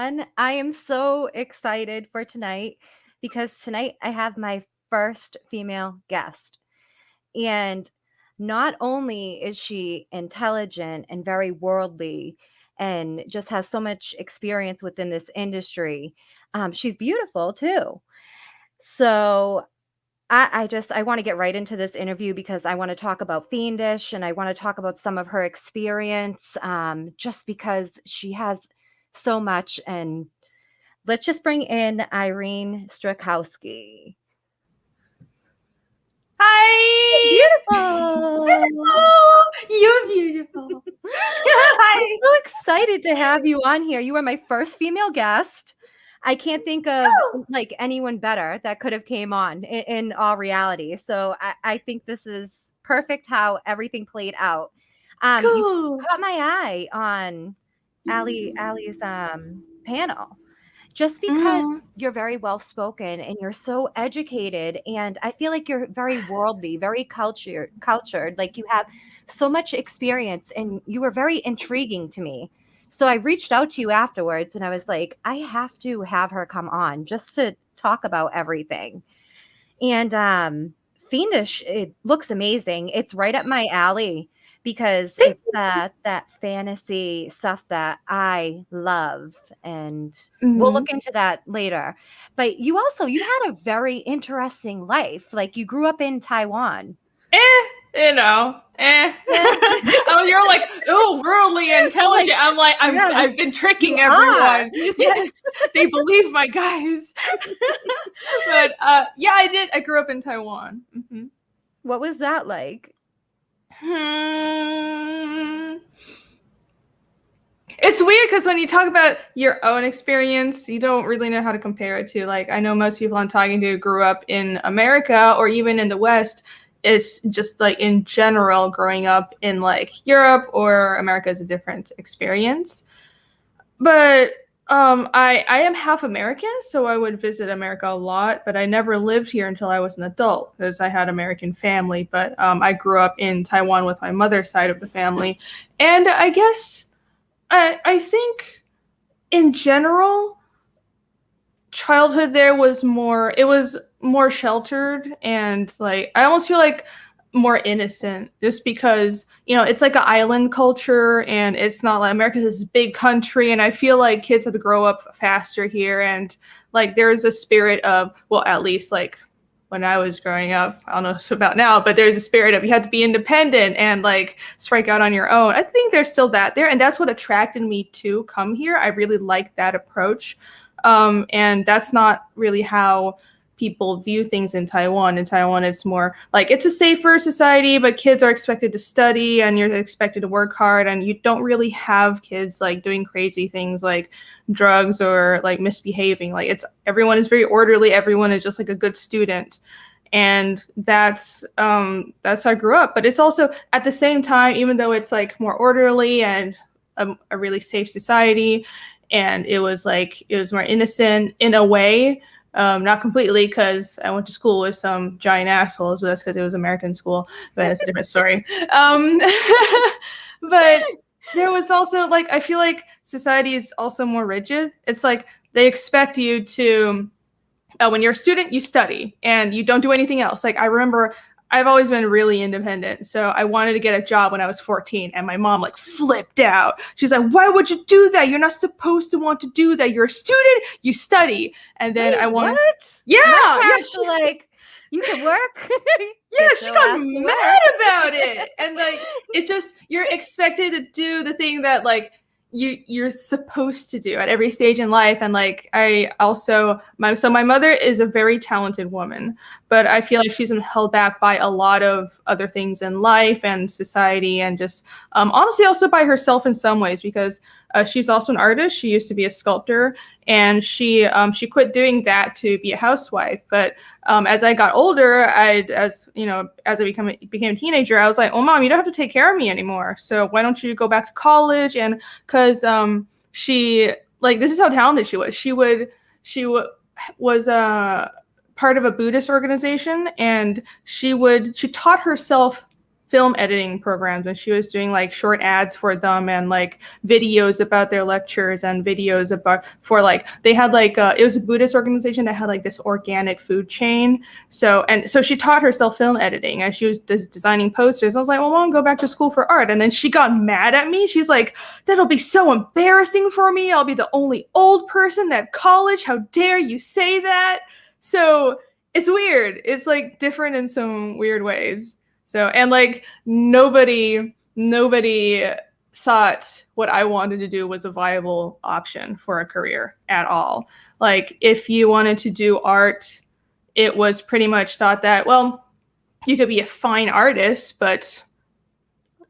everyone. I am so excited for tonight because tonight I have my first female guest. And not only is she intelligent and very worldly and just has so much experience within this industry, she's beautiful too. So I want to get right into this interview because I want to talk about Fiendish and I want to talk about some of her experience, just because she has so much. And let's just bring in Irene Strikowski. Hi! Beautiful! Oh, you're beautiful. I'm Hi! so excited to have you on here. You are my first female guest. I can't think of like anyone better that could have came on in all reality. So I think this is perfect how everything played out. Cool. You caught my eye on Allie's panel just because you're very well spoken and you're so educated, and I feel like you're very worldly, very cultured. Like you have so much experience and you were very intriguing to me. So I reached out to you afterwards and I was like, I have to have her come on just to talk about everything. And Fiendish, it looks amazing. It's right up my alley because it's that fantasy stuff that I love, and we'll look into that later. But you had a very interesting life. Like you grew up in Taiwan. You're like, oh, worldly intelligent. I'm like, I've been tricking everyone. Yes, they believe my guys. But yeah, I did. I grew up in Taiwan. Mm-hmm. What was that like? It's weird because when you talk about your own experience, you don't really know how to compare it to. Like, I know most people I'm talking to grew up in America or even in the West. It's just like in general, growing up in like Europe or America is a different experience. But I am half American, so I would visit America a lot, but I never lived here until I was an adult because I had American family. But I grew up in Taiwan with my mother's side of the family. And I guess I think in general, childhood there was more sheltered, and like I almost feel like more innocent just because, you know, it's like an island culture and it's not like America is this big country, and I feel like kids have to grow up faster here, and like there's a spirit of, well, at least like when I was growing up, I don't know about now, but there's a spirit of you have to be independent and like strike out on your own. I think there's still that there, and that's what attracted me to come here. I really like that approach. And that's not really how people view things in Taiwan. In Taiwan, it's more like it's a safer society, but kids are expected to study and you're expected to work hard, and you don't really have kids like doing crazy things like drugs or like misbehaving. Like everyone is very orderly. Everyone is just like a good student. And that's how I grew up. But it's also at the same time, even though it's like more orderly and a really safe society, and it was more innocent in a way, not completely, because I went to school with some giant assholes, but that's because it was American school, but that's a different story. But there was also like, I feel like society is also more rigid. It's like they expect you to, when you're a student, you study and you don't do anything else. Like I remember I've always been really independent. So I wanted to get a job when I was 14, and my mom like flipped out. She's like, why would you do that? You're not supposed to want to do that. You're a student, you study. And then I wanted, like, you can work. Yeah, she got mad about it. And like, it's just, you're expected to do the thing that like you're supposed to do at every stage in life. And like, I also, my mother is a very talented woman, but I feel like she's been held back by a lot of other things in life and society, and just honestly also by herself in some ways, because she's also an artist. She used to be a sculptor, and she quit doing that to be a housewife. But as I got older, as I became a teenager, I was like, oh, Mom, you don't have to take care of me anymore. So why don't you go back to college? And because she, like, this is how talented she was. She was part of a Buddhist organization, and she taught herself film editing programs, and she was doing like short ads for them and like videos about their lectures and videos about for like they had like it was a Buddhist organization that had like this organic food chain. So she taught herself film editing and she was designing posters. I was like, well, I want to go back to school for art. And then she got mad at me. She's like, that'll be so embarrassing for me. I'll be the only old person at college. How dare you say that? So it's weird. It's like different in some weird ways. So, and like nobody thought what I wanted to do was a viable option for a career at all. Like if you wanted to do art, it was pretty much thought that, well, you could be a fine artist, but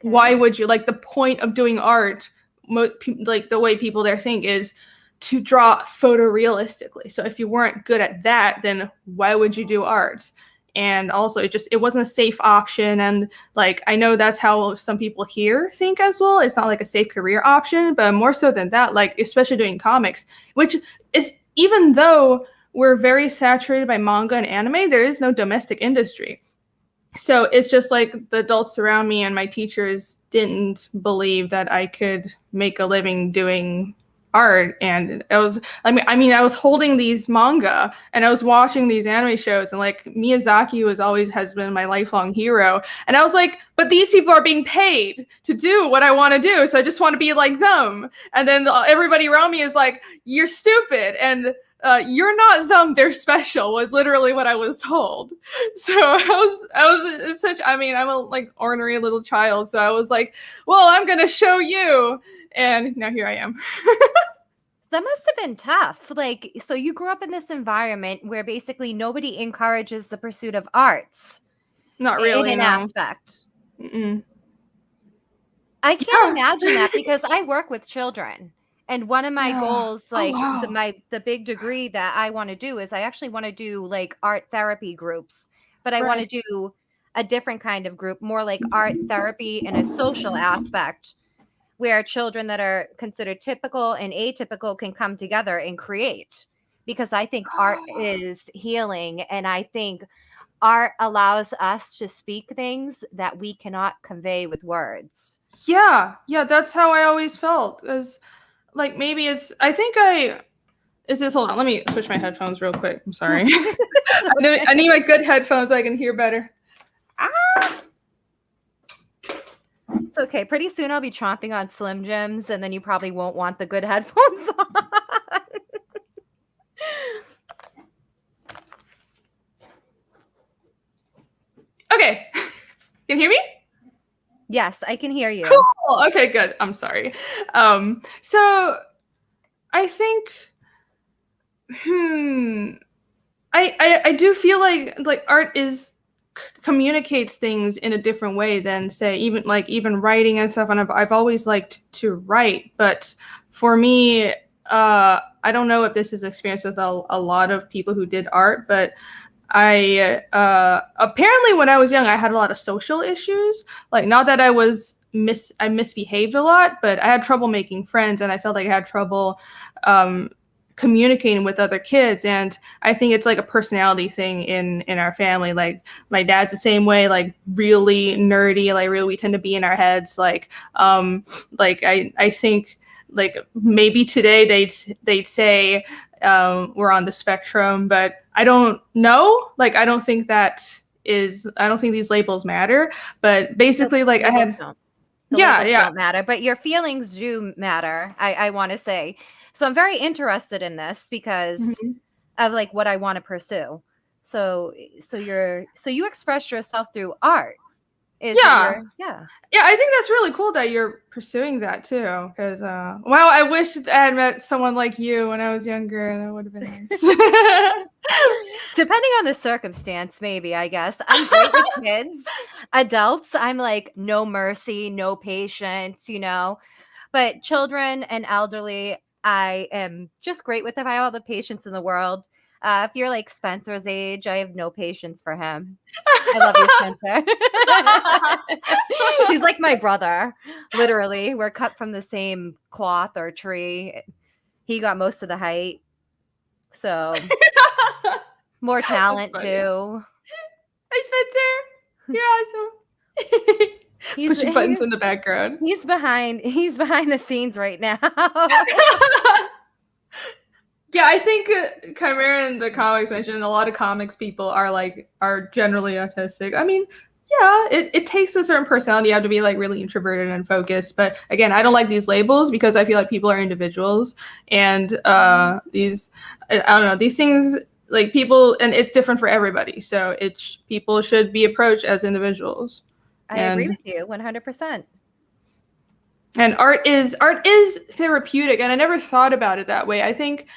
why would you, like the point of doing art, like the way people there think is to draw photorealistically. So if you weren't good at that, then why would you do art? And also it wasn't a safe option. And like, I know that's how some people here think as well. It's not like a safe career option, but more so than that, like, especially doing comics, which is, even though we're very saturated by manga and anime, there is no domestic industry. So it's just like the adults around me and my teachers didn't believe that I could make a living doing art. And I was holding these manga and I was watching these anime shows, and like Miyazaki has been my lifelong hero, and I was like, but these people are being paid to do what I want to do, so I just want to be like them. And then everybody around me is like, you're stupid, and you're not them, they're special, was literally what I was told. So I'm a like ornery little child, so I was like, well, I'm gonna show you. And now here I am. That must have been tough. Like, so you grew up in this environment where basically nobody encourages the pursuit of arts. Not really, in an no. aspect. Mm-mm. I can't imagine that, because I work with children. And one of my goals, like the big degree that I want to do is I actually want to do like art therapy groups, but I want to do a different kind of group, more like art therapy in a social aspect, where children that are considered typical and atypical can come together and create. Because I think art is healing, and I think art allows us to speak things that we cannot convey with words. Yeah, that's how I always felt. Because like maybe is this, hold on, let me switch my headphones real quick. I'm sorry. I need my good headphones so I can hear better. It's okay. Pretty soon I'll be chomping on Slim Jims, and then you probably won't want the good headphones on. Okay. Can you hear me? Yes, I can hear you. Cool. Okay, good. I'm sorry. So I think I do feel like art communicates things in a different way than, say, even writing and stuff. And I've always liked to write, but for me, I don't know if this is experienced with a lot of people who did art, but I apparently when I was young, I had a lot of social issues. Like, not that I misbehaved a lot, but I had trouble making friends, and I felt like I had trouble communicating with other kids. And I think it's like a personality thing in our family. Like, my dad's the same way, like really nerdy, like really we tend to be in our heads. Like I think like maybe today they'd say we're on the spectrum, but I don't know. Like, I don't think these labels matter. But basically, like, I had don't matter, but your feelings do matter. I want to say. So I'm very interested in this because of like what I want to pursue. So you express yourself through art. I think that's really cool that you're pursuing that too. Because wow, I wish I had met someone like you when I was younger. That would have been nice. Depending on the circumstance, maybe, I guess. I'm great with kids. Adults, I'm like no mercy, no patience, But children and elderly, I am just great with them. I have all the patience in the world. If you're like Spencer's age, I have no patience for him. I love you, Spencer. He's like my brother. Literally, we're cut from the same cloth or tree. He got most of the height. So more talent too. Hi, Spencer. You're awesome. Pushing buttons in the background. He's behind the scenes right now. Yeah, I think Chimera in the comics mentioned a lot of comics people are generally autistic. I mean, yeah, it takes a certain personality. You have to be like really introverted and focused. But again, I don't like these labels because I feel like people are individuals, and these I don't know, these things like people, and it's different for everybody. So people should be approached as individuals. I agree with you 100%. And art is therapeutic, and I never thought about it that way. I think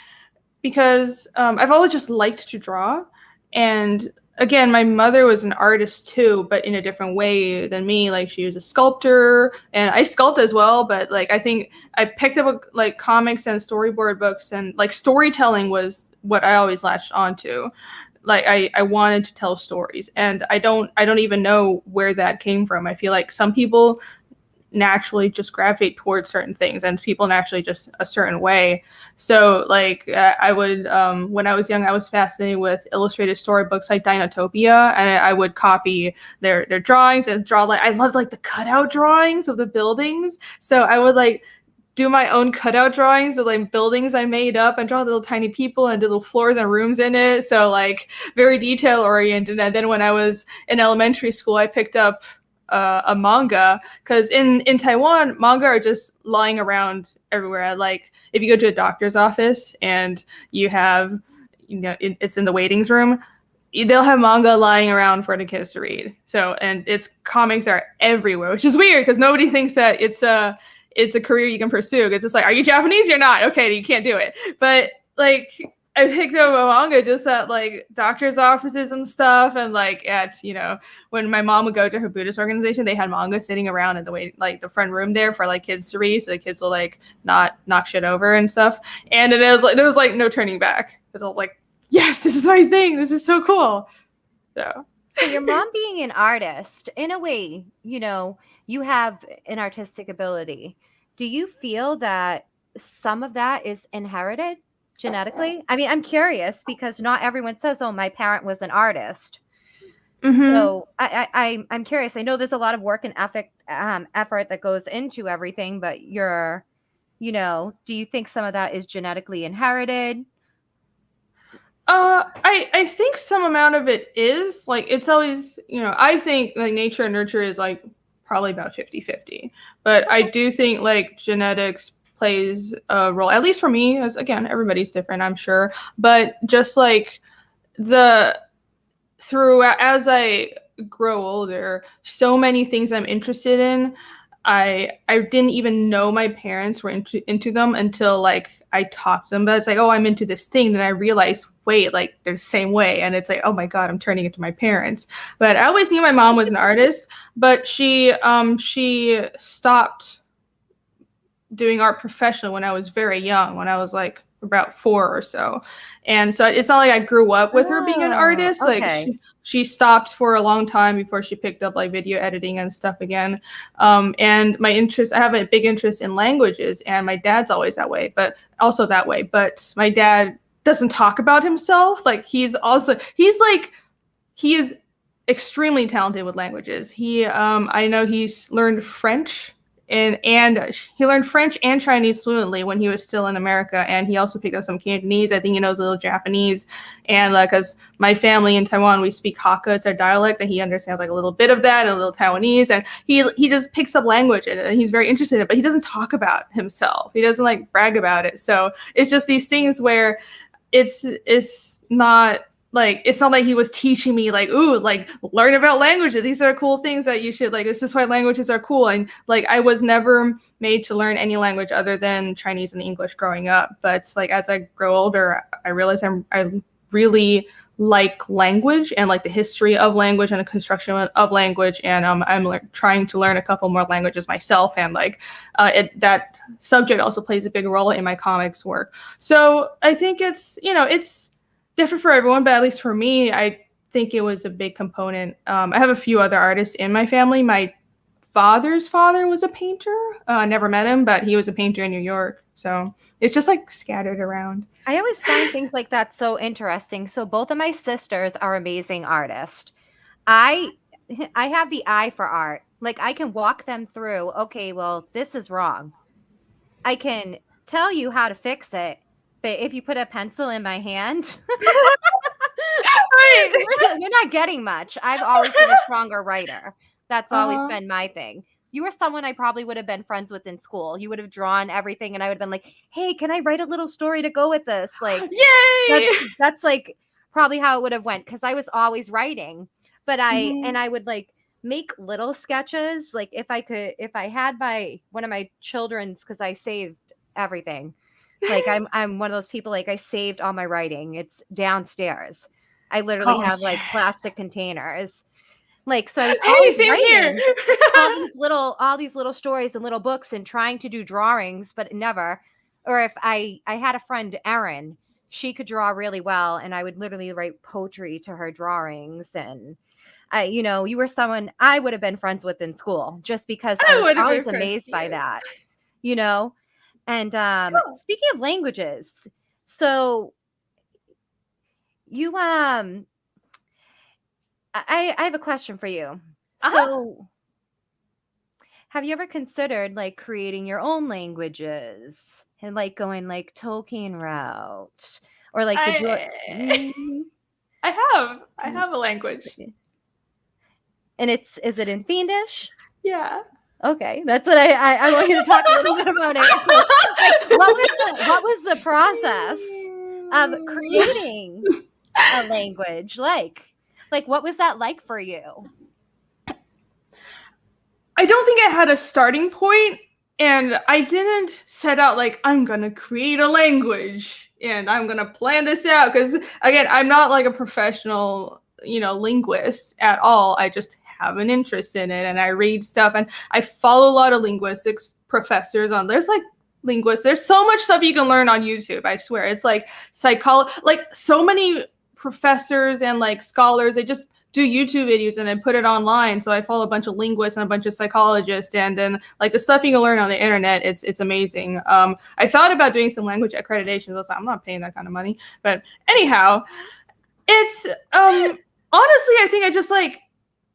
because I've always just liked to draw, and again, my mother was an artist too, but in a different way than me. Like she was a sculptor, and I sculpt as well. But like I think I picked up like comics and storyboard books, and like storytelling was what I always latched onto. Like I wanted to tell stories, and I don't even know where that came from. I feel like some people naturally just gravitate towards certain things, and people naturally just a certain way. So like I would when I was young, I was fascinated with illustrated storybooks like Dinotopia, and I would copy their drawings and draw. Like I loved like the cutout drawings of the buildings, so I would like do my own cutout drawings of like buildings I made up and draw little tiny people and little floors and rooms in it. So like very detail oriented. And then when I was in elementary school, I picked up a manga, because in Taiwan, manga are just lying around everywhere. Like if you go to a doctor's office and you have, it's in the waiting room, they'll have manga lying around for the kids to read. So, and its comics are everywhere, which is weird because nobody thinks that it's a career you can pursue. Because it's like, are you Japanese? You're not. Okay, you can't do it. But like I picked up a manga just at like doctor's offices and stuff, and like at when my mom would go to her Buddhist organization, they had manga sitting around in the front room there for like kids to read, so the kids will like not knock shit over and stuff. And there was like no turning back, because I was like, yes, this is my thing. This is so cool. So your mom being an artist, in a way, you have an artistic ability. Do you feel that some of that is inherited genetically? I mean, I'm curious because not everyone says, "Oh, my parent was an artist." Mm-hmm. So I'm curious. I know there's a lot of work and effort that goes into everything, but do you think some of that is genetically inherited? I think some amount of it is. Like it's always, I think like nature and nurture is like probably about 50-50. But I do think like genetics plays a role, at least for me, as again, everybody's different, I'm sure. But just like as I grow older, so many things I'm interested in, I didn't even know my parents were into them until like I talked to them. But it's like, oh, I'm into this thing. Then I realized, wait, like they're the same way. And it's like, oh my God, I'm turning into my parents. But I always knew my mom was an artist, but she stopped doing art professionally when I was very young, when I was like about 4 or so. And so it's not like I grew up with her being an artist. Okay. Like she stopped for a long time before she picked up like video editing and stuff again. And my interest, I have a big interest in languages, and my dad's always that way, but also that way. But my dad doesn't talk about himself. Like he is extremely talented with languages. I know he's learned French. And he learned French and Chinese fluently when he was still in America, and he also picked up some Cantonese. I think he knows a little Japanese, and because my family in Taiwan, we speak Hakka, it's our dialect, and he understands like a little bit of that and a little Taiwanese, and he just picks up language and he's very interested in it, but he doesn't talk about himself. He doesn't like brag about it. So it's just these things where it's not. Like, it's not like he was teaching me, like, ooh, like, learn about languages. These are cool things that you should, like, this is why languages are cool. And, like, I was never made to learn any language other than Chinese and English growing up. But, like, as I grow older, I realize I really like language and, like, the history of language and the construction of language. And I'm trying to learn a couple more languages myself. And, like, that subject also plays a big role in my comics work. So I think it's different for everyone, but at least for me, I think it was a big component. I have a few other artists in my family. My father's father was a painter. I never met him, but he was a painter in New York. So it's just like scattered around. I always find things like that so interesting. So both of my sisters are amazing artists. I I have the eye for art. Like I can walk them through, okay, well, this is wrong. I can tell you how to fix it, but if you put a pencil in my hand, Right. you're not getting much. I've always been a stronger writer. That's always Uh-huh. been my thing. You were someone I probably would have been friends with in school. You would have drawn everything, and I would have been like, "Hey, can I write a little story to go with this?" Like Yay! that's like probably how it would have went because I was always writing. But Mhm. I would like make little sketches. Like if I had my one of my children's because I saved everything. Like I'm one of those people like I saved all my writing. It's downstairs. I literally Oh have like yeah. plastic containers. Like so I was Hey, always same here. writing all these little stories and little books and trying to do drawings, but never. Or if I had a friend Erin, she could draw really well, and I would literally write poetry to her drawings. And I, you know, you were someone I would have been friends with in school just because I I was would have been always friends with amazed by you. that, you know. And Cool. speaking of languages, so you I have a question for you. Uh-huh. So have you ever considered like creating your own languages and like going like Tolkien route or like the George? I I have a language. And it's is it in Fiendish? Yeah. Okay, that's what I want you to talk a little bit about it. So, like, what was the process of creating a language like? Like, what was that like for you? I don't think I had a starting point, and I didn't set out like I'm gonna create a language and I'm gonna plan this out because again, I'm not like a professional, linguist at all. I just have an interest in it and I read stuff and I follow a lot of linguistics professors on there's like linguists. There's so much stuff you can learn on YouTube, I swear. It's like psychology, like so many professors and like scholars, they just do YouTube videos and then put it online. So I follow a bunch of linguists and a bunch of psychologists, and then like the stuff you can learn on the internet, it's amazing. I thought about doing some language accreditation. I was like, I'm not paying that kind of money, but anyhow, it's honestly, I think I just like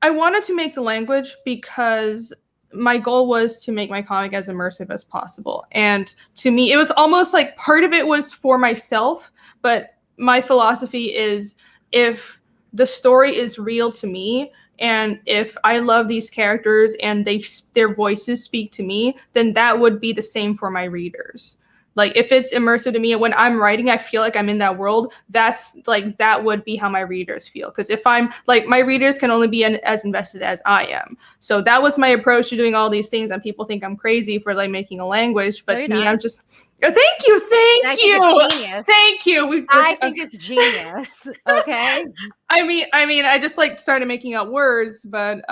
I wanted to make the language because my goal was to make my comic as immersive as possible. And to me, it was almost like part of it was for myself, but my philosophy is if the story is real to me and if I love these characters and their voices speak to me, then that would be the same for my readers. Like if it's immersive to me when I'm writing, I feel like I'm in that world. That's like that would be how my readers feel. Because if I'm like my readers can only be as invested as I am. So that was my approach to doing all these things. And people think I'm crazy for like making a language, No, but you're to me, not. I'm just thank you, I thank think it's you, genius. thank you. I think it's genius. Okay. I just like started making up words, but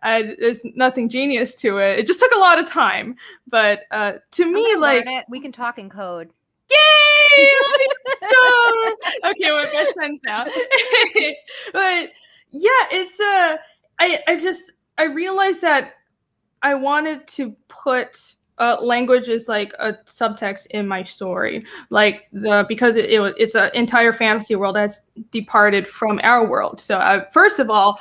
there's nothing genius to it. It just took a lot of time, but to I'm me, gonna learn like, it. We can talk in code. yay! Okay, we're best friends now. But yeah, it's I realized that I wanted to put language as like a subtext in my story, like because it's an entire fantasy world that's departed from our world. So first of all,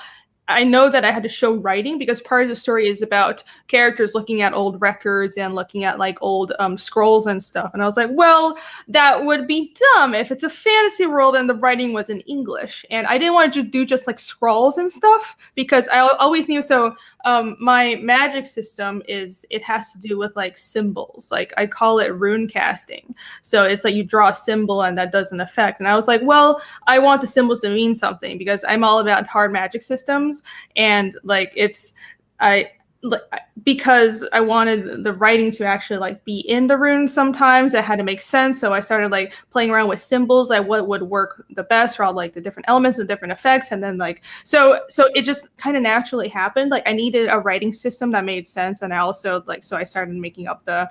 I know that I had to show writing because part of the story is about characters looking at old records and looking at like old scrolls and stuff. And I was like, well, that would be dumb if it's a fantasy world and the writing was in English. And I didn't want to do just like scrolls and stuff because I always knew. So my magic system it has to do with like symbols. Like I call it rune casting. So it's like you draw a symbol and that does an effect. And I was like, well, I want the symbols to mean something because I'm all about hard magic systems and like I because I wanted the writing to actually like be in the runes sometimes it had to make sense, so I started like playing around with symbols like what would work the best for all like the different elements and different effects, and then like so it just kind of naturally happened. Like I needed a writing system that made sense, and I also like so I started making up the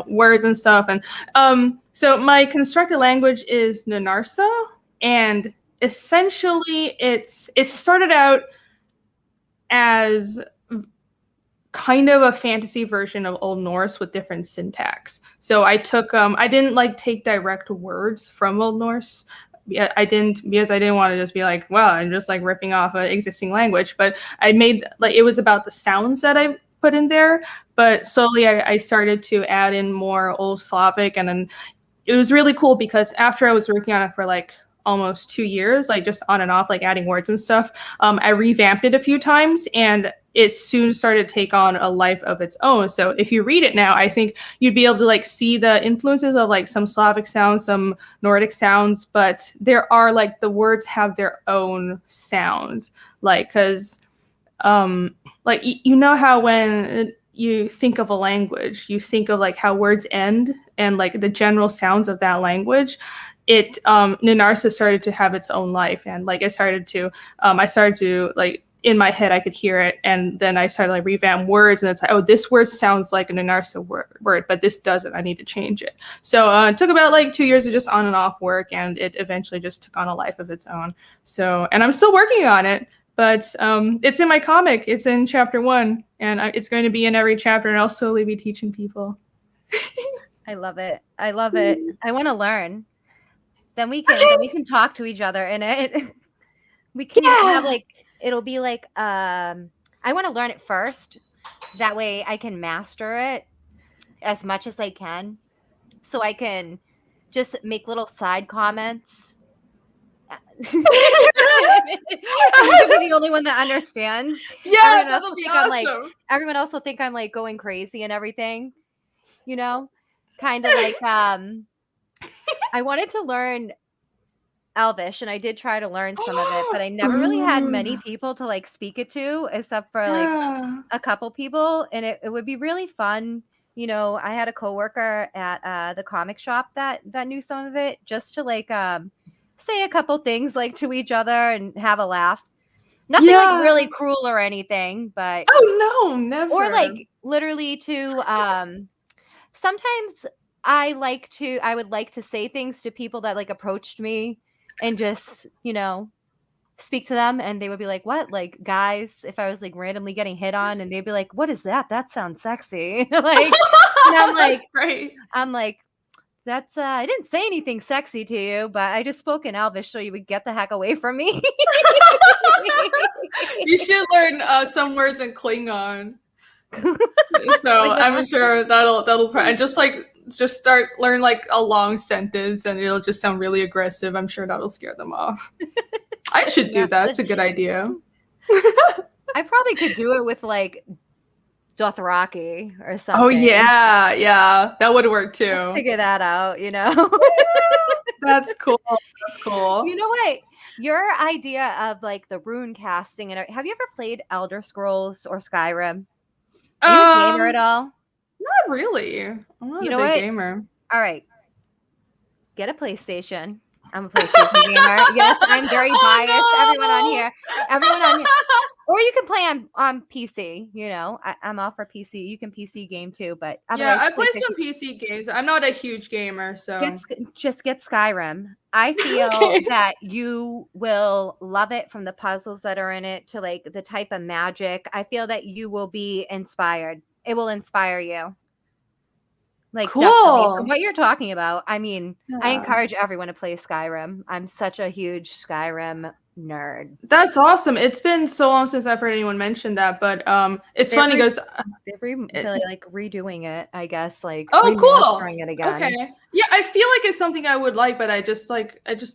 words and stuff. And so my constructed language is Nanarsa, and essentially it started out as kind of a fantasy version of Old Norse with different syntax. So I took I didn't like take direct words from Old Norse. yeah, I didn't want to just be like, well, I'm just like ripping off an existing language, but I made like, it was about the sounds that I put in there, but slowly I started to add in more Old Slavic, and then it was really cool because after I was working on it for like almost 2 years, like just on and off, like adding words and stuff, I revamped it a few times, and it soon started to take on a life of its own. So if you read it now, I think you'd be able to like see the influences of like some Slavic sounds, some Nordic sounds, but there are like the words have their own sound, like because like you know how when you think of a language, you think of like how words end and like the general sounds of that language. It Nanarsa started to have its own life, and like I started to like in my head I could hear it, and then I started like revamp words, and it's like, oh, this word sounds like an Nanarsa word, but this doesn't. I need to change it. So it took about like 2 years of just on and off work, and it eventually just took on a life of its own. So, and I'm still working on it. But it's in my comic. It's in chapter 1, and it's going to be in every chapter, and I'll slowly be teaching people. I love it. I love it. I want to learn. Then we can talk to each other in it. We can have like, it'll be like, I want to learn it first. That way I can master it as much as I can. So I can just make little side comments. I'm the only one that understands. Yeah, that'll be awesome. Everyone else will think I'm like going crazy and everything, you know, kind of like I wanted to learn Elvish, and I did try to learn some of it, but I never really had many people to like speak it to, except for like a couple people, and it would be really fun. You know, I had a coworker at the comic shop that knew some of it, just to like say a couple things like to each other and have a laugh. Nothing like really cruel or anything, but oh no, never. Or like literally to sometimes I would like to say things to people that like approached me and just, you know, speak to them, and they would be like, what, like guys, if I was like randomly getting hit on, and they'd be like, what is that sounds sexy. Like, and I'm like, that's great. I'm like, that's I didn't say anything sexy to you, but I just spoke in Elvish so you would get the heck away from me. You should learn some words in Klingon. So I'm sure that'll just start learn like a long sentence, and it'll just sound really aggressive. I'm sure that'll scare them off. I should do that. It's a good idea. I probably could do it with like Dothraki or something. Oh yeah, that would work too. I'll figure that out, you know. That's cool. You know what? Your idea of like the rune casting, and have you ever played Elder Scrolls or Skyrim? Are you a gamer at all? Not really. I'm not a big gamer. All right. Get a PlayStation. I'm a PlayStation gamer. Yes, I'm very biased. No. Everyone on here. Or you can play on PC. You know, I'm all for PC. You can PC game too, but yeah, I play some PC games. I'm not a huge gamer, so just get Skyrim. I feel that you will love it, from the puzzles that are in it to like the type of magic. I feel that you will be inspired. It will inspire you. Like, cool. From what you're talking about, I mean, I encourage everyone to play Skyrim. I'm such a huge Skyrim nerd. That's awesome. It's been so long since I've heard anyone mention that, but it's funny because they're like redoing it, I guess. Like, oh, cool. It again. Okay. Yeah, I feel like it's something I would like, but I just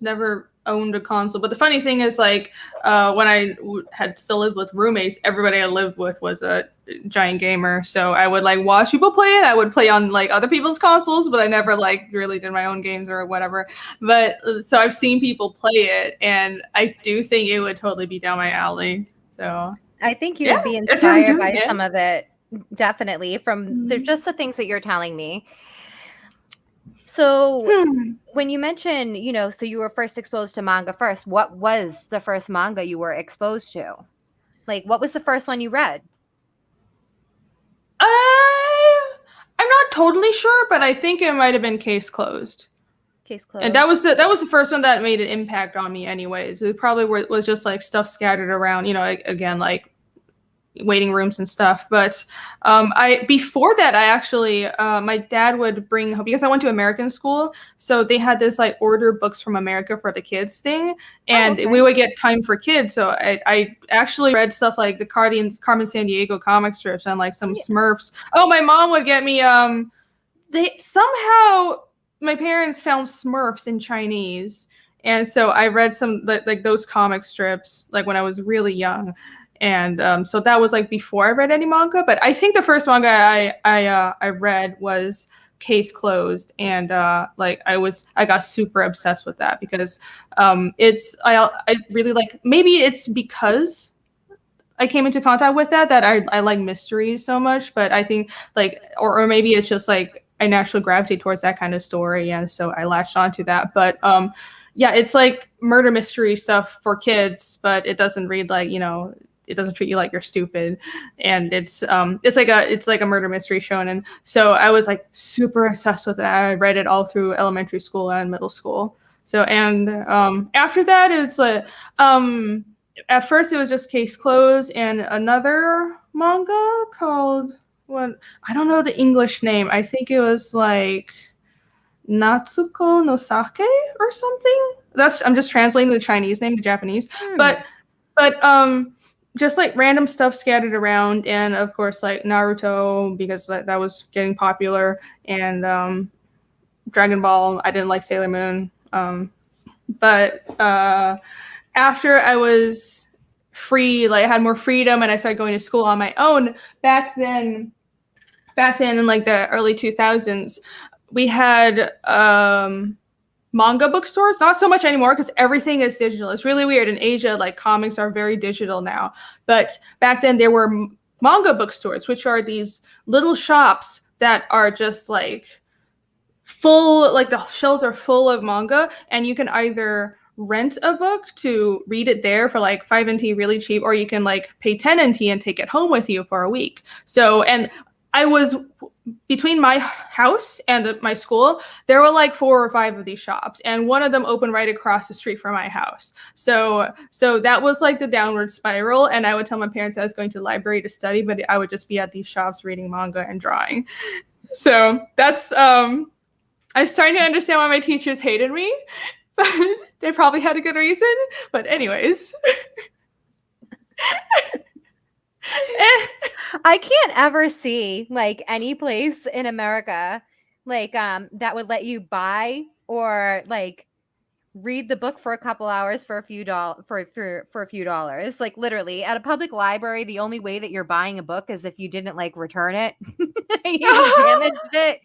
never owned a console. But the funny thing is, like, when I had still lived with roommates, everybody I lived with was a giant gamer, so I would like watch people play it. I would play on like other people's consoles, but I never like really did my own games or whatever. But so I've seen people play it, and I do think it would totally be down my alley. So I think you would be inspired by some of it, definitely, from just the things that you're telling me. So when you mentioned, you know, so you were first exposed to manga first, what was the first manga you were exposed to? Like, what was the first one you read? I'm not totally sure, but I think it might have been Case Closed. Case Closed. And that was the first one that made an impact on me anyways. It probably was just like stuff scattered around, you know, again, like waiting rooms and stuff. But I before that, I actually my dad would bring home, because I went to American school, so they had this like order books from America for the kids thing, and okay. we would get time for kids. So I actually read stuff like the Carmen Sandiego comic strips and like some Smurfs. Oh, my mom would get me they somehow, my parents found Smurfs in Chinese, and so I read some like those comic strips like when I was really young, and so that was like before I read any manga. But I think the first manga I read was Case Closed, and like I got super obsessed with that because I really like, maybe it's because I came into contact with that I like mysteries so much, but I think like or maybe it's just like I naturally gravitate towards that kind of story, and so I latched onto that. But yeah, it's like murder mystery stuff for kids, but it doesn't read like, it doesn't treat you like you're stupid, and it's like a murder mystery shonen. So I was like super obsessed with that. I read it all through elementary school and middle school. So and after that it's like at first it was just Case Closed and another manga called, what, I don't know the English name. I think it was like Natsuko no Sake or something. I'm just translating the Chinese name to Japanese. But just like random stuff scattered around, and of course like Naruto, because that was getting popular, and Dragon Ball. I didn't like Sailor Moon. But after I was free, like I had more freedom and I started going to school on my own, back then in like the early 2000s, we had manga bookstores. Not so much anymore because everything is digital. It's really weird. In Asia, like comics are very digital now. But back then there were manga bookstores, which are these little shops that are just like full, like the shelves are full of manga, and you can either rent a book to read it there for like 5 NT really cheap, or you can like pay 10 NT and take it home with you for a week. So, and I was between my house and my school, there were like 4 or 5 of these shops, and one of them opened right across the street from my house. So that was like the downward spiral, and I would tell my parents I was going to the library to study, but I would just be at these shops reading manga and drawing. So that's I'm starting to understand why my teachers hated me, but they probably had a good reason. But anyways. I can't ever see like any place in America like that would let you buy or like read the book for a couple hours for a few for a few dollars. Like literally at a public library, the only way that you're buying a book is if you didn't like return it. You damaged it.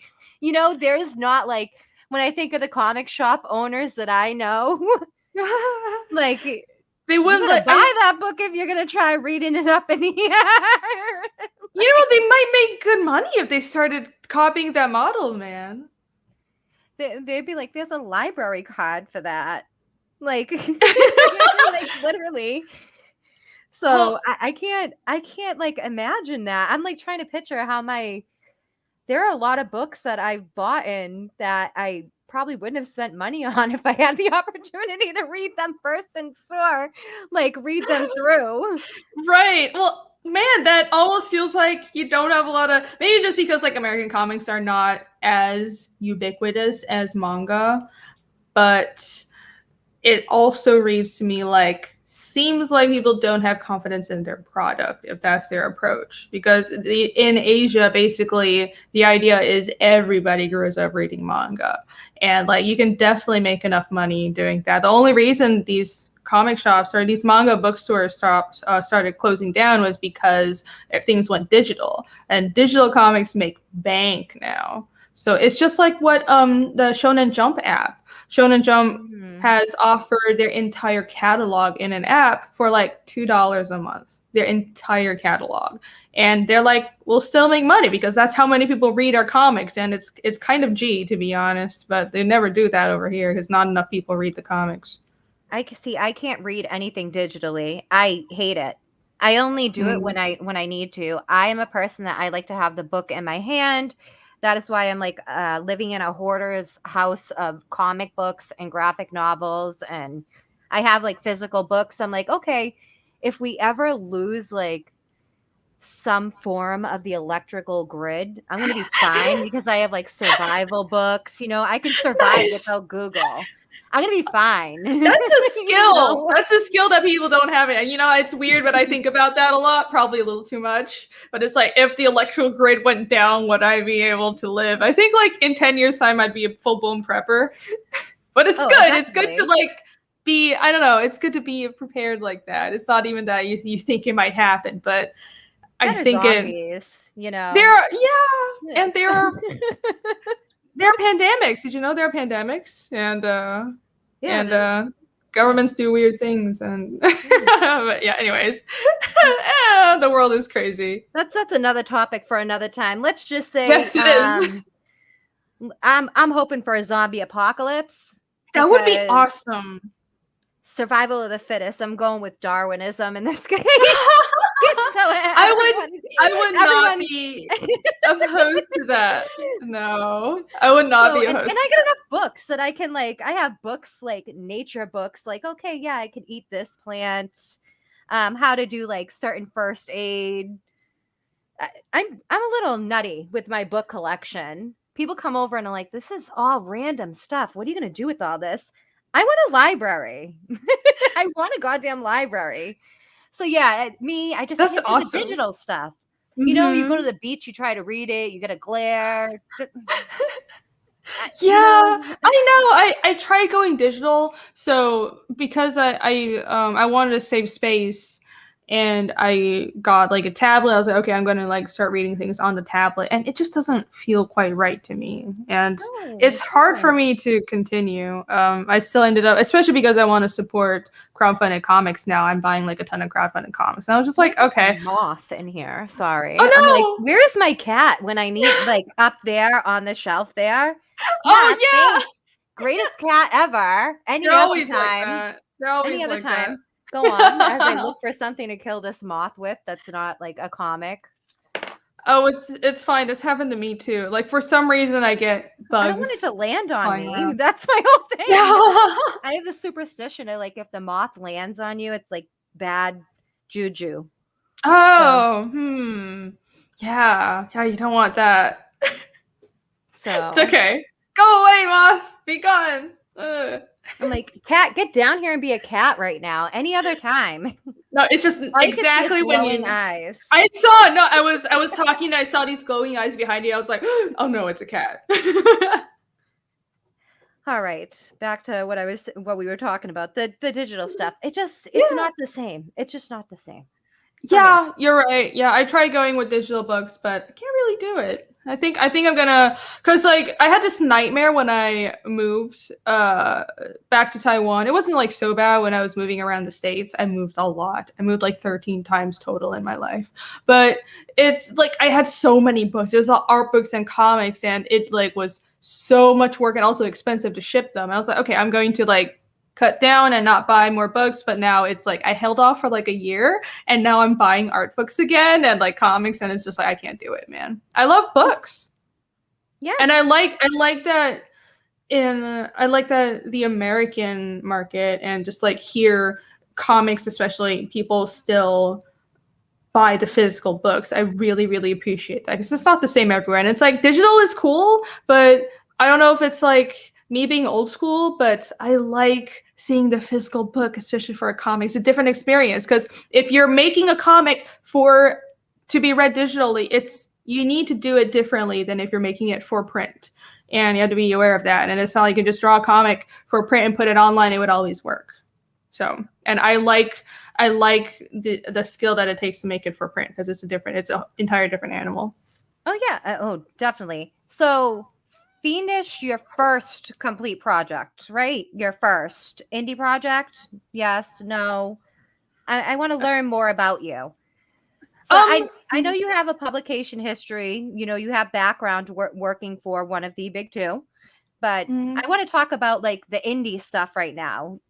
There's not like, when I think of the comic shop owners that I know, like they wouldn't buy that book if you're gonna try reading it up in here. They might make good money if they started copying that model, man. They'd be like, there's a library card for that. Like, like literally. So well, I can't like imagine that. I'm like trying to picture how there are a lot of books that I've bought in that I probably wouldn't have spent money on if I had the opportunity to read them first in store, like read them through. Right. Well, man, that almost feels like you don't have a lot of, maybe just because like American comics are not as ubiquitous as manga, but it also reads to me like, seems like people don't have confidence in their product if that's their approach, because in Asia basically the idea is everybody grows up reading manga, and like you can definitely make enough money doing that. The only reason these comic shops or these manga bookstores started closing down was because things went digital, and digital comics make bank now. So it's just like what the Shonen Jump app. Shonen Jump has offered their entire catalog in an app for like $2 a month, their entire catalog. And they're like, we'll still make money because that's how many people read our comics. And it's kind of G, to be honest, but they never do that over here because not enough people read the comics. I can't read anything digitally. I hate it. I only do it when I need to. I am a person that I like to have the book in my hand. That is why I'm like living in a hoarder's house of comic books and graphic novels, and I have like physical books. I'm like, okay, if we ever lose like some form of the electrical grid, I'm going to be fine because I have like survival books. I can survive Nice. without Google. I'm going to be fine. That's a skill. So, That's a skill that people don't have. And it's weird, but I think about that a lot, probably a little too much. But it's like, if the electrical grid went down, would I be able to live? I think like in 10 years' time, I'd be a full-blown prepper. But it's good. definitely. It's good to like be, I don't know, it's good to be prepared like that. It's not even that you think it might happen, but I think zombies, there are, and there are pandemics. Did you know there are pandemics? And governments do weird things, and but yeah. Anyways, the world is crazy. That's another topic for another time. Let's just say, yes, it is. I'm hoping for a zombie apocalypse. That would be awesome. Survival of the fittest. I'm going with Darwinism in this case. I would not be opposed to that. No, I would not be opposed. And I get enough books that I can I have books like nature books, like, okay, yeah, I can eat this plant, how to do like certain first aid. I'm a little nutty with my book collection. People come over and are like, this is all random stuff. What are you going to do with all this? I want a library. I want a goddamn library. So yeah, I just That's can't awesome. do the digital stuff. You go to the beach, you try to read it, you get a glare. Yeah, I know. I tried going digital, so because I wanted to save space, and I got like a tablet. I was like, okay, I'm gonna like start reading things on the tablet, and it just doesn't feel quite right to me, and it's hard for me to continue. I still ended up, especially because I want to support crowdfunded comics now. I'm buying like a ton of crowdfunded comics, and I was just like, okay. Moth in here, sorry. Oh no! I'm like, where is my cat when I need like up there on the shelf there? Oh yeah! Thanks. Greatest cat ever. Any They're other always time. like that. They're always Any other like time. that. Go on as I look for something to kill this moth with that's not like a comic. Oh, it's fine. This happened to me too. Like for some reason I get bugs. I don't want it to land on me. Around. That's my whole thing. Yeah. I have the superstition of like if the moth lands on you, it's like bad juju. Oh, Yeah, you don't want that. So it's okay. Go away, moth. Be gone. Ugh. I'm like, cat, get down here and be a cat right now. Any other time. No, it's just exactly when you eyes. I saw I was talking and I saw these glowing eyes behind you. I was like, oh no, it's a cat. All right. Back to what we were talking about. The digital stuff. It's not the same. It's just not the same. Yeah, you're right. Yeah, I tried going with digital books, but I can't really do it. I think I'm gonna, cause like I had this nightmare when I moved back to Taiwan. It wasn't like so bad when I was moving around the States. I moved a lot. I moved like 13 times total in my life. But it's like I had so many books. It was all art books and comics, and it like was so much work and also expensive to ship them. I was like, okay, I'm going to like cut down and not buy more books, but now it's like I held off for like a year and now I'm buying art books again and like comics, and it's just like I can't do it, man. I love books. Yeah. And I like that the American market, and just like here comics especially, people still buy the physical books. I really, really appreciate that because it's not the same everywhere. And it's like digital is cool, but I don't know if it's like me being old school, but I like seeing the physical book, especially for a comic. It's a different experience because if you're making a comic to be read digitally, you need to do it differently than if you're making it for print. And you have to be aware of that. And it's not like you can just draw a comic for print and put it online. It would always work. So, and I like the skill that it takes to make it for print because it's an entire different animal. Oh yeah. Oh, definitely. So Fiendish, your first complete project, right? Your first indie project? Yes, no. I want to learn more about you. So I know you have a publication history. You have background working for one of the big two, but I want to talk about like the indie stuff right now.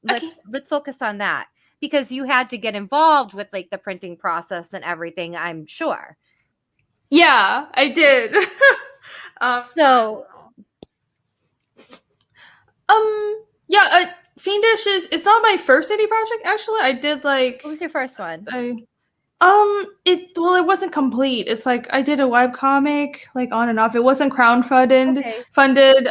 Let's focus on that because you had to get involved with like the printing process and everything, I'm sure. Yeah, I did. Fiendish it's not my first indie project actually. I did like. What was your first one? It wasn't complete. It's like I did a webcomic, like on and off. It wasn't crowdfunded. Okay. Funded.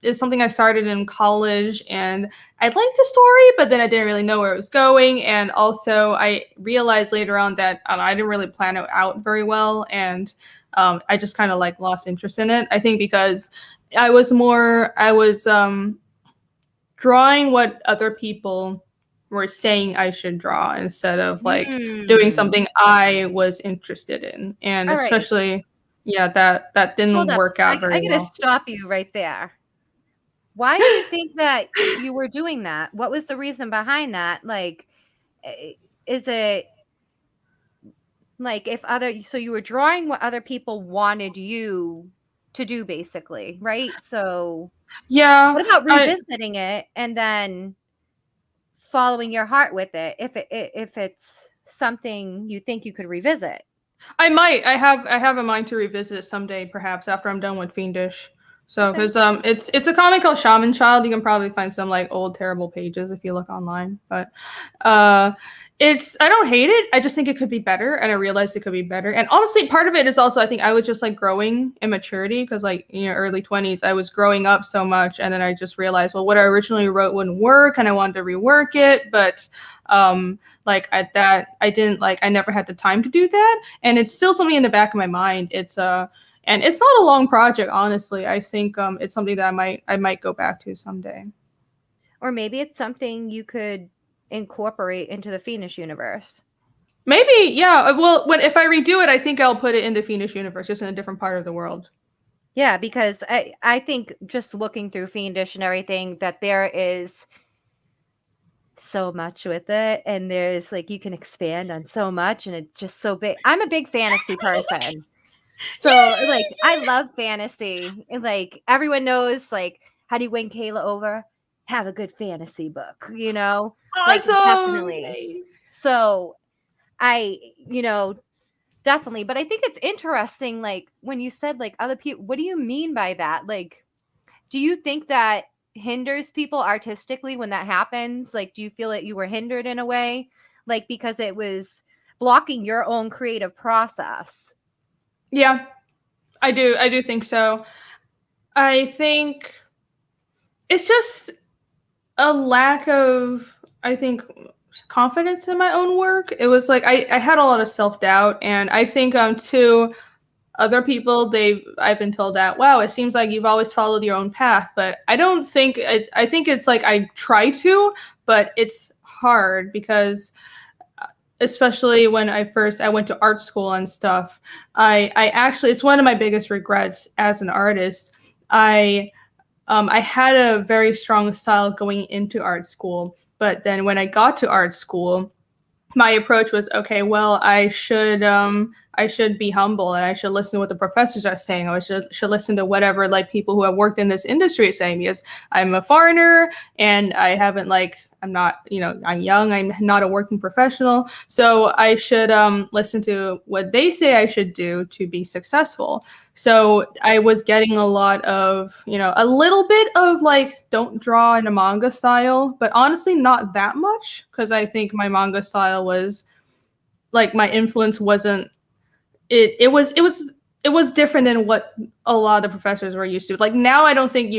It's something I started in college, and I liked the story, but then I didn't really know where it was going. And also, I realized later on that I didn't really plan it out very well, and I just kind of like lost interest in it. I think because I was drawing what other people were saying I should draw instead of like doing something I was interested in. And All right. especially, yeah, that Hold didn't up. work out I very gotta well. stop you right there. Why do you think that you were doing that? What was the reason behind that? Like, is it like so you were drawing what other people wanted you to do, basically, right? So Yeah, what about I revisiting it and then following your heart with it if it's something you think you could revisit? I might. I have a mind to revisit someday, perhaps after I'm done with Fiendish. So, Okay. because it's a comic called Shaman Child. You can probably find some like old terrible pages if you look online. But uh, I don't hate it. I just think it could be better, and I realized it could be better. And honestly, part of it is also I think I was just like growing in maturity because like early 20s I was growing up so much, and then I just realized well what I originally wrote wouldn't work, and I wanted to rework it, but like at that I didn't like I never had the time to do that, and it's still something in the back of my mind. And it's not a long project, honestly. I think it's something that I might go back to someday. Or maybe it's something you could incorporate into the Fiendish universe. Maybe, yeah. Well, if I redo it, I think I'll put it in the Fiendish universe, just in a different part of the world. Yeah, because I think just looking through Fiendish and everything that there is so much with it, and there's like you can expand on so much, and it's just so big. I'm a big fantasy person. So like I love fantasy. And, like everyone knows like how do you win Kayla over? Have a good fantasy book, Like Awesome! definitely. Yay. So I, definitely, but I think it's interesting like when you said like other people, what do you mean by that? Like do you think that hinders people artistically when that happens? Like do you feel that you were hindered in a way like because it was blocking your own creative process? Yeah, I do. I do think so. I think it's just a lack of, I think, confidence in my own work. It was like I had a lot of self doubt, and I think too other people I've been told that wow it seems like you've always followed your own path, but I don't think I think it's like I try to, but it's hard because especially when I went to art school and stuff. I actually it's one of my biggest regrets as an artist. I had a very strong style going into art school, but then when I got to art school, my approach was okay. Well, I should be humble, and I should listen to what the professors are saying. I should listen to whatever like people who have worked in this industry are saying, because I'm a foreigner and I haven't like I'm not I'm young. I'm not a working professional, so I should listen to what they say I should do to be successful. So I was getting a lot of, a little bit of like, don't draw in a manga style, but honestly, not that much, because I think my manga style was like my influence wasn't it was different than what a lot of the professors were used to. Like now, I don't think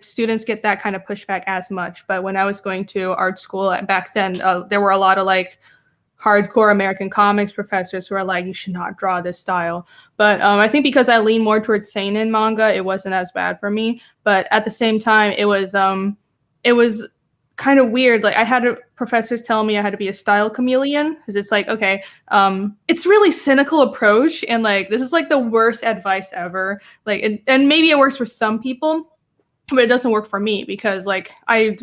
students get that kind of pushback as much. But when I was going to art school back then, there were a lot of like hardcore American comics professors who are like, you should not draw this style. But I think because I lean more towards seinen manga, it wasn't as bad for me. But at the same time, it was kind of weird. Like I had professors tell me I had to be a style chameleon, because it's like, okay, it's really cynical approach, and like this is like the worst advice ever. Like, and maybe it works for some people, but it doesn't work for me, because like I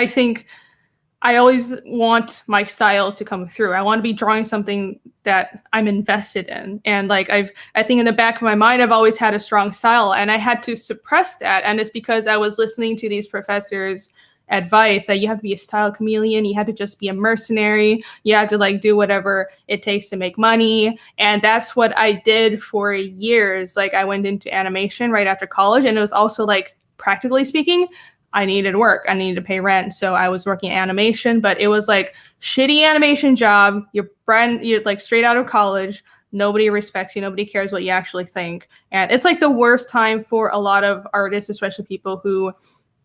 think I always want my style to come through. I want to be drawing something that I'm invested in. And like I think in the back of my mind I've always had a strong style, and I had to suppress that. And it's because I was listening to these professors' advice that you have to be a style chameleon, you have to just be a mercenary, you have to like do whatever it takes to make money. And that's what I did for years. Like I went into animation right after college, and it was also like practically speaking, I needed work. I needed to pay rent. So I was working animation, but it was like shitty animation job. You're like straight out of college. Nobody respects you. Nobody cares what you actually think. And it's like the worst time for a lot of artists, especially people who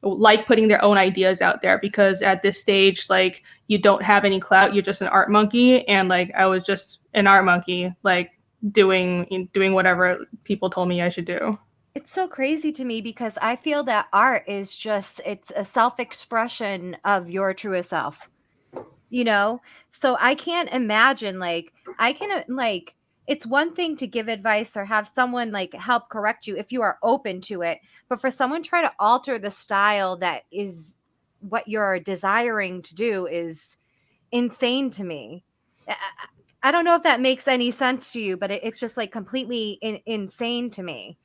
like putting their own ideas out there, because at this stage, like, you don't have any clout. You're just an art monkey. And like, I was just an art monkey, like doing whatever people told me I should do. It's so crazy to me because I feel that art is just, it's a self-expression of your truest self, you know? So I can't imagine, like, I can, like, it's one thing to give advice or have someone like help correct you if you are open to it, but for someone try to alter the style that is what you're desiring to do is insane to me. I don't know if that makes any sense to you, but it's just like completely insane to me.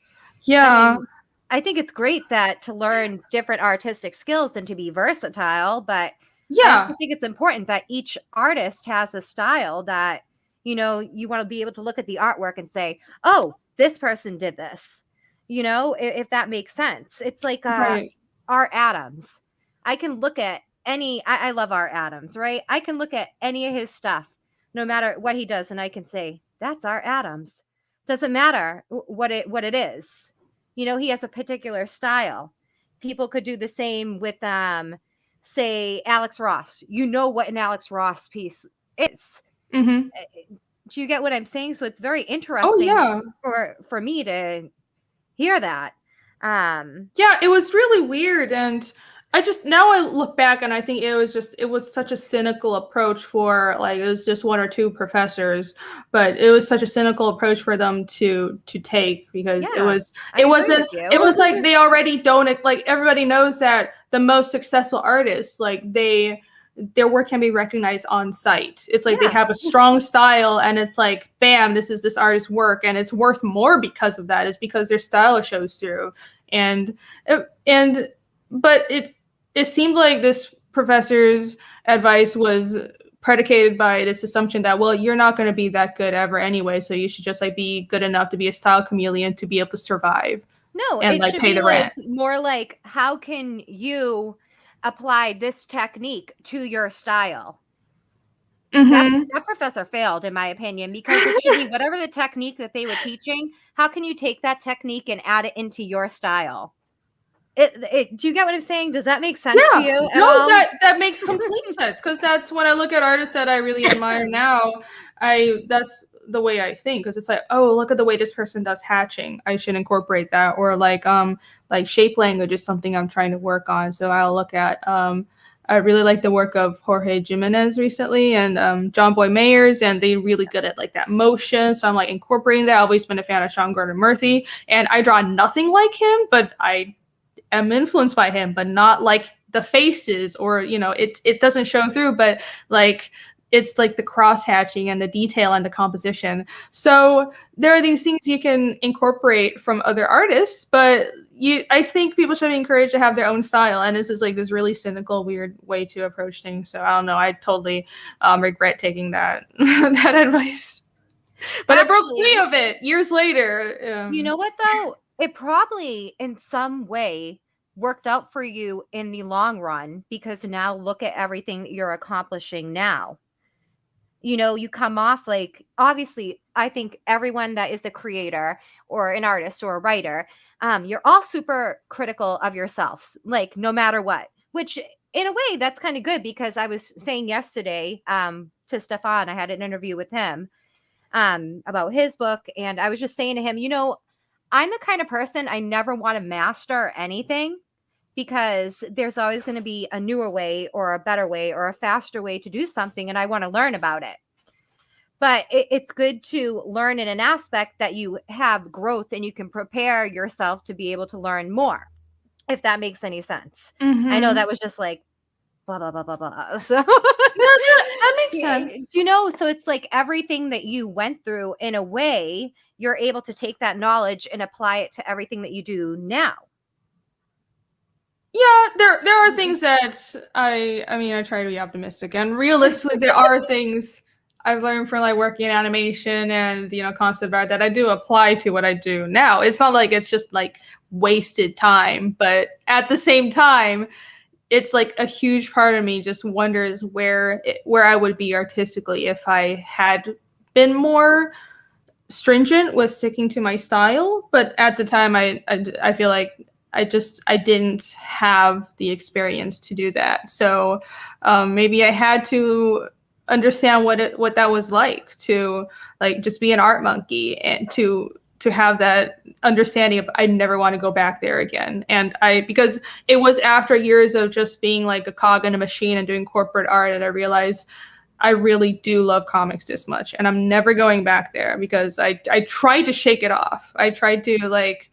I Yeah. mean, I think it's great that to learn different artistic skills and to be versatile, but I Yeah. also think it's important that each artist has a style that, you know, you want to be able to look at the artwork and say, oh, this person did this, you know, if that makes sense. It's like Right. Art Adams. I can look at I love Art Adams, right? I can look at any of his stuff, no matter what he does, and I can say, that's Art Adams. Doesn't matter what it is. You know, he has a particular style. People could do the same with say Alex Ross. You know what an Alex Ross piece is. Mm-hmm. Do you get what I'm saying? So it's very Oh interesting yeah. for me to hear that. Yeah, it was really weird. And I just, now I look back and I think it was such a cynical approach for, like, it was just one or two professors, but it was such a cynical approach for them to take, because Yeah, I it agree wasn't, with you. it was like they already don't, like, everybody knows that the most successful artists, like, their work can be recognized on site. It's like they Yeah. have a strong style, and it's like, bam, this is this artist's work, and it's worth more because of that. It's because their style shows through. And and but it seemed like this professor's advice was predicated by this assumption that, well, you're not going to be that good ever anyway, so you should just like be good enough to be a style chameleon to be able to survive No, and it like should pay be the like rent. more like how can you apply this technique to your style? That Mm-hmm. that professor failed, in my opinion, because it should be whatever the technique that they were teaching, how can you take that technique and add it into your style? Do you get what I'm saying? Does that make sense to Yeah, you at no, all? that makes complete sense, because that's when I look at artists that I really admire now. I That's the way I think, because it's like, oh, look at the way this person does hatching. I should incorporate that. Or like shape language is something I'm trying to work on. So I'll look at I really like the work of Jorge Jimenez recently, and John Boy Mayers, and they really good at like that motion. So I'm like incorporating that. I've always been a fan of Sean Gordon Murphy, and I draw nothing like him, but I am influenced by him, but not like the faces, or it doesn't show through, but like it's like the cross hatching and the detail and the composition. So there are these things you can incorporate from other artists, but I think people should be encouraged to have their own style. And this is like this really cynical, weird way to approach things. So I don't know. I totally regret taking that that advice, but I broke free Actually, of it years later. you know what though? It probably in some way worked out for you in the long run because now look at everything that you're accomplishing now. You know, you come off like, obviously, I think everyone that is a creator or an artist or a writer, you're all super critical of yourselves, like no matter what, which in a way that's kind of good because I was saying yesterday to Stefan, I had an interview with him about his book. And I was just saying to him, you know, I'm the kind of person I never want to master anything because there's always going to be a newer way or a better way or a faster way to do something. And I want to learn about it. But it's good to learn in an aspect that you have growth and you can prepare yourself to be able to learn more, if that makes any sense. I know Mm-hmm. that was just like blah, blah, blah, blah, blah. So, No, that makes sense. you know, so it's like everything that you went through in a way, you're able to take that knowledge and apply it to everything that you do now. Yeah, there are things that I mean, I try to be optimistic, and realistically there are things I've learned from like working in animation and, you know, concept art that I do apply to what I do now. It's not like it's just like wasted time, but at the same time, it's like a huge part of me just wonders where I would be artistically if I had been more stringent with sticking to my style. But at the time, I feel like I didn't have the experience to do that. So maybe I had to understand what that was like to like just be an art monkey and to have that understanding of I never want to go back there again. And because it was after years of just being like a cog in a machine and doing corporate art, and I realized I really do love comics this much, and I'm never going back there because I tried to shake it off. I tried to like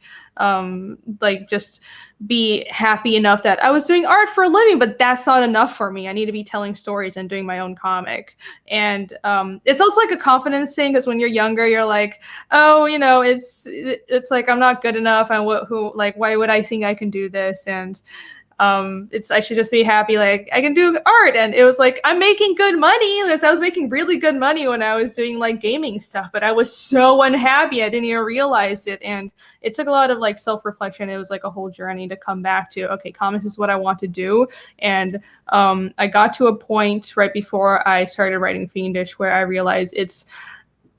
just be happy enough that I was doing art for a living, but that's not enough for me. I need to be telling stories and doing my own comic. And it's also like a confidence thing because when you're younger, you're like, oh, you know, it's like I'm not good enough, and why would I think I can do this? And I should just be happy like I can do art. And it was like I'm making good money because I was making really good money when I was doing like gaming stuff, but I was so unhappy I didn't even realize it. And it took a lot of like self-reflection. It was like a whole journey to come back to, okay, comics is what I want to do. And I got to a point right before I started writing Fiendish where I realized it's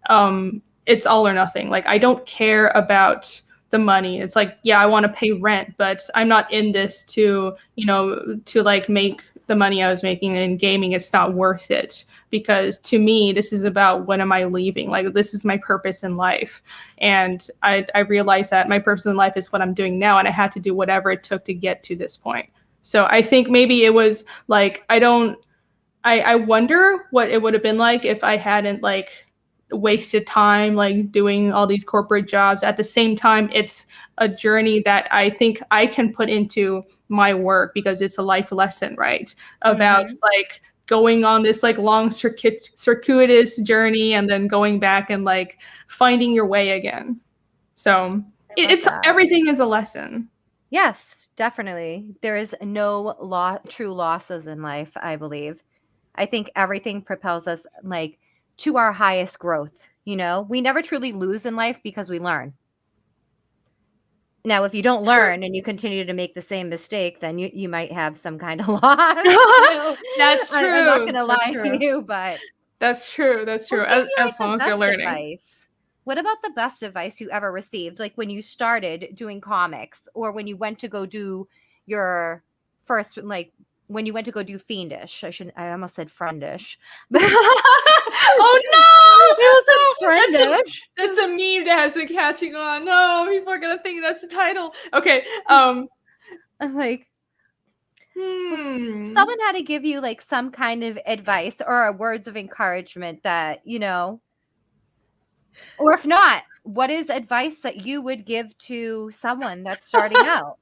all or nothing. Like I don't care about the money. It's like, yeah, I want to pay rent, but I'm not in this to, you know, to like make the money I was making in gaming. It's not worth it because to me, this is about when am I leaving? Like this is my purpose in life. And I realized that my purpose in life is what I'm doing now. And I had to do whatever it took to get to this point. So I think maybe it was like, I wonder what it would have been like if I hadn't like wasted time like doing all these corporate jobs. At the same time, it's a journey that I think I can put into my work because it's a life lesson, right? About like going on this like long circuitous journey and then going back and like finding your way again. So it's everything is a lesson. Yes, definitely. There is no true losses in life, I believe. I think everything propels us like to our highest growth. You know, we never truly lose in life because we learn. Now, if you don't learn and you continue to make the same mistake, then you might have some kind of loss. That's true. I'm not going to lie to you, but that's true. That's true. As long as you're learning. Advice? What about the best advice you ever received? Like when you started doing comics or when you went to go do your first, like when you went to go do Fiendish. I almost said Friendish. Oh no! It was a Friendish. That's a meme that has been catching on. No, people are gonna think that's the title. Okay. I'm like, someone had to give you like some kind of advice or words of encouragement that, you know, or if not, what is advice that you would give to someone that's starting out?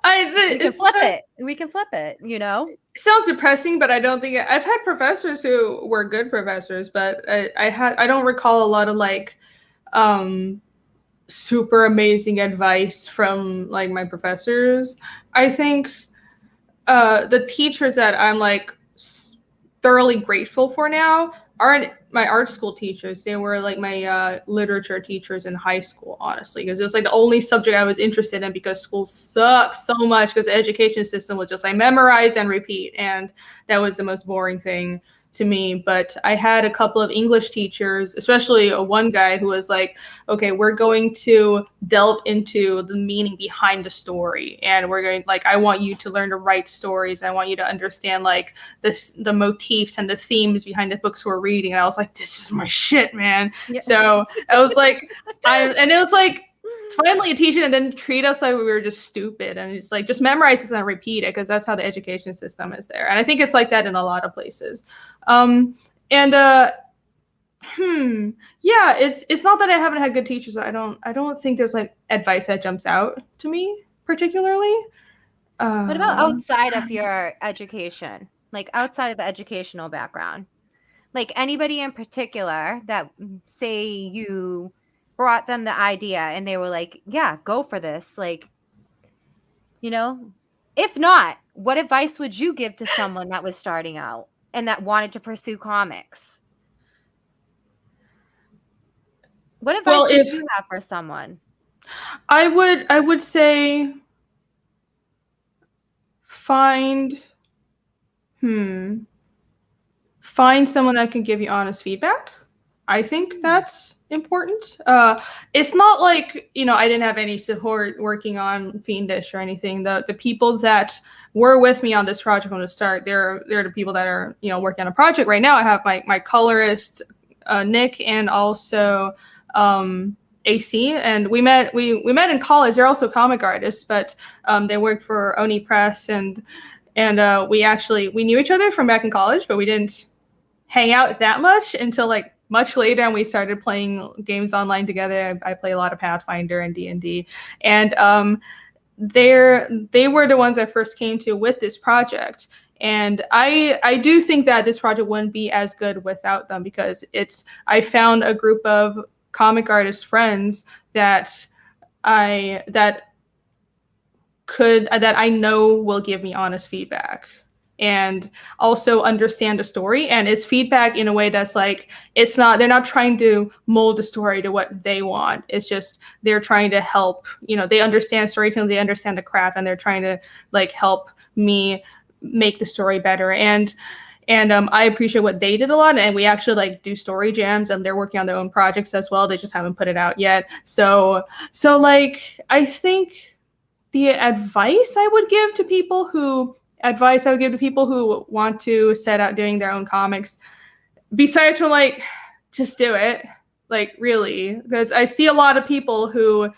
We can flip it, you know? It sounds depressing, but I don't think I've had professors who were good professors, but I don't recall a lot of like super amazing advice from like my professors. I think the teachers that I'm like thoroughly grateful for now aren't my art school teachers. They were like my literature teachers in high school, honestly, because it was like the only subject I was interested in because school sucks so much because the education system was just like memorize and repeat. And that was the most boring thing to me. But I had a couple of English teachers, especially one guy who was like, okay, we're going to delve into the meaning behind the story. And we're going like, I want you to learn to write stories. I want you to understand like the motifs and the themes behind the books we're reading. And I was like, this is my shit, man. Yeah. So I was like, and it was like, finally a teacher and then treat us like we were just stupid and it's like just memorize this and repeat it because that's how the education system is there. And I think it's like that in a lot of places. Yeah, it's not that I haven't had good teachers. I don't think there's like advice that jumps out to me particularly. What about outside of your education? Like outside of the educational background? Like anybody in particular that say you brought them the idea and they were like, yeah, go for this. Like, you know, if not, what advice would you give to someone that was starting out and that wanted to pursue comics? What advice Well, would if you have for someone? I would say find find someone that can give you honest feedback. I think that's important. It's not like, I didn't have any support working on Fiendish or anything. The people that were with me on this project from the start, they're the people that are, working on a project right now. I have my colorist, Nick, and also AC, and we met in college. They're also comic artists, but they worked for Oni Press, and we knew each other from back in college, but we didn't hang out that much until like much later, and we started playing games online together. I play a lot of Pathfinder and D&D, and they were the ones I first came to with this project. And I do think that this project wouldn't be as good without them, because I found a group of comic artist friends that I know will give me honest feedback and also understand the story, and it's feedback in a way that's like, they're not trying to mold the story to what they want. It's just they're trying to help, they understand storytelling, they understand the craft, and they're trying to like help me make the story better. And I appreciate what they did a lot, and we actually like do story jams, and they're working on their own projects as well. They just haven't put it out yet. So like, I think the advice I would give to people who want to set out doing their own comics, besides from like, just do it, like, really, because I see a lot of people who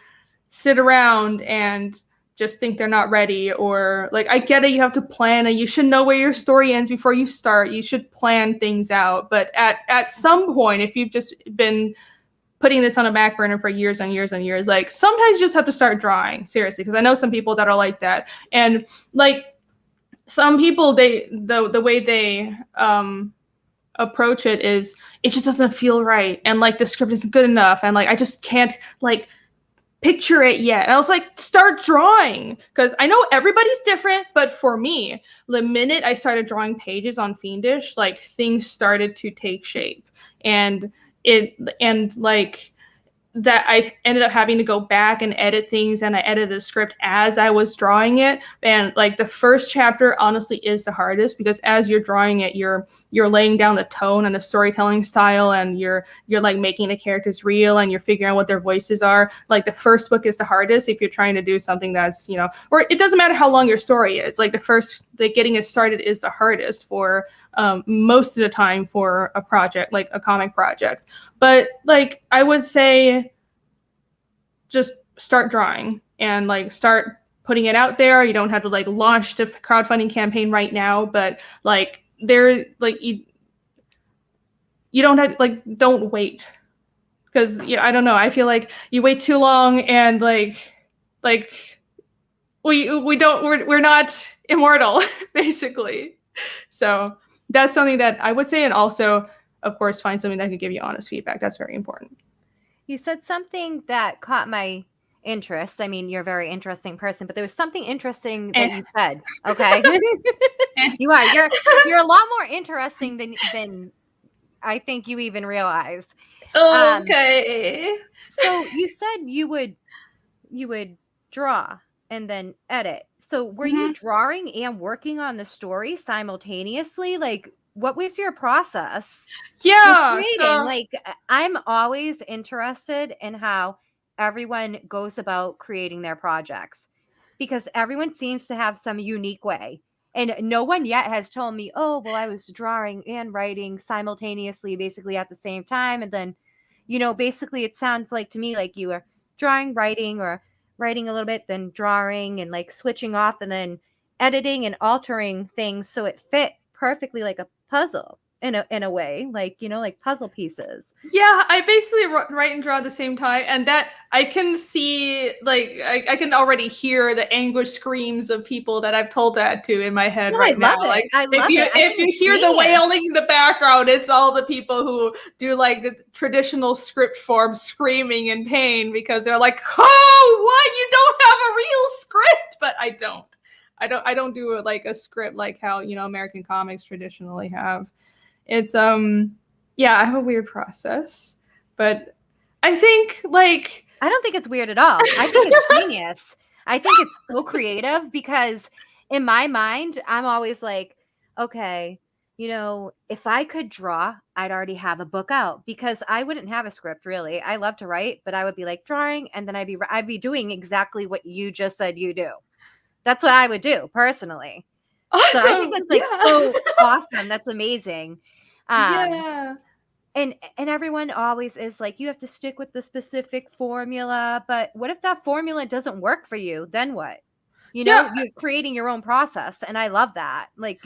sit around and just think they're not ready, or like, I get it, you have to plan, and you should know where your story ends before you start. You should plan things out, but at some point, if you've just been putting this on a back burner for years and years and years, like, sometimes you just have to start drawing, seriously, because I know some people that are like that. And like, some people, the way they approach it is, it just doesn't feel right, and like the script isn't good enough, and like, I just can't like picture it yet. And I was like, start drawing, because I know everybody's different, but for me, the minute I started drawing pages on Fiendish, like, things started to take shape, and like, that I ended up having to go back and edit things, and I edited the script as I was drawing it. And like, the first chapter honestly is the hardest, because as you're drawing it, you're laying down the tone and the storytelling style, and you're like making the characters real, and you're figuring out what their voices are. Like, the first book is the hardest if you're trying to do something that's, or it doesn't matter how long your story is. Like, getting it started is the hardest for most of the time for a project, like a comic project. But like, I would say, just start drawing and like start putting it out there. You don't have to like launch the crowdfunding campaign right now, but like, you don't have, like, don't wait, because I don't know, I feel like you wait too long, and like we're not immortal basically. So that's something that I would say. And also, of course, find something that can give you honest feedback. That's very important. You said something that caught my interest. I mean, you're a very interesting person, but there was something interesting that you said. Okay. You are. You're a lot more interesting than I think you even realized. Okay. So you said you would draw and then edit. So were you drawing and working on the story simultaneously? Like, what was your process? Yeah. So, like, I'm always interested in how everyone goes about creating their projects, because everyone seems to have some unique way. And no one yet has told me, oh, well, I was drawing and writing simultaneously, basically at the same time. And then, basically it sounds like to me like you were drawing, writing, or writing a little bit, then drawing, and like switching off, and then editing and altering things so it fit perfectly like a puzzle in a way, like, like puzzle pieces. Yeah, I basically write and draw at the same time, and that I can see, like, I can already hear the anguish screams of people that I've told that to in my head right now. Like, if you hear the wailing in the background, it's all the people who do like the traditional script form screaming in pain, because they're like, oh, what? You don't have a real script? But I don't do like a script like how, American comics traditionally have. It's yeah, I have a weird process, but I think like I don't think it's weird at all. I think it's genius. I think it's so creative because in my mind, I'm always like, okay, if I could draw, I'd already have a book out because I wouldn't have a script really. I love to write, but I would be like drawing and then I'd be doing exactly what you just said you do. That's what I would do personally. awesome. So I think that's like so awesome. That's amazing. Yeah. And everyone always is like, you have to stick with the specific formula, but what if that formula doesn't work for you? Then what? You're creating your own process, and I love that. Like,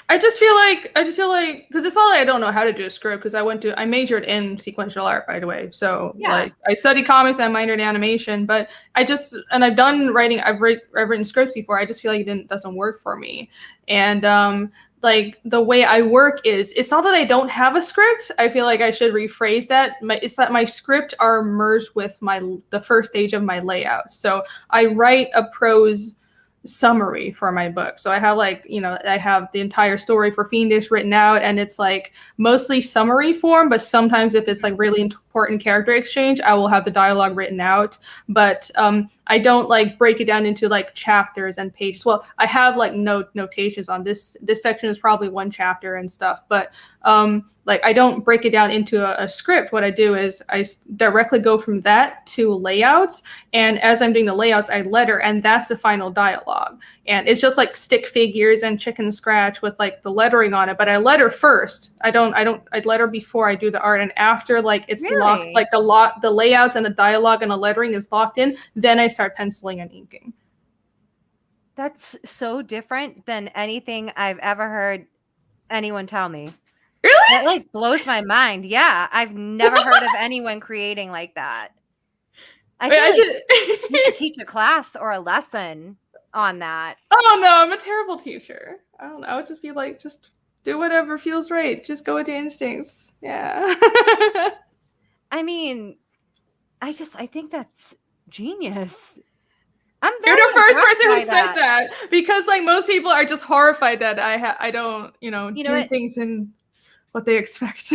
I just feel like because it's not like I don't know how to do a script because I majored in sequential art, by the way. So like I studied comics and I minored in animation, but I've done writing. I've written scripts before. I just feel like it doesn't work for me. And like the way I work is, it's not that I don't have a script. I feel like I should rephrase that. It's that my script are merged with the first stage of my layout. So I write a prose summary for my book. So I have I have the entire story for Fiendish written out, and it's like mostly summary form, but sometimes if it's like really important character exchange, I will have the dialogue written out. But I don't like break it down into like chapters and pages. Well, I have like notations on this section is probably one chapter and stuff, but like I don't break it down into a script. What I do is I directly go from that to layouts, and as I'm doing the layouts, I letter, and that's the final dialogue. And it's just like stick figures and chicken scratch with like the lettering on it. But I letter first. I letter before I do the art, and after like it's locked, like the layouts and the dialogue and the lettering is locked in, then I start penciling and inking. That's so different than anything I've ever heard anyone tell me. Really? That like blows my mind. Yeah, I've never heard of anyone creating like that. I should teach a class or a lesson on that. Oh no, I'm a terrible teacher. I don't know. I would just be like, just do whatever feels right. Just go with your instincts. Yeah. I mean, I think that's genius. You're the first person who said that, because like most people are just horrified that I don't do things in what they expect.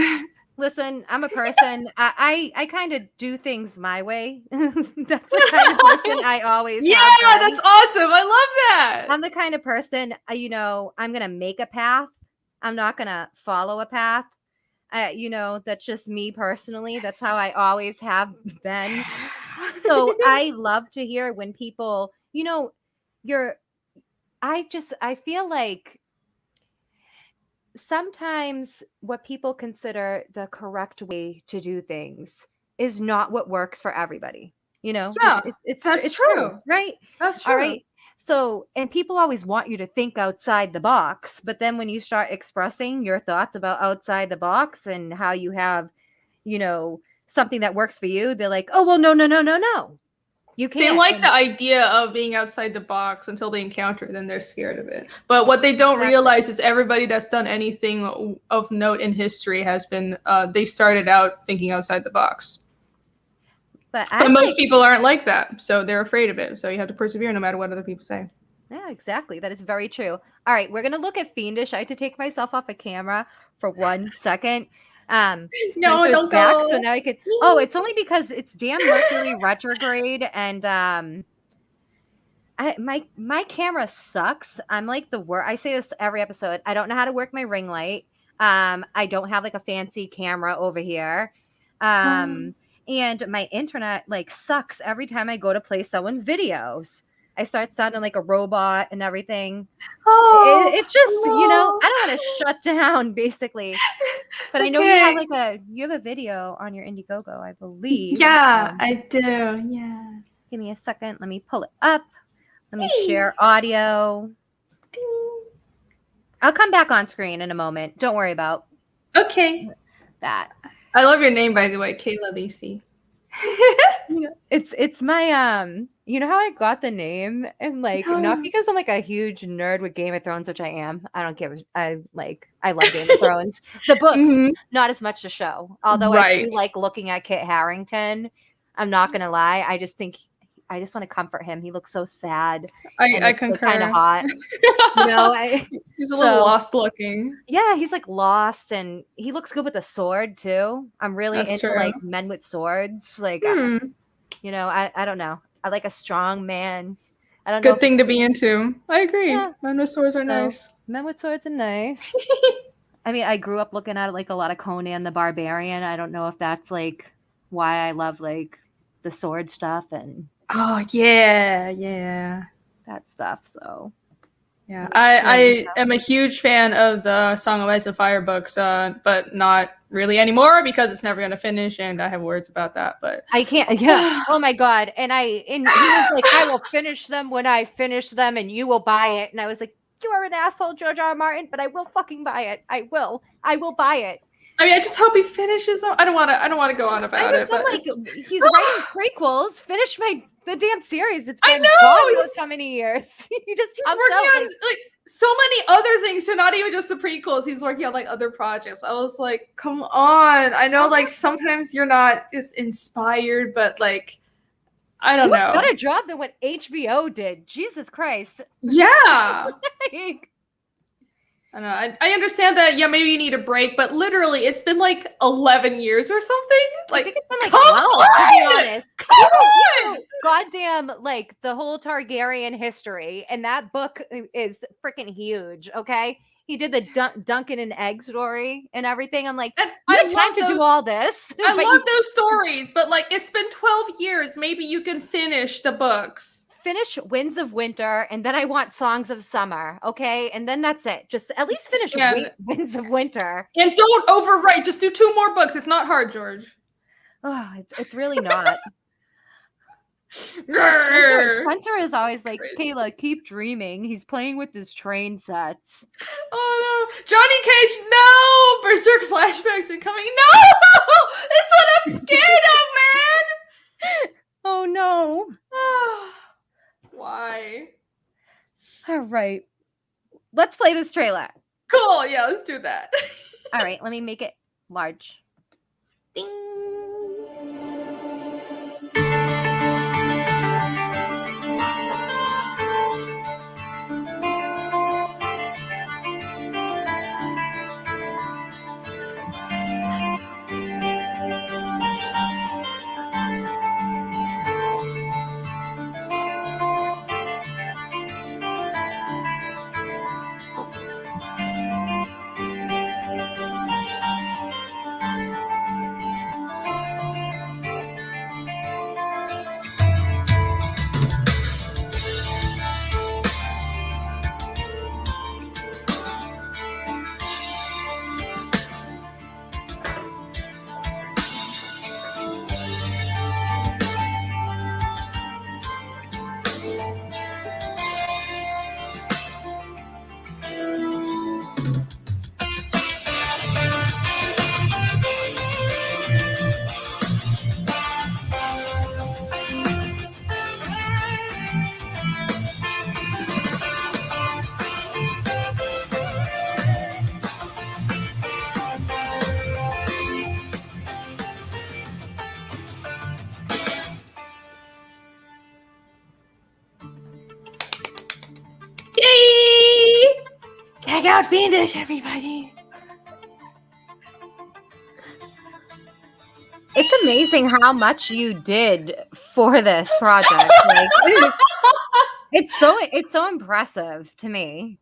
Listen, I'm a person. I kind of do things my way. That's the kind of person I always. Yeah, that's awesome. I love that. I'm the kind of person. I'm gonna make a path. I'm not gonna follow a path. That's just me personally. Yes. That's how I always have been. So I love to hear when people, I feel like sometimes what people consider the correct way to do things is not what works for everybody. Yeah, it's true, right? That's true. All right. So, and people always want you to think outside the box, but then when you start expressing your thoughts about outside the box and how you have, something that works for you, they're like, oh, well, no. You can't. They like the idea of being outside the box until they encounter it, then they're scared of it. But what they don't realize is everybody that's done anything of note in history has been, they started out thinking outside the box. But most people aren't like that, so they're afraid of it. So you have to persevere no matter what other people say. Yeah, exactly. That is very true. All right, we're going to look at Fiendish. I had to take myself off a camera for 1 second. No, don't go. So now I could. Oh, it's only because it's damn Mercury retrograde, and my camera sucks. I'm like the worst. I say this every episode. I don't know how to work my ring light. I don't have like a fancy camera over here. And my internet like sucks every time I go to play someone's videos. I start sounding like a robot and everything. Oh, it's just, I don't want to shut down basically. But I know you have a video on your Indiegogo, I believe. Yeah, I do. Yeah. Give me a second. Let me pull it up. Let me share audio. I'll come back on screen in a moment. Don't worry about that. I love your name, by the way, Kayla Lacey. It's my how I got the name, and like not because I'm like a huge nerd with Game of Thrones, which I am. I don't give. I love Game of Thrones. The books, not as much the show. Although I do like looking at Kit Harington. I'm not gonna lie. I just think I just want to comfort him. He looks so sad. I concur. Kind of hot. He's a little lost looking. Yeah, he's like lost, and he looks good with a sword too. I'm really into like men with swords. Like, I don't know. I like a strong man. I don't know. Good thing to be into. I agree. Yeah. Men with swords are nice. Men with swords are nice. I mean, I grew up looking at like a lot of Conan the Barbarian. I don't know if that's like why I love like the sword stuff and that stuff. So yeah, I am a huge fan of the Song of Ice and Fire books, but not really anymore because it's never going to finish, and I have words about that. But I can't. Yeah. Oh my god. And he was like, I will finish them when I finish them, and you will buy it. And I was like, you are an asshole, George R. R. Martin, but I will fucking buy it. I will buy it. I mean, I just hope he finishes them. I don't want to go on about it. But like, he's writing prequels. Finish the damn series. It's been gone for so many years. He's working on like so many other things, so not even just the prequels. He's working on like other projects. I was like, come on. I know like sometimes you're not just inspired, but like I don't know. Better job than what HBO did. Jesus Christ. Yeah. I don't know. I understand that. Yeah, maybe you need a break, but literally, it's been like 11 years or something. Like, I think it's been like 12. To be honest. Come on! Goddamn, like the whole Targaryen history, and that book is freaking huge. Okay, he did the Duncan and Egg story and everything. I'm like, I have time to do all this. I love those stories, but like, it's been 12 years. Maybe you can finish the books. Finish Winds of Winter, and then I want Songs of Summer, okay? And then that's it. Just at least finish Winds of Winter. And don't overwrite. Just do 2 more books. It's not hard, George. Oh, it's really not. Spencer is always like, Kayla, keep dreaming. He's playing with his train sets. Oh no. Johnny Cage, no! Berserk flashbacks are coming. No! That's what I'm scared of, man! Oh no. Why? All right. Let's play this trailer. Cool. Yeah, let's do that. All right. Let me make it large. Ding. Check out Fiendish, everybody. It's amazing how much you did for this project. Like, it's so impressive to me.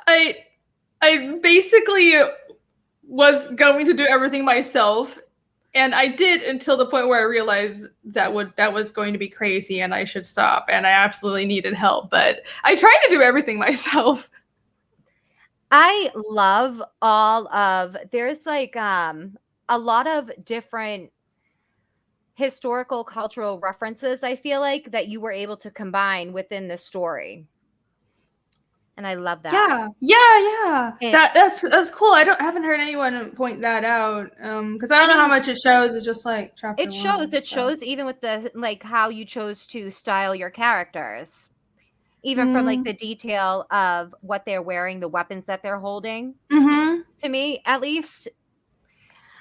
I basically was going to do everything myself, and I did until the point where I realized that was going to be crazy and I should stop, and I absolutely needed help. But I tried to do everything myself. I love there's like a lot of different historical cultural references, I feel like, that you were able to combine within the story. And I love that. Yeah. That's cool. I haven't heard anyone point that out. Because I don't know how much it shows. It's just like chapter It shows even with the like how you chose to style your characters. Even from like the detail of what they're wearing, the weapons that they're holding. Mm-hmm. To me, at least,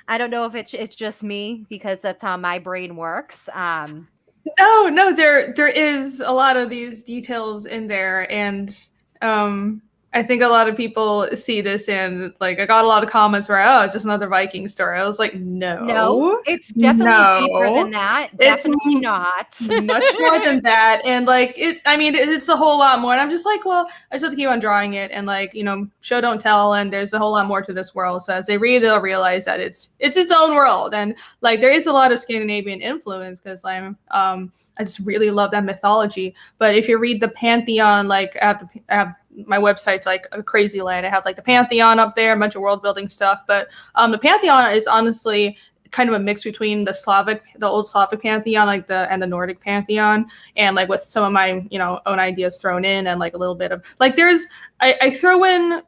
I don't know if it's just me because that's how my brain works. No, there is a lot of these details in there, and I think a lot of people see this and like I got a lot of comments where just another Viking story. I was like, No, no, it's definitely deeper than no, that. it's Definitely not. much more than that, and like it's a whole lot more. And I'm just like, well, I just have to keep on drawing it, and like show don't tell, and there's a whole lot more to this world. So as they read, they'll realize that it's its own world, and like there is a lot of Scandinavian influence because I just really love that mythology. But if you read the Pantheon, like I have my website's like a crazy land. I have like the Pantheon up there, a bunch of world building stuff. But the Pantheon is honestly kind of a mix between the old Slavic Pantheon, like and the Nordic Pantheon, and like with some of my own ideas thrown in, and like a little bit of like I throw in.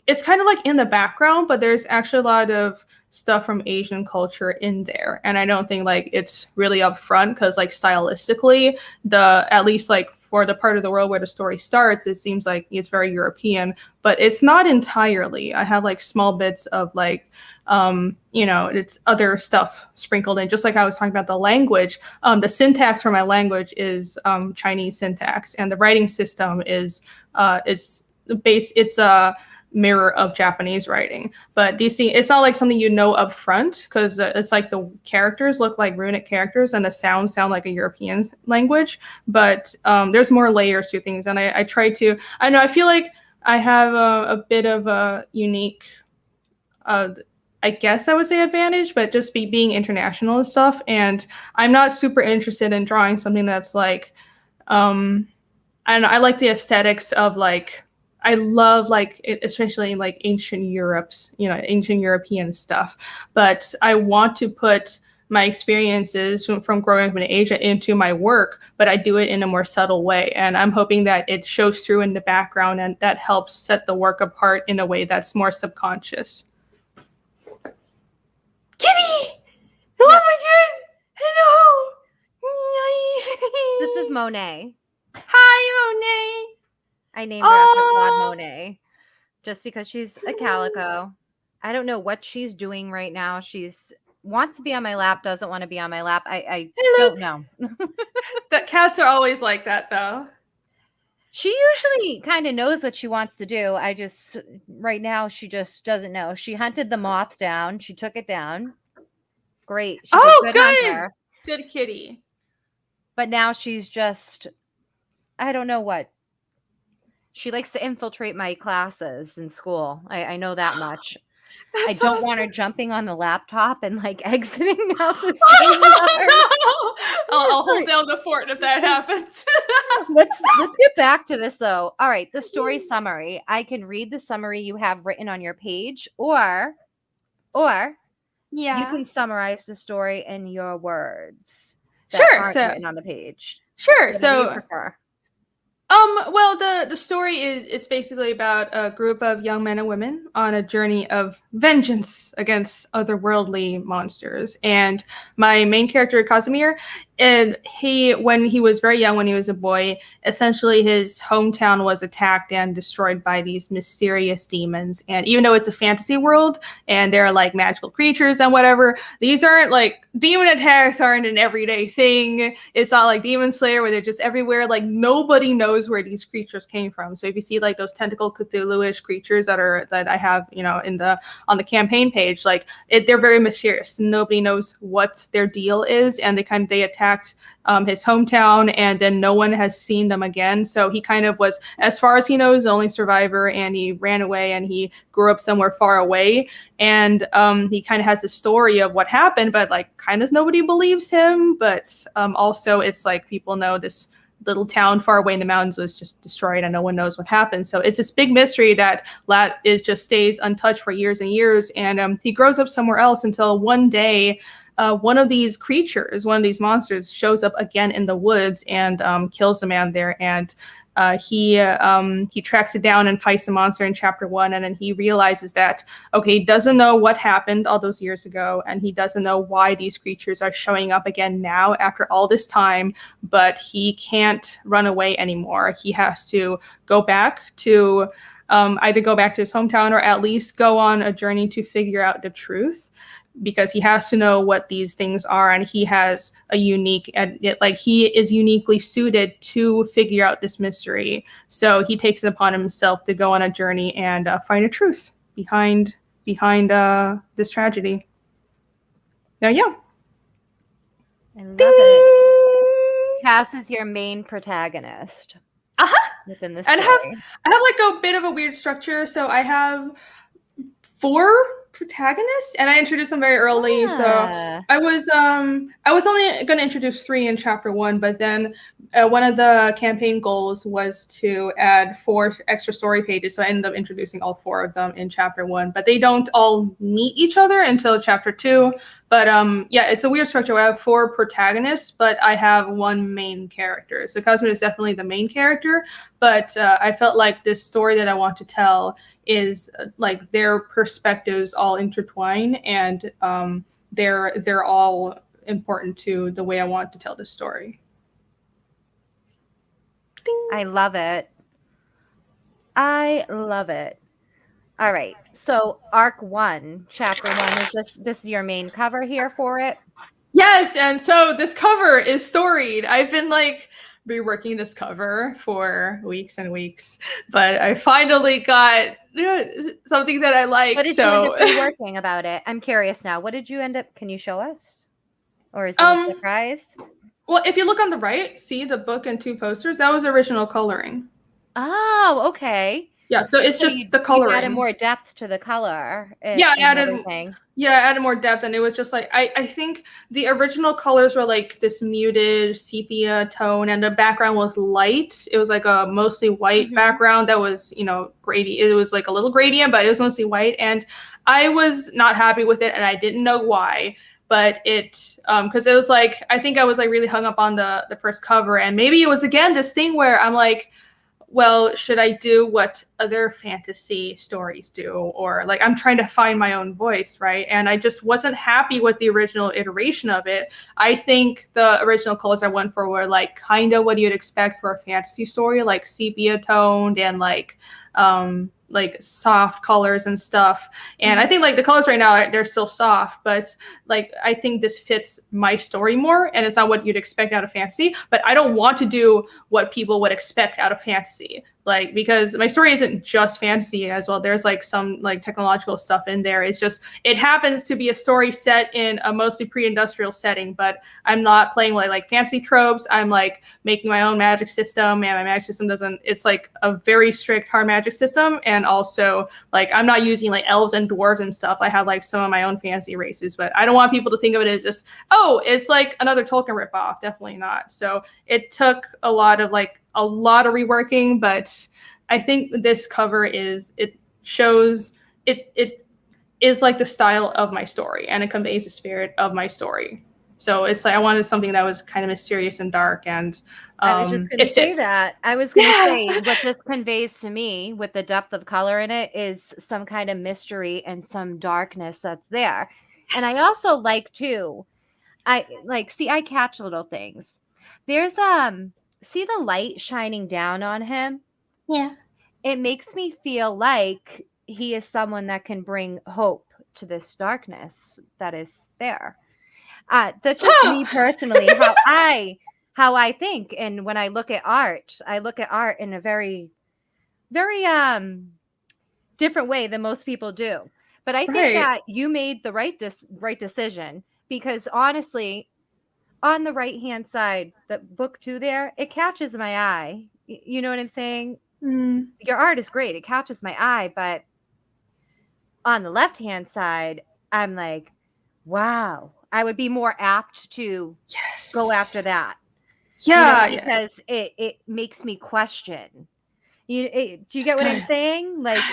It's kind of like in the background, but there's actually a lot of stuff from Asian culture in there, and I don't think like it's really upfront because like stylistically, at least like for the part of the world where the story starts, it seems like it's very European, but it's not entirely. I have like small bits of like it's other stuff sprinkled in, just like I was talking about the language. The syntax for my language is Chinese syntax, and the writing system is it's a mirror of Japanese writing. But these things, it's not like something up front because it's like the characters look like runic characters and the sounds sound like a European language. But there's more layers to things, and I try to. I know I feel like I have a bit of a unique. I guess I would say advantage, but just being international and stuff. And I'm not super interested in drawing something that's like, and I like the aesthetics of like, I love like, especially like ancient ancient European stuff. But I want to put my experiences from growing up in Asia into my work, but I do it in a more subtle way. And I'm hoping that it shows through in the background and that helps set the work apart in a way that's more subconscious. Kitty! Oh my god! Hello! This is Monet. Hi, Monet! I named her after Claude Monet just because she's a calico. I don't know what she's doing right now. She's wants to be on my lap, doesn't want to be on my lap. I don't know. The cats are always like that, though. She usually kind of knows what she wants to do. Right now, she just doesn't know. She hunted the moth down. She took it down. Great. She's a good hunter. Good kitty. But now she's just, I don't know what. She likes to infiltrate my classes in school. I know that much. I don't want her jumping on the laptop and like exiting out the I'll hold down the fort if that happens. Let's get back to this though. All right, the story summary. I can read the summary you have written on your page, or you can summarize the story in your words. Sure. Written on the page. Sure. What do you prefer? Well, the story it's basically about a group of young men and women on a journey of vengeance against otherworldly monsters. And my main character, Casimir, and when he was very young, when he was a boy, essentially his hometown was attacked and destroyed by these mysterious demons. And even though it's a fantasy world and there are like magical creatures and whatever, these aren't like demon attacks aren't an everyday thing. It's not like Demon Slayer where they're just everywhere. Like nobody knows where these creatures came from. So if you see like those tentacle Cthulhu-ish creatures that I have, on the campaign page, like they're very mysterious. Nobody knows what their deal is, and they attacked his hometown, and then no one has seen them again. So he kind of was, as far as he knows, the only survivor, and he ran away and he grew up somewhere far away. And he kind of has the story of what happened, but like kind of nobody believes him. But also it's like people know this little town far away in the mountains was just destroyed and no one knows what happened. So it's this big mystery that just stays untouched for years and years. And he grows up somewhere else until one day one of these creatures, one of these monsters, shows up again in the woods and kills a man there. And he tracks it down and fights the monster in chapter 1. And then he realizes that, okay, he doesn't know what happened all those years ago. And he doesn't know why these creatures are showing up again now after all this time. But he can't run away anymore. He has to go back to either go back to his hometown or at least go on a journey to figure out the truth. because he has to know what these things are, and he has a unique, and he is uniquely suited to figure out this mystery. So he takes it upon himself to go on a journey and find a truth behind this tragedy. Now, yeah. I love it. Cass is your main protagonist. Within the story. And I have like a bit of a weird structure. So I have 4 protagonists, and I introduced them very early. So I was only going to introduce 3 in chapter 1, but then one of the campaign goals was to add 4 extra story pages. So I ended up introducing all 4 of them in chapter 1, but they don't all meet each other until chapter 2. But yeah, it's a weird structure. I have 4 protagonists, but I have 1 main character. So Cosmo is definitely the main character, but I felt like this story that I want to tell is like their perspectives all intertwine, and they're all important to the way I want to tell this story. Ding. I love it. I love it. All right. So arc 1, chapter 1, is this your main cover here for it? Yes, and so this cover is storied. I've been like reworking this cover for weeks and weeks, but I finally got something that I like. What did you end up reworking about it? I'm curious now. What did you end up? Can you show us, or is it a surprise? Well, if you look on the right, see the book and 2 posters. That was original coloring. Oh, okay. Yeah, so it's just the coloring. You added more depth to the color. Yeah, I added more depth, and it was just like I think the original colors were like this muted sepia tone, and the background was light. It was like a mostly white background that was, gradient. It was like a little gradient, but it was mostly white, and I was not happy with it, and I didn't know why. But it, because it was like, I think I was like really hung up on the first cover, and maybe it was again this thing where I'm like, well, should I do what other fantasy stories do? Or like, I'm trying to find my own voice, right? And I just wasn't happy with the original iteration of it. I think the original colors I went for were like kind of what you'd expect for a fantasy story, like sepia toned and like soft colors and stuff. And I think like the colors right now, they're still soft, but like I think this fits my story more, and it's not what you'd expect out of fantasy. But I don't want to do what people would expect out of fantasy, like, because my story isn't just fantasy as well. There's like some like technological stuff in there. It's just, it happens to be a story set in a mostly pre-industrial setting, but I'm not playing like fantasy tropes. I'm like making my own magic system, and my magic system it's like a very strict hard magic system. And also like I'm not using like elves and dwarves and stuff. I have like some of my own fantasy races, but I don't want people to think of it as just, oh, it's like another Tolkien ripoff. Definitely not. So it took a lot of reworking, but I think this cover shows it is like the style of my story, and it conveys the spirit of my story. So it's like I wanted something that was kind of mysterious and dark, and I was just going to say that. I was going to say what this conveys to me with the depth of color in it is some kind of mystery and some darkness that's there. Yes. And I also like too, I catch little things. There's see the light shining down on him? Yeah. It makes me feel like he is someone that can bring hope to this darkness that is there. That's just me personally, how I think. And when I look at art in a very, very different way than most people do. But I think that you made the right decision, because honestly, on the right-hand side, the book 2 there, it catches my eye. You know what I'm saying? Mm. Your art is great. It catches my eye. But on the left-hand side, I'm like, wow, I would be more apt to go after that. Yeah. Because it makes me question. Do you get what I'm saying? Like,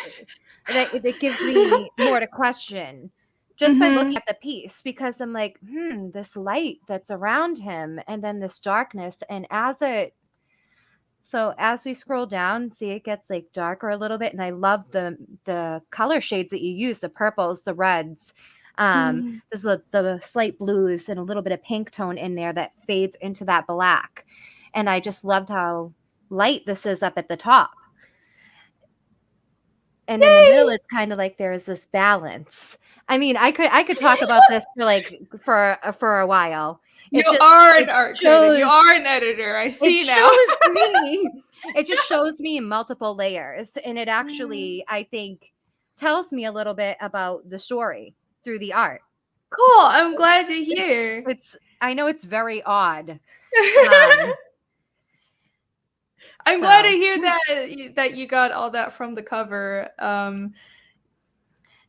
it gives me more to question. Just by looking at the piece, because I'm like, this light that's around him, and then this darkness, and as we scroll down, see it gets like darker a little bit, and I love the color shades that you use, the purples, the reds, there's the slight blues and a little bit of pink tone in there that fades into that black, and I just loved how light this is up at the top. And in the middle, Yay! it's kind of like there's this balance. I mean, I could talk about this for a while. You It are an it art critic. You shows are an editor. I it see now. shows me it just shows me multiple layers, and it actually, I think, tells me a little bit about the story through the art. Cool. I'm glad to It's hear. it's I know it's very odd. Um, I'm glad to so hear that you got all that from the cover.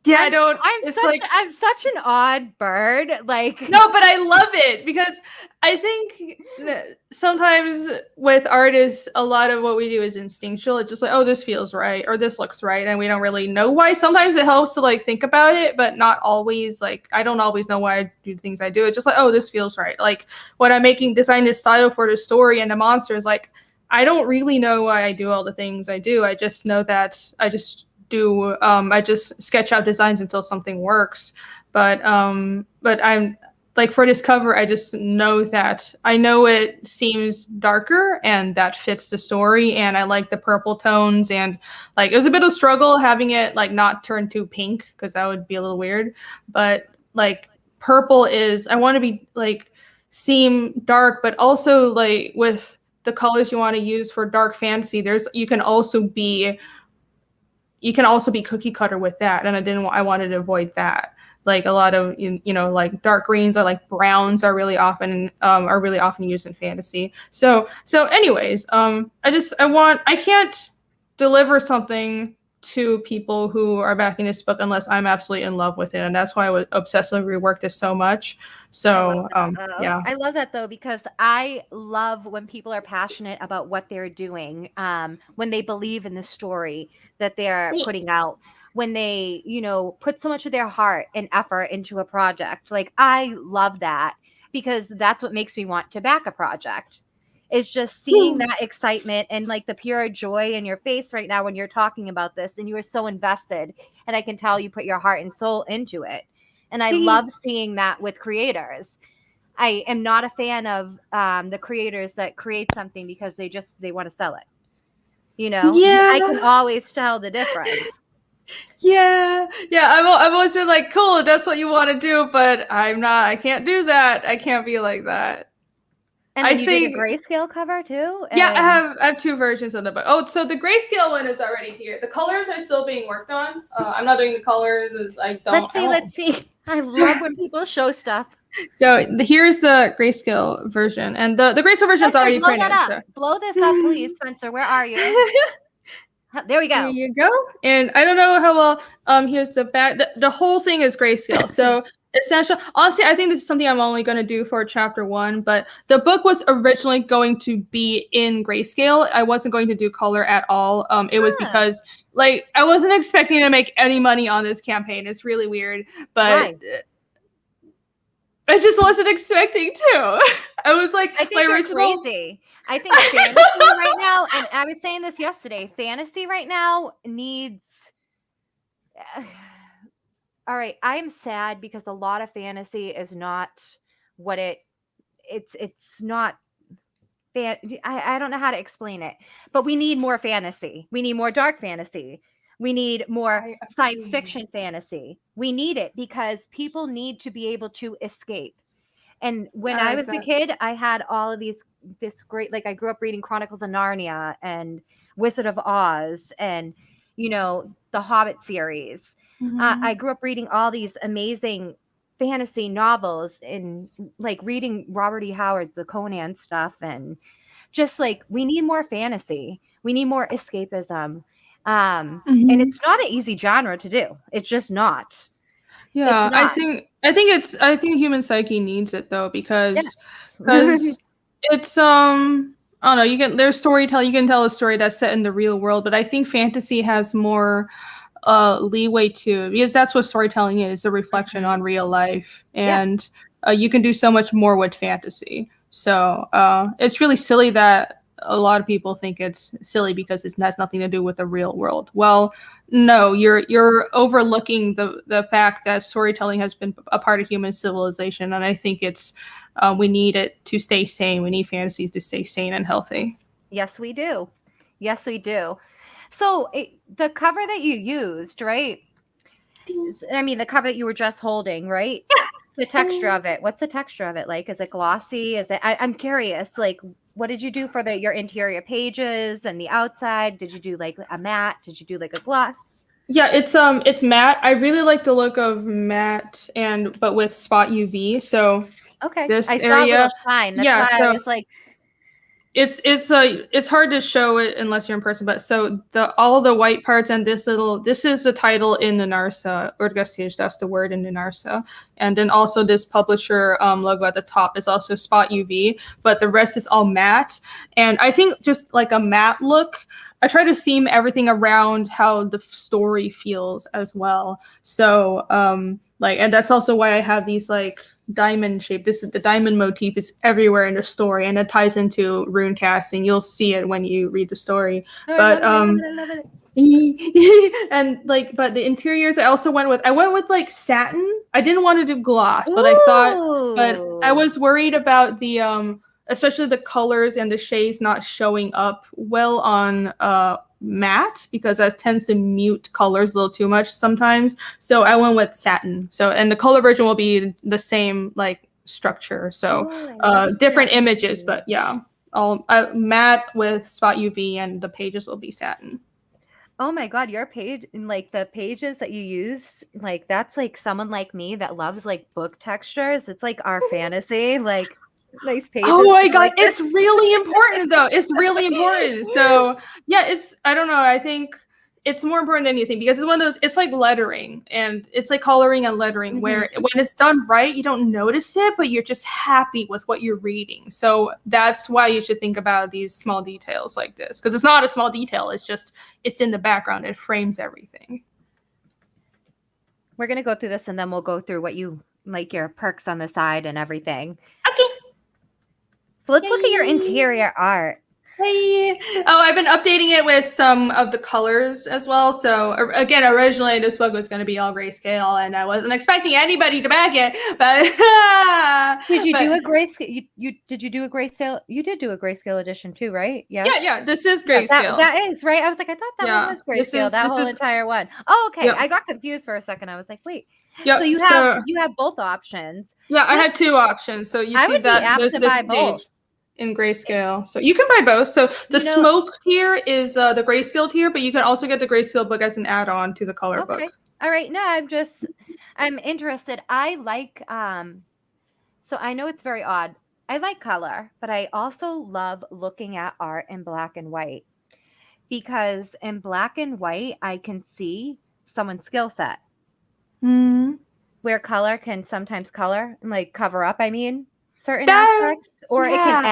Yeah, I don't. It's like I'm such an odd bird. Like, no, but I love it because I think that sometimes with artists, a lot of what we do is instinctual. It's just like, oh, this feels right or this looks right, and we don't really know why. Sometimes it helps to like think about it, but not always. Like, I don't always know why I do the things I do. It's just like, oh, this feels right. Like when I'm design this style for the story and the monsters, like I don't really know why I do all the things I do. I just know that I just sketch out designs until something works. But I'm like for this cover, I just know that I know it seems darker and that fits the story, and I like the purple tones, and like it was a bit of a struggle having it like not turn too pink because that would be a little weird. But like purple is I want to be like seem dark, but also like with the colors you want to use for dark fantasy, you can also be cookie cutter with that, and I wanted to avoid that. Like a lot of like dark greens or like browns are really often used in fantasy. So anyways, I can't deliver something to people who are backing this book unless I'm absolutely in love with it, and that's why I would obsessively rework this so much. So yeah. I love that though, because I love when people are passionate about what they're doing, when they believe in the story that they're putting out, when they, put so much of their heart and effort into a project. Like, I love that because that's what makes me want to back a project. Is just seeing that excitement and like the pure joy in your face right now when you're talking about this, and you are so invested, and I can tell you put your heart and soul into it. And I love seeing that with creators. I am not a fan of the creators that create something because they want to sell it. Yeah. I can always tell the difference. Yeah. I've always been like, cool, that's what you want to do, but I'm not. I can't do that. I can't be like that. And then you did a grayscale cover too? Yeah, I have two versions of the book. Oh, so the grayscale one is already here. The colors are still being worked on. I'm not doing the colors as I don't. Let's see. I love when people show stuff. So here's the grayscale version, and the grayscale version is already printed. So. Blow this up, please, Spencer. Where are you? There we go. There you go. And I don't know how well. Here's the back. The whole thing is grayscale. So essential. Honestly, I think this is something I'm only going to do for chapter 1. But the book was originally going to be in grayscale. I wasn't going to do color at all. It was because like I wasn't expecting to make any money on this campaign. It's really weird, but. I just wasn't expecting to. I was like, I think you're crazy. I think fantasy right now, and I was saying this yesterday, fantasy right now needs. All right, I am sad because a lot of fantasy is not what it's not. I don't know how to explain it, but we need more fantasy. We need more dark fantasy. We need more science fiction fantasy. We need it because people need to be able to escape. And when I was a kid, I had all of this great, like I grew up reading Chronicles of Narnia and Wizard of Oz and, the Hobbit series. Mm-hmm. I grew up reading all these amazing fantasy novels and like reading Robert E. Howard's the Conan stuff. And just like, we need more fantasy. We need more escapism. And it's not an easy genre to do. It's just not. Yeah, I think human psyche needs it though because it's I don't know, there's storytelling, you can tell a story that's set in the real world, but I think fantasy has more leeway to, because that's what storytelling is, a reflection on real life, and you can do so much more with fantasy. So it's really silly that a lot of people think it's silly because it has nothing to do with the real world. Well, no, you're overlooking the fact that storytelling has been a part of human civilization, and I think it's we need it to stay sane. We need fantasy to stay sane and healthy. Yes, we do. Yes, we do. So the cover that you used, right? I mean, the cover that you were just holding, right? The texture of it. What's the texture of it like? Is it glossy? Is it? I'm curious. Like, what did you do for your interior pages and the outside? Did you do like a matte? Did you do like a gloss? Yeah, it's matte. I really like the look of matte but with spot UV. So Okay, this I saw a little area, shine. That's yeah. why I So was like, it's hard to show it unless you're in person. But so all the white parts and this is the title in the Narsa Urgasij. That's the word in the Narsa, and then also this publisher logo at the top is also spot UV. But the rest is all matte, and I think just like a matte look. I try to theme everything around how the story feels as well. So and that's also why I have these like diamond shape. The diamond motif is everywhere in the story, and it ties into rune casting. You'll see it when you read the story. oh, But I love it. and like, but the interiors I went with like satin. I didn't want to do gloss, but I Ooh. was worried about the especially the colors and the shades not showing up well on matte, because that tends to mute colors a little too much sometimes. So I went with satin. So, and the color version will be the same like structure. So different images, but yeah, all matte with spot UV, and the pages will be satin. Oh my God, your page, like the pages that you used, like that's like someone like me that loves like book textures. It's like our fantasy, like nice pages Oh my God, like it's this. really important though. It's really important. So yeah, I don't know. I think it's more important than you think, because it's one of those, it's like lettering, and it's like coloring and lettering where when it's done right, you don't notice it, but you're just happy with what you're reading. So that's why you should think about these small details like this, because it's not a small detail. It's in the background. It frames everything. We're gonna go through this and then we'll go through what you like, your perks on the side and everything. Okay. So let's look at your interior art. Hey. Oh, I've been updating it with some of the colors as well. So again, originally this book was going to be all grayscale, and I wasn't expecting anybody to back it. But did you do a grayscale? Did you do a grayscale? You did do a grayscale edition too, right? Yes? Yeah. This is grayscale. That is right. I was like, I thought that one was grayscale. That whole entire one. Oh, okay. Yep. I got confused for a second. I was like, wait. Yep. So you have both options. Yeah, I had two options. So you see that there's this page in grayscale, so you can buy both. So the smoke tier is the grayscale tier, but you can also get the grayscale book as an add-on to the color book. All right. No, I'm interested. I like so I know it's very odd. I like color, but I also love looking at art in black and white, because in black and white I can see someone's skill set. Where color can sometimes cover up, I mean, certain aspects, or it can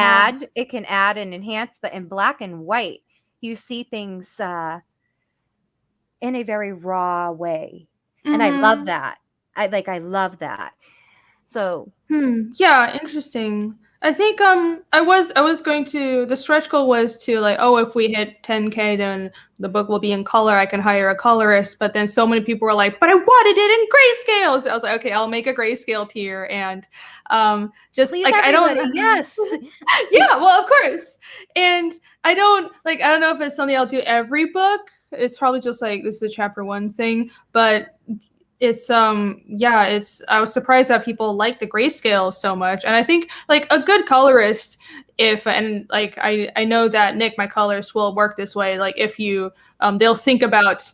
add and enhance. But in black and white, you see things in a very raw way, and I love that. I love that. So yeah, interesting. I think I was going to, the stretch goal was to like, oh, if we hit 10K, then the book will be in color. I can hire a colorist. But then so many people were like, but I wanted it in grayscale. So I was like, okay, I'll make a grayscale tier, and just please, like everybody. I don't. Yes. Yeah, well, of course. And I don't know if it's something I'll do every book. It's probably just like, this is a chapter 1 thing, but it's I was surprised that people like the grayscale so much. And I think like a good colorist, I know that Nick, my colorist, will work this way. Like if you they'll think about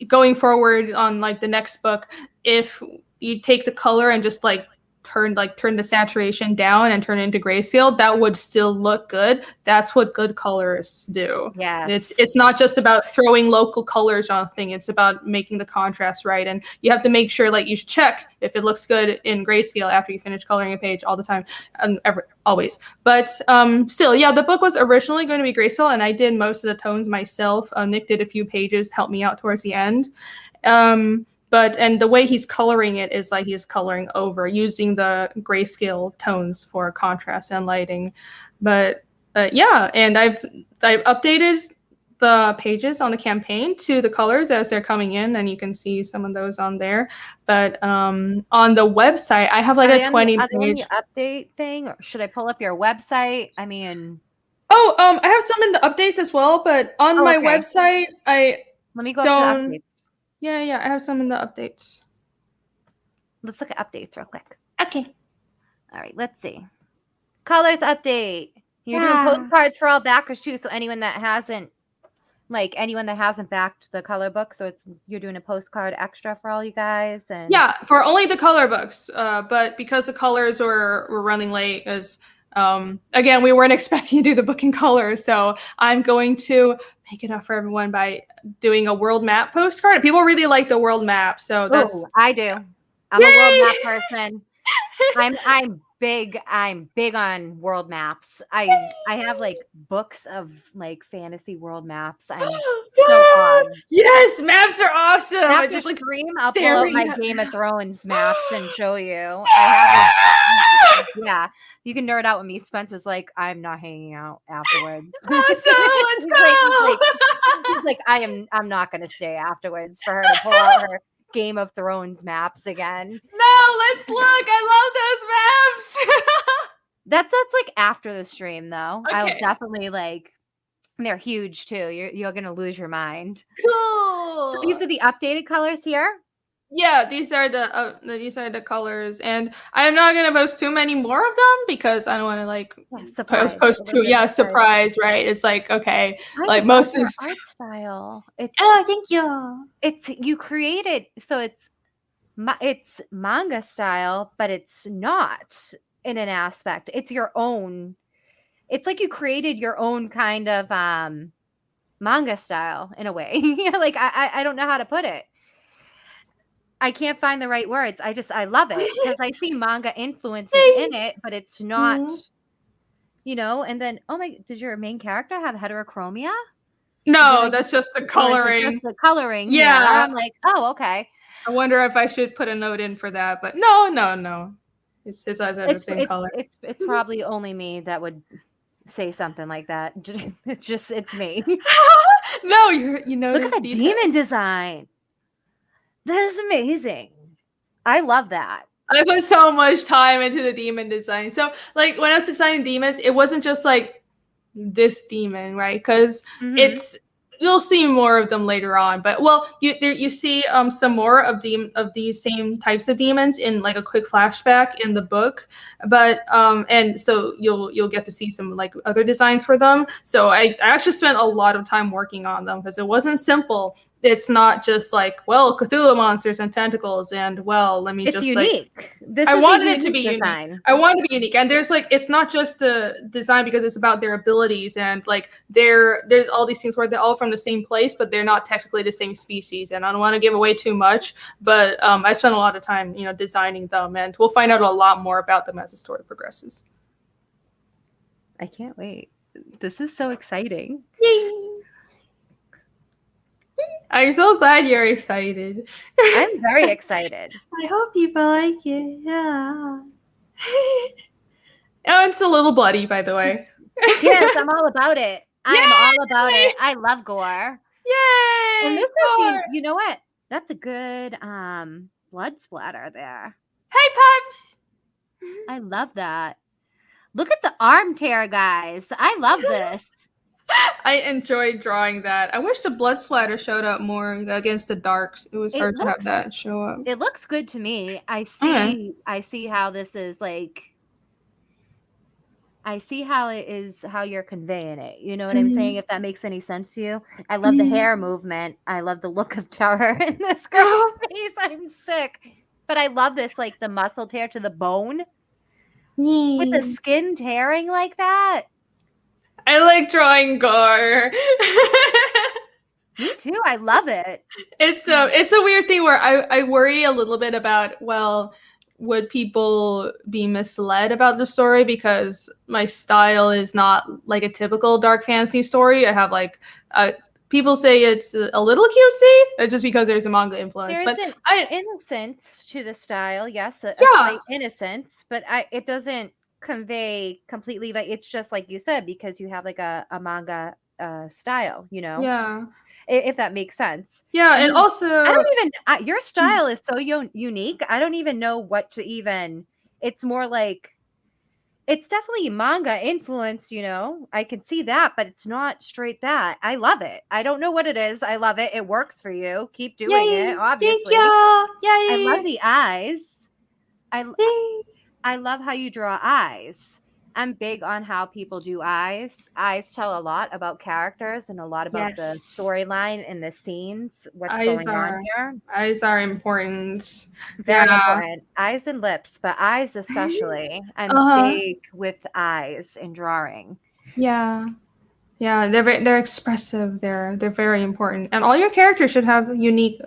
going forward on like the next book, if you take the color and just like turn the saturation down and turn it into grayscale, that would still look good. That's what good colorists do. Yeah, it's not just about throwing local colors on a thing. It's about making the contrast right, and you have to make sure, like, you should check if it looks good in grayscale after you finish coloring a page all the time, and always. But still, yeah, the book was originally going to be grayscale, and I did most of the tones myself. Nick did a few pages, helped me out towards the end. And the way he's coloring it is like he's coloring over, using the grayscale tones for contrast and lighting. But yeah, and I've updated the pages on the campaign to the colors as they're coming in, and you can see some of those on there. But on the website, I have like a 20-page update thing. Or should I pull up your website? I mean, Oh, I have some in the updates as well, but on my website, I Let me go don't. to the updates. Yeah, I have some in the updates. Let's look at updates real quick. Okay. All right, let's see. Colors update. You're doing postcards for all backers too, so anyone that hasn't backed the color book, so you're doing a postcard extra for all you guys. And yeah, for only the color books, but because the colors were running late, as again, we weren't expecting to do the book in colors, so I'm going to make it up for everyone by doing a world map postcard. People really like the world map, so that's. I do. I'm a world map person. I'm big on world maps. I have like books of like fantasy world maps. I'm so on. Yes, maps are awesome. I just like stream, I'll pull out my Game of Thrones maps and show you. I have yeah, you can nerd out with me. Spencer's like, I'm not hanging out afterwards. Awesome, let's go. He's like, I'm not gonna stay afterwards for her to pull out her Game of Thrones maps again. No, let's look. I love those maps. That's like after the stream though. Okay. I will definitely like. They're huge too. You're gonna lose your mind. Cool. So these are the updated colors here. Yeah, these are the colors, and I'm not gonna post too many more of them because I don't want to like post too. Yeah, surprise, right? It's like okay, like most of art style. It's thank you. It's you created so it's manga style, but it's not in an aspect. It's your own. It's like you created your own kind of manga style in a way. Like I don't know how to put it. I can't find the right words. I love it because I see manga influences in it, but it's not, and then, does your main character have heterochromia? No, that's just the coloring. Just the coloring. Yeah. I'm like, oh, okay. I wonder if I should put a note in for that, but no. His eyes are the same color. It's probably only me that would say something like that. It's me. No, you notice. Look at the demon design. That is amazing. I love that. I put so much time into the demon design. So, like, when I was designing demons, it wasn't just like this demon, right? Because you'll see more of them later on. But you see some more of these same types of demons in like a quick flashback in the book. But and so you'll get to see some like other designs for them. So I actually spent a lot of time working on them because it wasn't simple. It's not just like, well, Cthulhu monsters and tentacles, and well, let me it's just unique. Like. I wanted it to be unique. I want it to be unique, and there's like, it's not just a design because it's about their abilities, and like there's all these things where they're all from the same place, but they're not technically the same species. And I don't want to give away too much, but I spent a lot of time, designing them, and we'll find out a lot more about them as the story progresses. I can't wait. This is so exciting. Yay! I'm so glad you're excited. I'm very excited. I hope people like it. Yeah. Oh, it's a little bloody, by the way. Yes, I'm all about it. I'm all about it. I love gore. Yay! And this is, you know what? That's a good blood splatter there. Hey, pups! I love that. Look at the arm tear, guys. I love this. I enjoyed drawing that. I wish the blood splatter showed up more against the darks. It was hard to have that show up. It looks good to me. I see how this is like. I see how it is how you're conveying it. You know what I'm saying? If that makes any sense to you. I love the hair movement. I love the look of terror in this girl's face. I'm sick. But I love this, like the muscle tear to the bone. With the skin tearing like that. I like drawing gore. Me too. I love it. It's a weird thing where I worry a little bit about, well, would people be misled about the story because my style is not like a typical dark fantasy story. I have like people say it's a little cutesy just because there's a manga influence. There's but an innocence to the style, yes, a slight innocence, but it doesn't convey completely, like it's just like you said, because you have like a manga style, if that makes sense. And also I don't even your style is so unique. I don't even know what to even. It's more like It's definitely manga influence, I can see that, but it's not straight that. I love it. I don't know what it is. I love it. It works for you. Keep doing Yay! it, Thank obviously. you! I love Yay! the eyes. I Yay! I love how you draw eyes. I'm big on how people do eyes. Eyes tell a lot about characters and a lot about the Yes. storyline and the scenes, what's Eyes going on are here. eyes are important. Very Yeah. important. Eyes and lips, but eyes especially. I'm Uh-huh. big with eyes in drawing. Yeah. Yeah, they're expressive. They're very important. And all your characters should have unique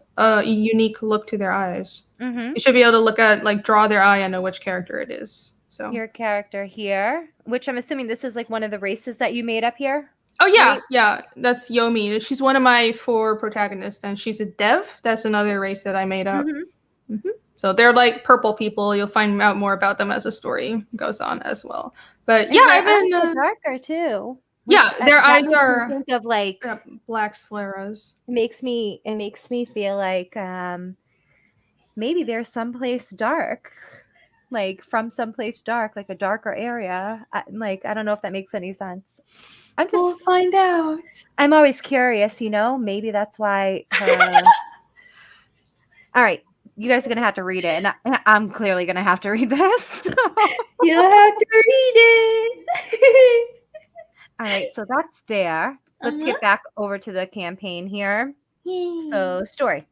look to their eyes. Mhm. You should be able to look at like draw their eye and know which character it is. So Your character here, which I'm assuming this is like one of the races that you made up here. Oh yeah, Right? yeah, that's Yomi. She's one of my 4 protagonists, and she's a dev. That's another race that I made up. Mhm. So they're like purple people. You'll find out more about them as the story goes on as well. But And yeah, their I've eyes are been. darker too. Yeah, their That eyes makes me are think of like black scleras. it makes me feel like maybe there's someplace dark, like from someplace dark, like a darker area. I don't know if that makes any sense. We'll find out. I'm always curious, maybe that's why all right, you guys are gonna have to read it, and I'm clearly gonna have to read this. You'll have to read it. All right, so that's there. Let's get back over to the campaign here. So, story.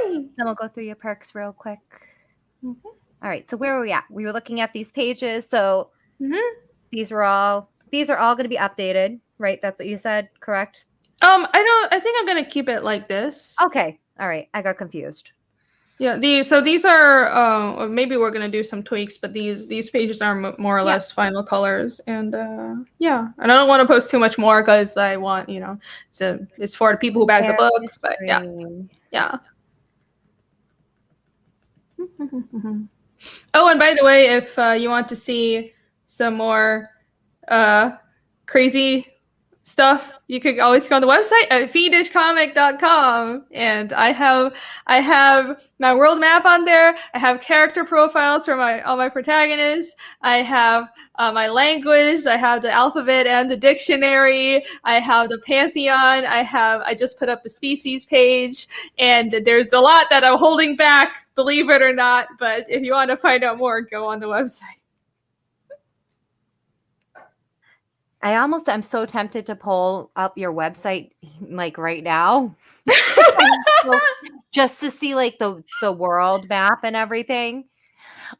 Then we'll go through your perks real quick. All right, so where were we at? We were looking at these pages. So these are all going to be updated, right? That's what you said, correct? I think I'm gonna keep it like this. Okay. All right. I got confused. Yeah, these are maybe we're gonna do some tweaks, but these pages are more or less final colors, and yeah, and I don't want to post too much more because I want it's for the people who back the book, but yeah. Oh, and by the way, if you want to see some more crazy stuff, you could always go on the website at fiendishcomic.com, and I have my world map on there. I have character profiles for all my protagonists. I have my language. I have the alphabet and the dictionary. I have the pantheon. I just put up a species page, and there's a lot that I'm holding back, believe it or not. But if you want to find out more, go on the website. I'm so tempted to pull up your website like right now. Just to see like the world map and everything.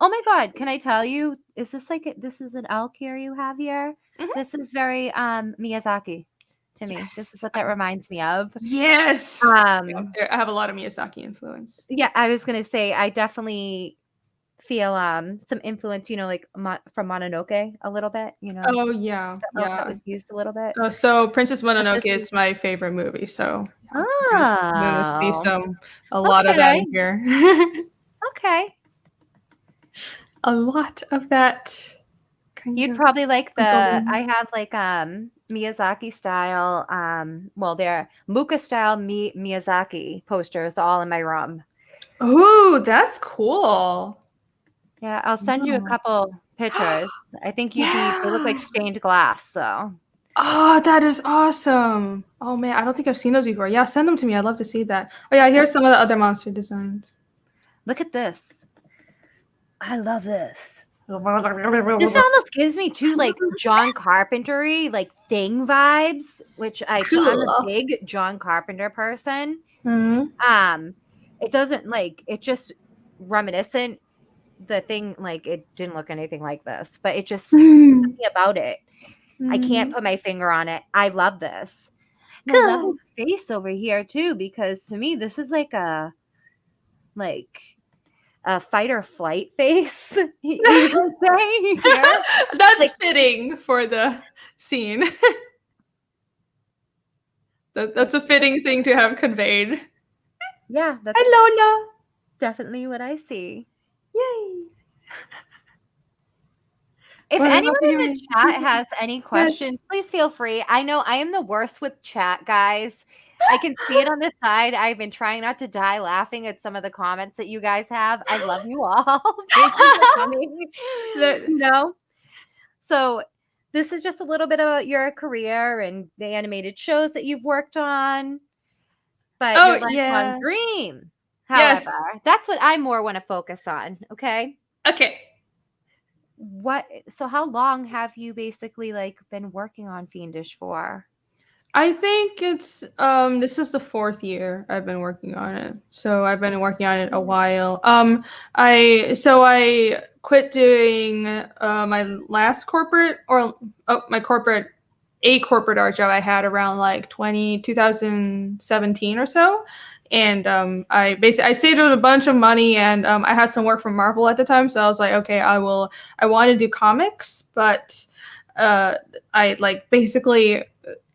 Oh my god, can I tell you, is this this is an elk here you have here? This is very Miyazaki to me. This is what that reminds me of. Yes. I have a lot of Miyazaki influence. Yeah, I was gonna say I definitely feel some influence, like from Mononoke a little bit, Oh yeah, that was used a little bit. Oh, so Princess Mononoke is my favorite movie. So I'm gonna see a lot of that in here. Okay. A lot of that. You'd probably like I have like Miyazaki style, they're Muka style Miyazaki posters all in my room. Ooh, that's cool. Yeah, I'll send you a couple pictures. I think they look like stained glass, so. Oh, that is awesome. Oh man, I don't think I've seen those before. Yeah, send them to me. I'd love to see that. Oh yeah, here's some of the other monster designs. Look at this. I love this. This almost gives me too like John Carpenter-y, like Thing vibes, which I'm a big John Carpenter person. It doesn't it just reminiscent. The Thing, it didn't look anything like this, but it just something about it. I can't put my finger on it. I love this. I love his face over here too, because to me this is like a fight or flight face. You can say here. That's fitting for the scene. That's a fitting thing to have conveyed. Yeah, that's Lola. Definitely what I see. Yay. If anyone in the chat has any questions, please feel free. I know I am the worst with chat, guys. I can see it on the side. I've been trying not to die laughing at some of the comments that you guys have. I love you all. Thank you for coming. The- You know? So this is just a little bit about your career and the animated shows that you've worked on, but oh your lifelong yeah. dream, however, Yes. that's what I more want to focus on. Okay. Okay. So how long have you basically like been working on Fiendish for? I think it's this is the 4th year I've been working on it. So I've been working on it a while. I quit doing my last corporate or my corporate corporate art job I had around like 2017 or so. And I saved up a bunch of money, and I had some work from Marvel at the time, so I was like, okay, I want to do comics, but I like basically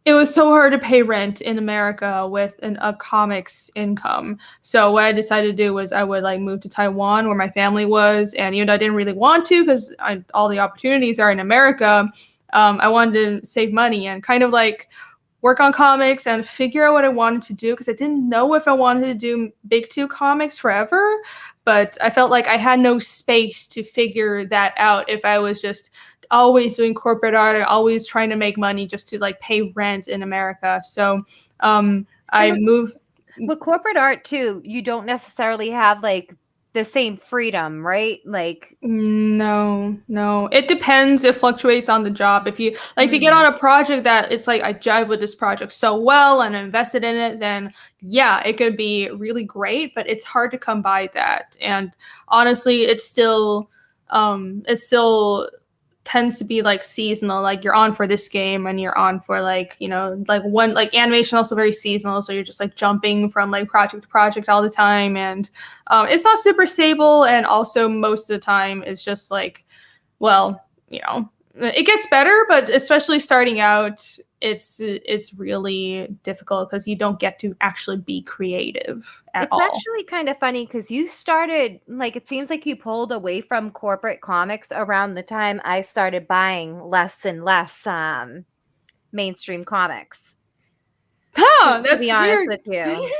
it was so hard to pay rent in America with a comics income. So what I decided to do was I would like move to Taiwan where my family was, and even though I didn't really want to because all the opportunities are in America, I wanted to save money and kind of like work on comics and figure out what I wanted to do because I didn't know if I wanted to do big two comics forever, but I felt like I had no space to figure that out if I was just always doing corporate art and always trying to make money just to like pay rent in America. So I moved. With corporate art too, you don't necessarily have like the same freedom, right? Like, No. It depends. It fluctuates on the job. If you like, if you get on a project that it's like I jive with this project so well and invested in it, then yeah, it could be really great. But it's hard to come by that. And honestly, it still tends to be like seasonal. Like you're on for this game and you're on for like like one like animation also very seasonal. So you're just like jumping from like project to project all the time, and it's not super stable. And also most of the time it's just like, well, it gets better, but especially starting out, it's really difficult because you don't get to actually be creative at it's all. actually kind of funny because you started, like, it seems like you pulled away from corporate comics around the time I started buying less and less mainstream comics. Huh, To that's be honest weird. with you.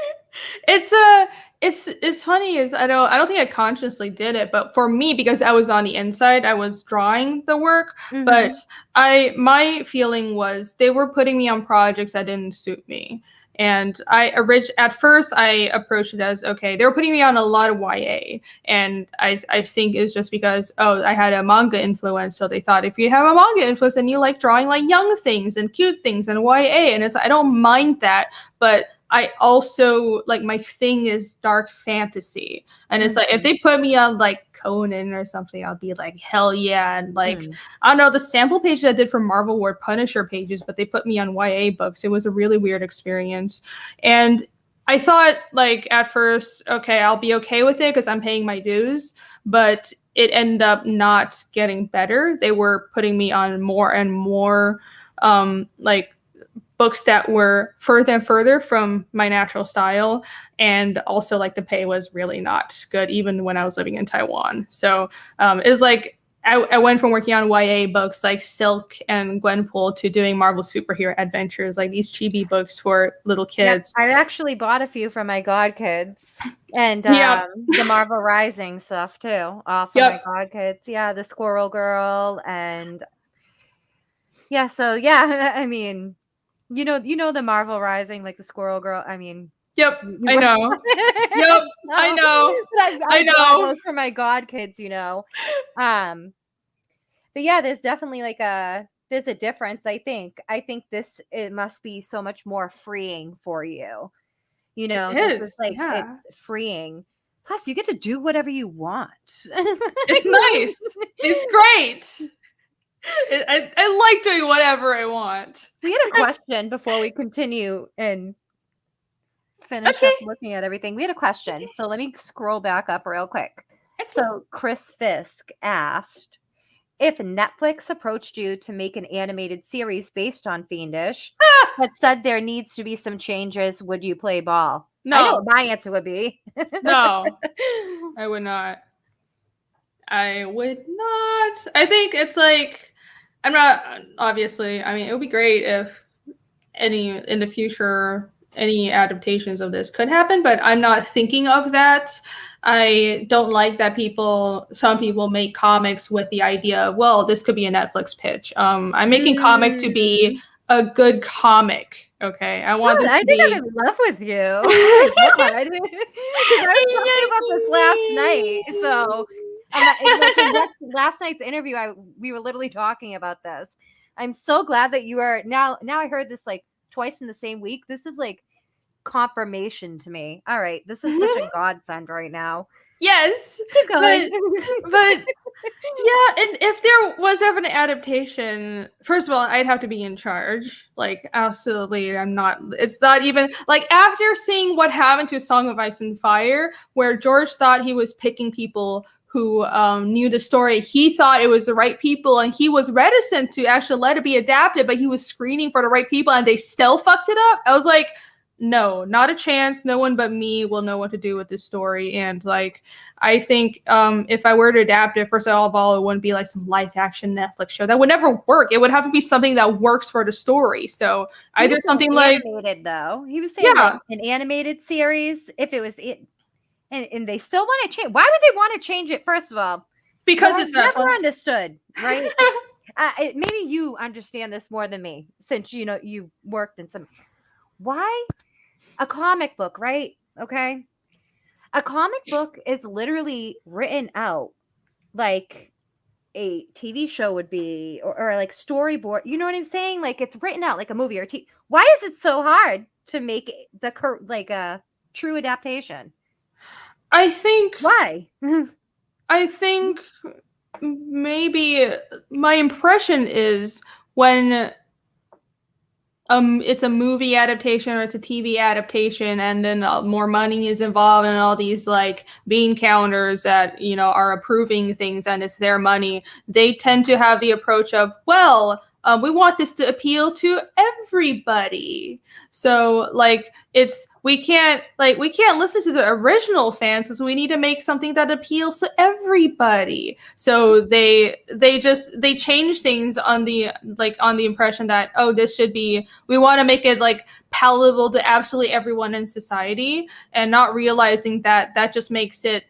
It's funny is I don't think I consciously did it, but for me, because I was on the inside, I was drawing the work, but Mm-hmm. my feeling was they were putting me on projects that didn't suit me. And at first I approached it as, okay, they were putting me on a lot of YA, and I think it's just because, oh, I had a manga influence, so they thought if you have a manga influence and you like drawing like young things and cute things and YA, and I don't mind that, but I also like my thing is dark fantasy. And it's like if Mm-hmm. they put me on like Conan or something, I'll be like, hell yeah. And like Mm. I don't know, the sample pages I did for Marvel were Punisher pages, but they put me on YA books. It was a really weird experience. And I thought like at first, okay, I'll be okay with it because I'm paying my dues, but it ended up not getting better. They were putting me on more and more like books that were further and further from my natural style, and also like the pay was really not good even when I was living in Taiwan. So it was like I went from working on YA books like Silk and Gwenpool to doing Marvel superhero adventures, like these chibi books for little Yeah, kids. I actually bought a few for my god kids, and Yep. the Marvel Rising stuff too, for my Yep. god kids. Yeah, the Squirrel Girl, and yeah. So yeah, I mean, you know the Marvel Rising, like the Squirrel Girl. I mean, Yep. you I work. know. Yep. I No, know. but I I bought know. those for my god kids. Um, but yeah, there's a difference. I think it must be so much more freeing for you. It This is is. like it's Yeah. freeing. Plus, you get to do whatever you want. It's nice. It's great. I like doing whatever I want. We had a question before we continue and finish up Okay. looking at everything. We had a question. Okay. So let me scroll back up real quick. Okay. So Chris Fisk asked, if Netflix approached you to make an animated series based on Fiendish, Ah, but said there needs to be some changes, would you play ball? I know no. what my answer would be. No. I would not. I would not. I think it's like I'm not obviously. I mean, it would be great if any in the future any adaptations of this could happen, but I'm not thinking of that. I don't like that some people make comics with the idea of, well, this could be a Netflix pitch. I'm making comic to be a good comic. Okay, I want Dude, this I to think be. I'm in love with you. Oh my god! I didn't, because I was talking about this last night. So, like last night's interview, we were literally talking about this. I'm so glad that you are now. Now I heard this like twice in the same week. This is like confirmation to me. All right, this is such a godsend right now. Yes, Keep going. but yeah, and if there was ever an adaptation, first of all, I'd have to be in charge. Like, absolutely, I'm not. It's not even like after seeing what happened to Song of Ice and Fire, where George thought he was picking people who knew the story. He thought it was the right people, and he was reticent to actually let it be adapted, but he was screening for the right people, and they still fucked it up. I was like, no, not a chance. No one but me will know what to do with this story. And like, I think if I were to adapt it, first of all, it wouldn't be like some live action Netflix show. That would never work. It would have to be something that works for the story. So either something like animated, though. He was saying like an animated series. If it was it, and they still want to change. Why would they want to change it? First of all, because it's never understood, right? Maybe you understand this more than me, since you know you worked in some. Why a comic book, right? Okay, a comic book is literally written out like a TV show would be, or like storyboard. You know what I'm saying? Like it's written out like a movie or TV. Why is it so hard to make like a true adaptation? I think why. I think maybe my impression is when it's a movie adaptation or it's a TV adaptation, and then more money is involved and all these like bean counters that, you know, are approving things and it's their money, they tend to have the approach of, well, we want this to appeal to everybody. So like we can't listen to the original fans because we need to make something that appeals to everybody. So they change things on the impression that, oh, this should be, we want to make it like palatable to absolutely everyone in society, and not realizing that that just makes it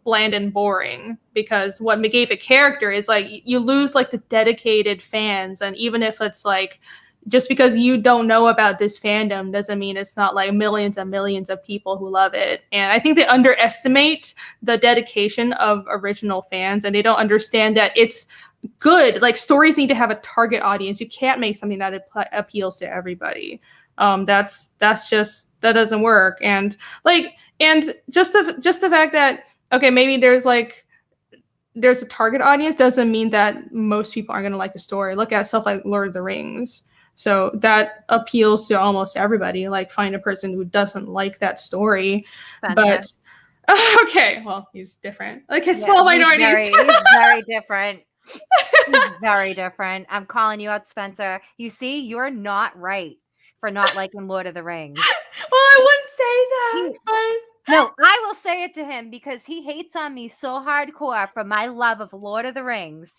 bland and boring, because what gave it character is like you lose like the dedicated fans. And even if it's like, just because you don't know about this fandom doesn't mean it's not like millions and millions of people who love it. And I think they underestimate the dedication of original fans, and they don't understand that it's good. Like, stories need to have a target audience. You can't make something that appeals to everybody. That doesn't work. And just the fact that, okay, maybe there's a target audience doesn't mean that most people aren't going to like the story. Look at stuff like Lord of the Rings. So that appeals to almost everybody. Like, find a person who doesn't like that story. But okay, well, he's different. Like, his small minorities. He's very different. He's very different. I'm calling you out, Spencer. You see, you're not right for not liking Lord of the Rings. Well, I wouldn't say that. No, I will say it to him because he hates on me so hardcore for my love of Lord of the Rings.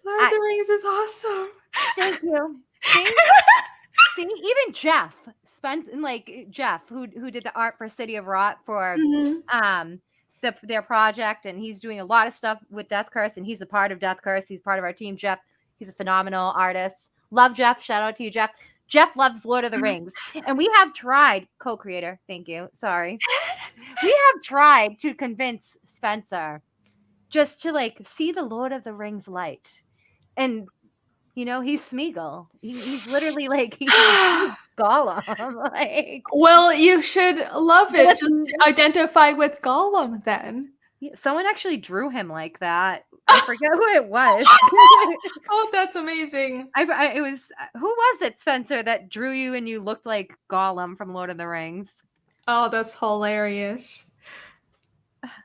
Lord of the Rings is awesome. Thank you. See, even Jeff who did the art for City of Rot for their project, and he's doing a lot of stuff with Death Curse, and he's a part of Death Curse. He's part of our team. Jeff, he's a phenomenal artist. Love Jeff. Shout out to you, Jeff. Jeff loves Lord of the Rings, and we have tried, co-creator, thank you, sorry. We have tried to convince Spencer just to like see the Lord of the Rings light. And you know, he's Smeagol. He's literally like he's Gollum. Like, well, you should love it. Just identify with Gollum then. Someone actually drew him like that. I forget who it was. Oh, that's amazing. It was, who was it, Spencer, that drew you and you looked like Gollum from Lord of the Rings? Oh, that's hilarious.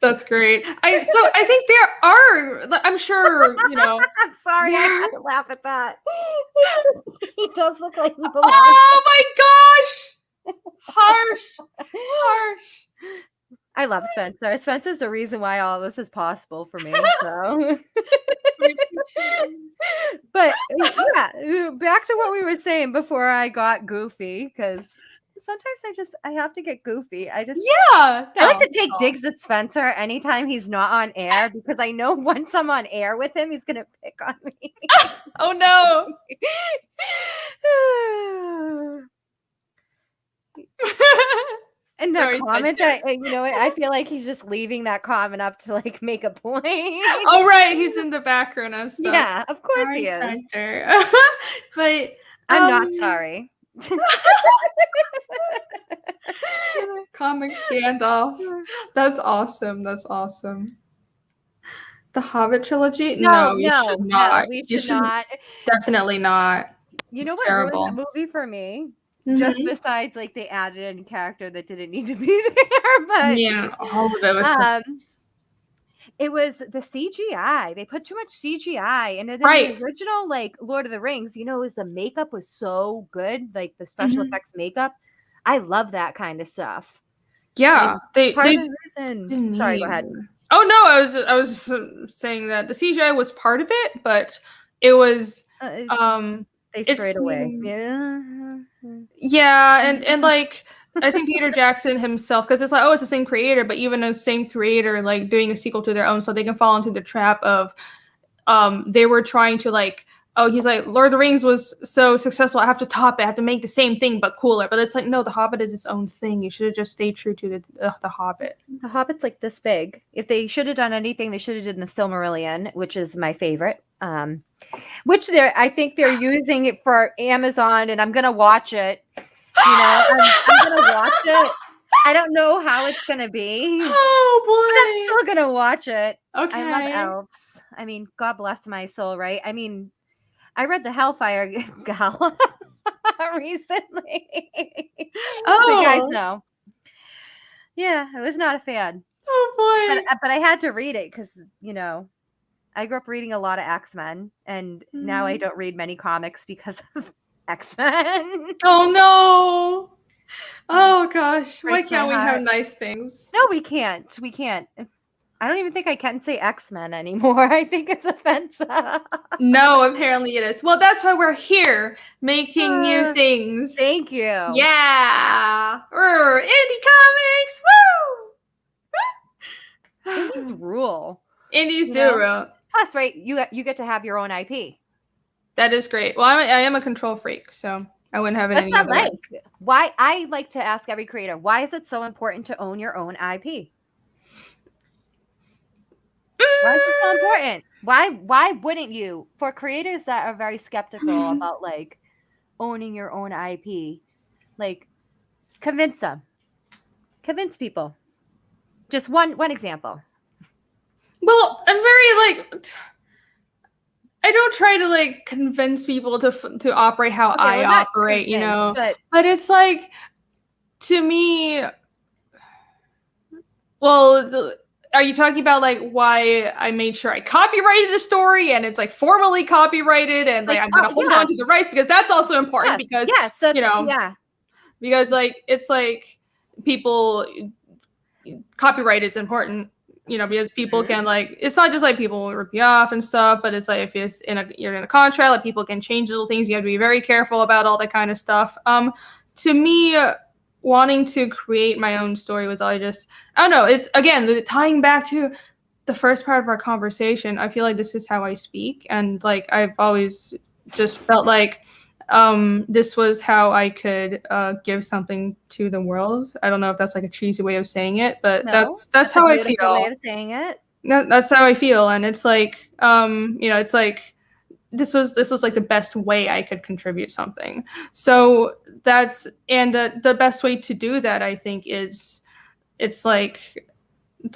That's great. I think there are, I'm sure, you know. I'm sorry, I had to laugh at that. He does look like he belongs. Oh my gosh! Harsh. I love Spencer. Spencer's the reason why all this is possible for me. So, but yeah, back to what we were saying before I got goofy, because sometimes I have to get goofy. I Yeah. like to take digs at Spencer anytime he's not on air because I know once I'm on air with him, he's gonna pick on me. Oh no. And that Sorry, comment Spencer. that I feel like he's just leaving that comment up to like make a point. Oh right, he's in the background of stuff. Yeah, of course Sorry, he is. Spencer. But I'm not sorry. Comic scandal. That's awesome. That's awesome. The Hobbit trilogy? No, you should not. we You should should not. definitely not. You know It's what terrible. ruined the movie for me? Mhm. Just besides like they added in character that didn't need to be there, but Yeah, all of it was it was the CGI. They put too much CGI, and then right. the original like Lord of the Rings, is the makeup was so good, like the special effects makeup. I love that kind of stuff. Yeah, And they part of the reason. didn't Sorry, need go ahead. it. Oh no, I was saying that the CGI was part of it, but it was They strayed away. seemed, Yeah. and like I think Peter Jackson himself, because it's like, oh, it's the same creator, but even the same creator like doing a sequel to their own, so they can fall into the trap of they were trying to like, oh, he's like, Lord of the Rings was so successful, I have to top it, I have to make the same thing but cooler. But it's like, no, The Hobbit is its own thing. You should have just stayed true to the Hobbit. The Hobbit's like this big. If they should have done anything, they should have done the Silmarillion, which is my favorite. Which I think they're using it for Amazon, and I'm gonna watch it. I'm gonna watch it. I don't know how it's gonna be. Oh boy! But I'm still gonna watch it. Okay. I love elves. I mean, God bless my soul, right? I mean, I read the Hellfire Gal recently. Oh, you guys know. Yeah, I was not a fan. Oh boy! But I had to read it because I grew up reading a lot of X-Men, and now I don't read many comics because of X-Men. Oh no! Oh gosh! Why can't we have nice things? No, we can't. We can't. I don't even think I can say X-Men anymore. I think it's offensive. No, apparently it is. Well, that's why we're here, making new things. Thank you. Yeah. Indie comics. Woo! Indies rule. Indies do rule. Plus, right, you get to have your own IP. That is great. Well, I am a control freak, so I wouldn't have it any other way. Why I like to ask every creator, why is it so important to own your own IP? Why is it so important? Why wouldn't you? For creators that are very skeptical about like owning your own IP, like convince them. Convince people. Just one example. Well, I'm very like I don't try to like convince people to operate how I operate, But it's like, to me, well, are you talking about like why I made sure I copyrighted the story and it's like formally copyrighted and like I'm gonna hold on to the rights, because that's also important because because like it's like people, copyright is important. Because people can like, it's not just like people rip you off and stuff, but it's like if you're in a contract, like people can change little things. You have to be very careful about all that kind of stuff. To me, wanting to create my own story was I don't know. It's again tying back to the first part of our conversation. I feel like this is how I speak, and like I've always just felt like this was how I could give something to the world. I don't know if that's like a cheesy way of saying it, but that's how I feel. Way of saying it. No, that's how I feel, and it's like it's like this was like the best way I could contribute something. So that's the best way to do that, I think, is it's like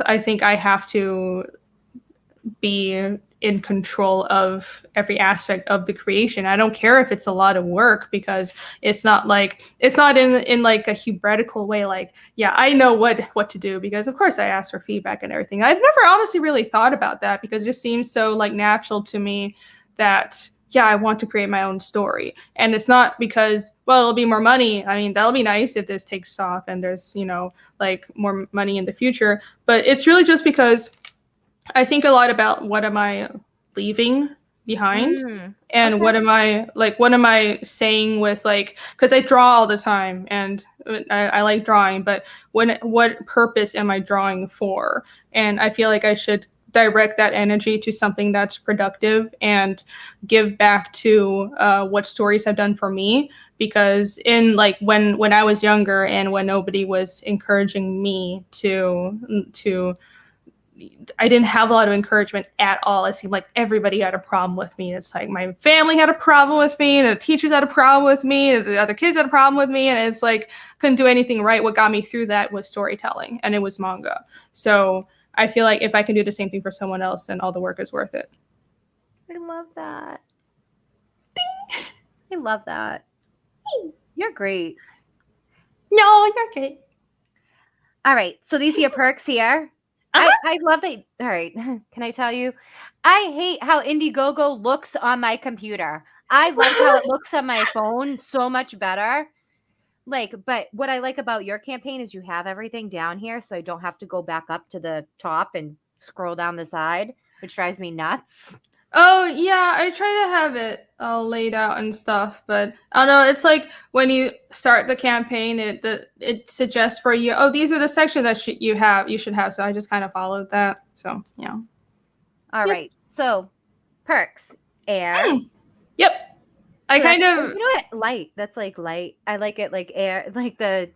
I think I have to be in control of every aspect of the creation. I don't care if it's a lot of work, because it's not in like a hebretical way, like, yeah, I know what to do, because of course I ask for feedback and everything. I've never honestly really thought about that, because it just seems so like natural to me that yeah, I want to create my own story. And it's not because, well, it'll be more money. I mean, that'll be nice if this takes off and there's, like more money in the future. But it's really just because I think a lot about what am I leaving behind, and what am I saying with like, because I draw all the time and I like drawing, but what purpose am I drawing for? And I feel like I should direct that energy to something that's productive and give back to what stories have done for me. Because in like when I was younger and when nobody was encouraging me to I didn't have a lot of encouragement at all. It seemed like everybody had a problem with me. It's like my family had a problem with me, and the teachers had a problem with me, and the other kids had a problem with me, and it's like couldn't do anything right. What got me through that was storytelling, and it was manga. So I feel like if I can do the same thing for someone else, then all the work is worth it. I love that. I love that. You're great. No, you're okay. All right. So these are your perks here. I love that. All right. Can I tell you? I hate how Indiegogo looks on my computer. I like how it looks on my phone so much better. Like, but what I like about your campaign is you have everything down here, so I don't have to go back up to the top and scroll down the side, which drives me nuts. Oh, yeah, I try to have it all laid out and stuff, but I don't know, it's like when you start the campaign, it suggests for you, oh, these are the sections that you should have, so I just kind of followed that, so, yeah. All right, so, perks, air. Yep. I So kind of... You know what? Light. That's like light. I like it like air, like the,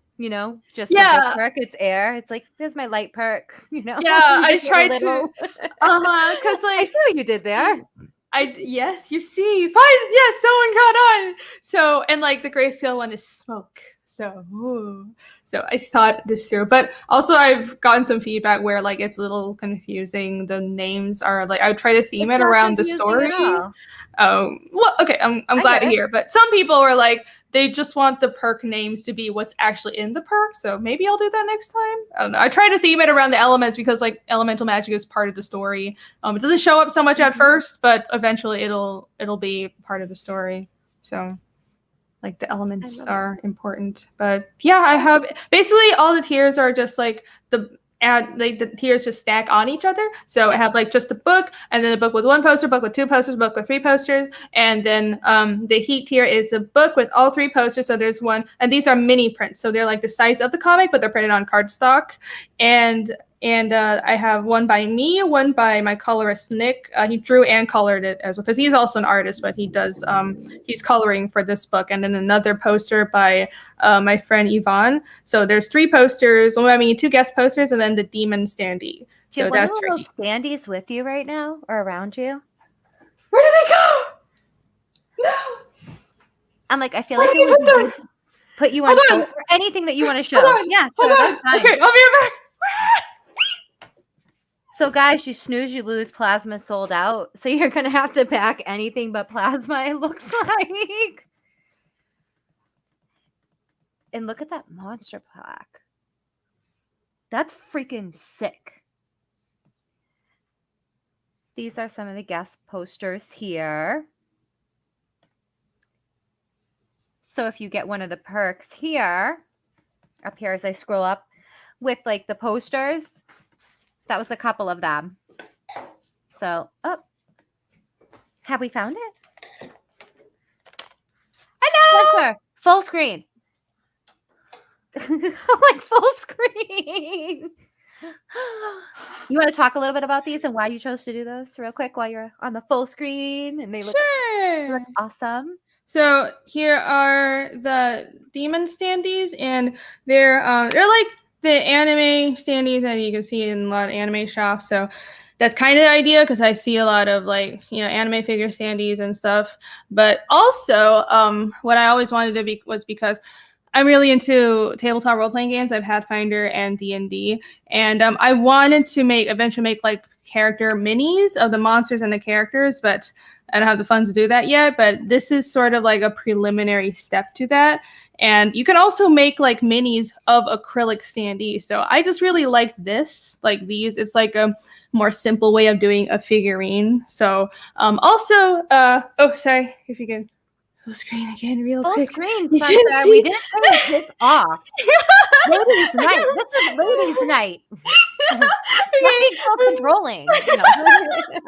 just Yeah. the perk, it's air. It's like, there's my light perk, Yeah, I tried to... because I like... see what you did there. Yes, you see. Fine. Yes, someone got on. So, and like the grayscale one is smoke. So, ooh. So I thought this through. But also I've gotten some feedback where like it's a little confusing. The names are like, I would try to theme it around the story. Well, okay, I'm glad to hear. But some people are like, they just want the perk names to be what's actually in the perk. So maybe I'll do that next time. I don't know. I try to theme it around the elements because like elemental magic is part of the story. It doesn't show up so much at first, but eventually it'll be part of the story. So like the elements are important. But yeah, I have basically all the tiers are just like the tiers just stack on each other. So I have like just a book, and then a book with one poster, book with two posters, book with three posters, and then the heat tier is a book with all three posters. So there's one, and these are mini prints, so they're like the size of the comic, but they're printed on cardstock. And I have one by me, one by my colorist Nick. He drew and colored it as well because he's also an artist, but he does he's coloring for this book, and then another poster by my friend Yvonne. So there's three posters. Well, I mean, two guest posters, and then the demon standee. Do you have one of those standees with you right now or around you? Where did they go? No. I'm like, I feel like it would be good to put you on or anything that you want to show. Yeah, hold on. Okay, I'll be right back. So guys, you snooze, you lose. Plasma sold out. So you're going to have to pack anything but plasma, it looks like. And look at that monster plaque. That's freaking sick. These are some of the guest posters here. So if you get one of the perks here, up here as I scroll up with like the posters, that was a couple of them. So, have we found it? Hello! Spencer, full screen. Like full screen. You want to talk a little bit about these and why you chose to do those real quick while you're on the full screen? And they look awesome. So here are the demon standees, and they're like the anime standees that you can see in a lot of anime shops. So that's kind of the idea because I see a lot of like, anime figure standees and stuff. But also, what I always wanted to be was because I'm really into tabletop role-playing games. I have Pathfinder and D&D, and I wanted to eventually make like character minis of the monsters and the characters, but I don't have the funds to do that yet. But this is sort of like a preliminary step to that. And you can also make like minis of acrylic standees. So I just really like this, like these. It's like a more simple way of doing a figurine. So also, oh, sorry, if you can. full screen again real Full quick. screen, You Spencer. can see. We didn't turn the kids off. Ladies' night. This is ladies' night. Not being self-controlling. No,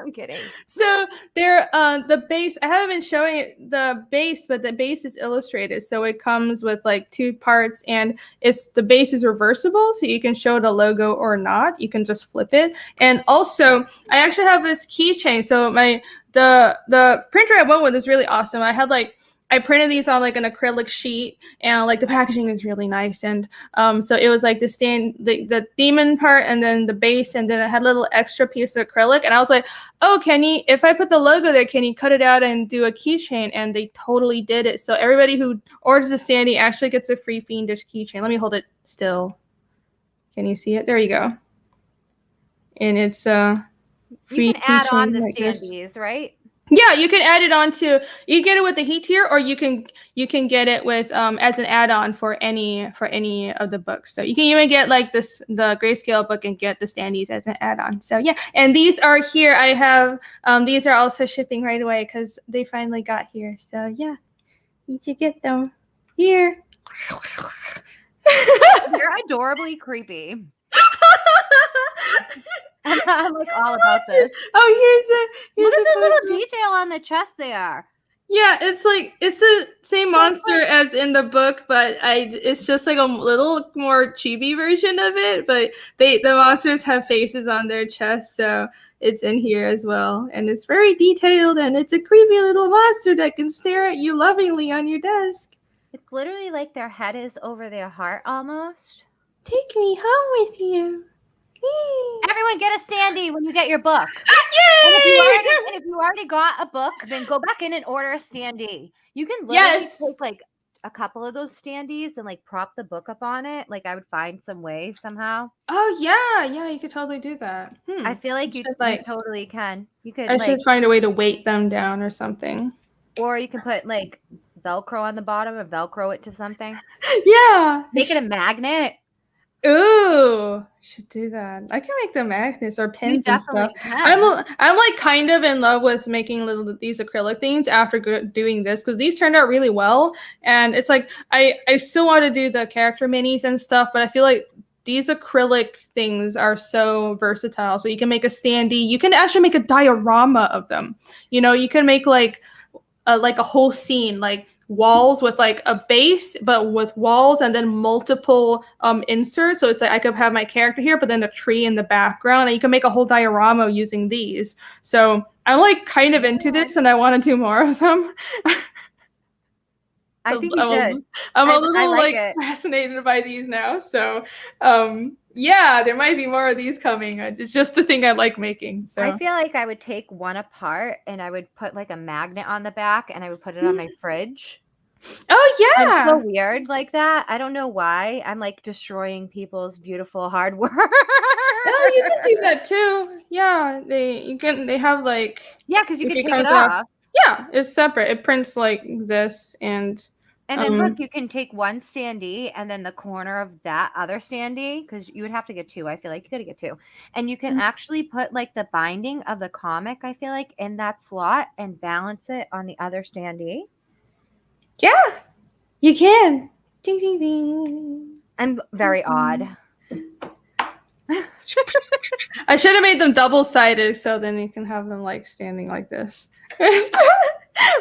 I'm kidding. So they're the base. I haven't been showing it the base, but the base is illustrated, so it comes with like 2 parts, and the base is reversible, so you can show the logo or not. You can just flip it. And also, I actually have this keychain. So the printer I went with is really awesome. I printed these on like an acrylic sheet, and like the packaging is really nice. And so it was like the demon part, and then the base, and then it had a little extra piece of acrylic. And I was like, oh, if I put the logo there, can you cut it out and do a keychain? And they totally did it. So everybody who orders a Standee actually gets a free Fiendish keychain. Let me hold it still. Can you see it? There you go. And it's free. You can add on the like Standees, right? Yeah, you can add it on to. You get it with the heat tier, or you can get it with as an add-on for any of the books. So you can even get like the grayscale book and get the Standees as an add-on. So yeah, and these are here. I have these are also shipping right away because they finally got here. So yeah, you should get them here. You're adorably creepy. I'm like all about this. Oh, Look at the little detail on the chest there. Yeah, it's the same monster as in the book, but it's just like a little more chibi version of it. But the monsters have faces on their chest, so it's in here as well, and it's very detailed, and it's a creepy little monster that can stare at you lovingly on your desk. It's literally like their head is over their heart almost. Take me home with you. Everyone get a Standee when you get your book. Yay! And if you already got a book, then go back in and order a Standee. You can literally take like a couple of those Standees and like prop the book up on it. Like I would find some way somehow. Oh yeah, you could totally do that. I feel like you totally can. You could. I should find a way to weight them down or something. Or you can put like Velcro on the bottom or Velcro it to something. Yeah. Make it a magnet. Ooh, should do that. I can make the magnets or pins and stuff. Can. I'm like kind of in love with making these acrylic things after doing this because these turned out really well. And it's like I still want to do the character minis and stuff, but I feel like these acrylic things are so versatile. So you can make a Standee. You can actually make a diorama of them. You know, you can make like a whole scene, like walls with like a base, but with walls and then multiple inserts. So it's like I could have my character here, but then a tree in the background, and you can make a whole diorama using these. So I'm like kind of into this, and I want to do more of them. I think you should. I'm a little like fascinated by these now. So yeah, there might be more of these coming. It's just a thing I like making. So I feel like I would take one apart and I would put like a magnet on the back and I would put it on my fridge. Oh yeah. I'm so weird like that. I don't know why. I'm like destroying people's beautiful hard work. Oh, you can do that too. Yeah, they have like because you can take it off. Yeah, it's separate. It prints like this and then look, you can take one Standee and then the corner of that other Standee, because you would have to get 2. I feel like you gotta get 2. And you can actually put like the binding of the comic, I feel like, in that slot and balance it on the other Standee. Yeah, you can. Ding, ding, ding. I'm very odd. I should have made them double-sided so then you can have them like standing like this.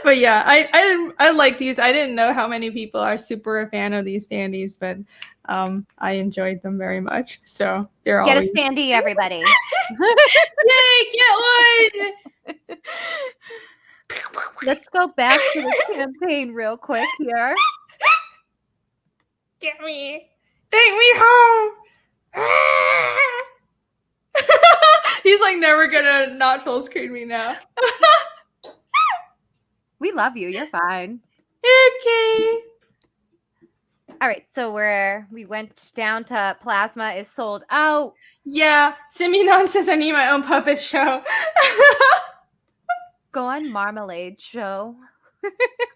But yeah, I like these. I didn't know how many people are super a fan of these Standees, but I enjoyed them very much. So they're get a Standee, everybody. Yay, get one! Let's go back to the campaign real quick here. Get me. Take me home. He's like never gonna not full screen me now. We love you. You're fine. Okay. All right. So we went down to Plasma is sold out. Yeah. Simeon says I need my own puppet show. Go on Marmalade Show.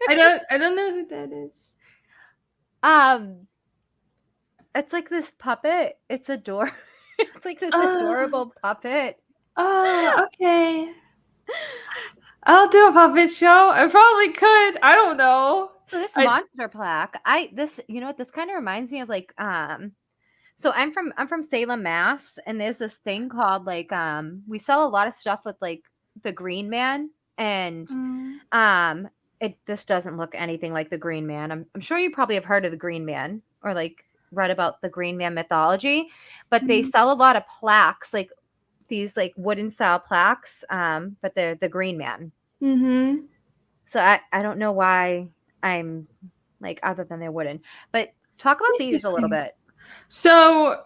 I don't know who that is. It's like this puppet. It's adorable. It's like this adorable puppet. Oh, okay. I'll do a puppet show. I probably could. I don't know. So this I monster plaque, you know what, this kind of reminds me of like so I'm from Salem, Mass, and there's this thing called like we sell a lot of stuff with like the Green Man, and Mm. this doesn't look anything like the Green Man. I'm sure you probably have heard of the Green Man or like read about the Green Man mythology, but they sell a lot of plaques, like these like wooden style plaques, but they're the Green Man. Mm-hmm. So I don't know why I'm like other than they're wooden, but talk about these a little Interesting. bit. So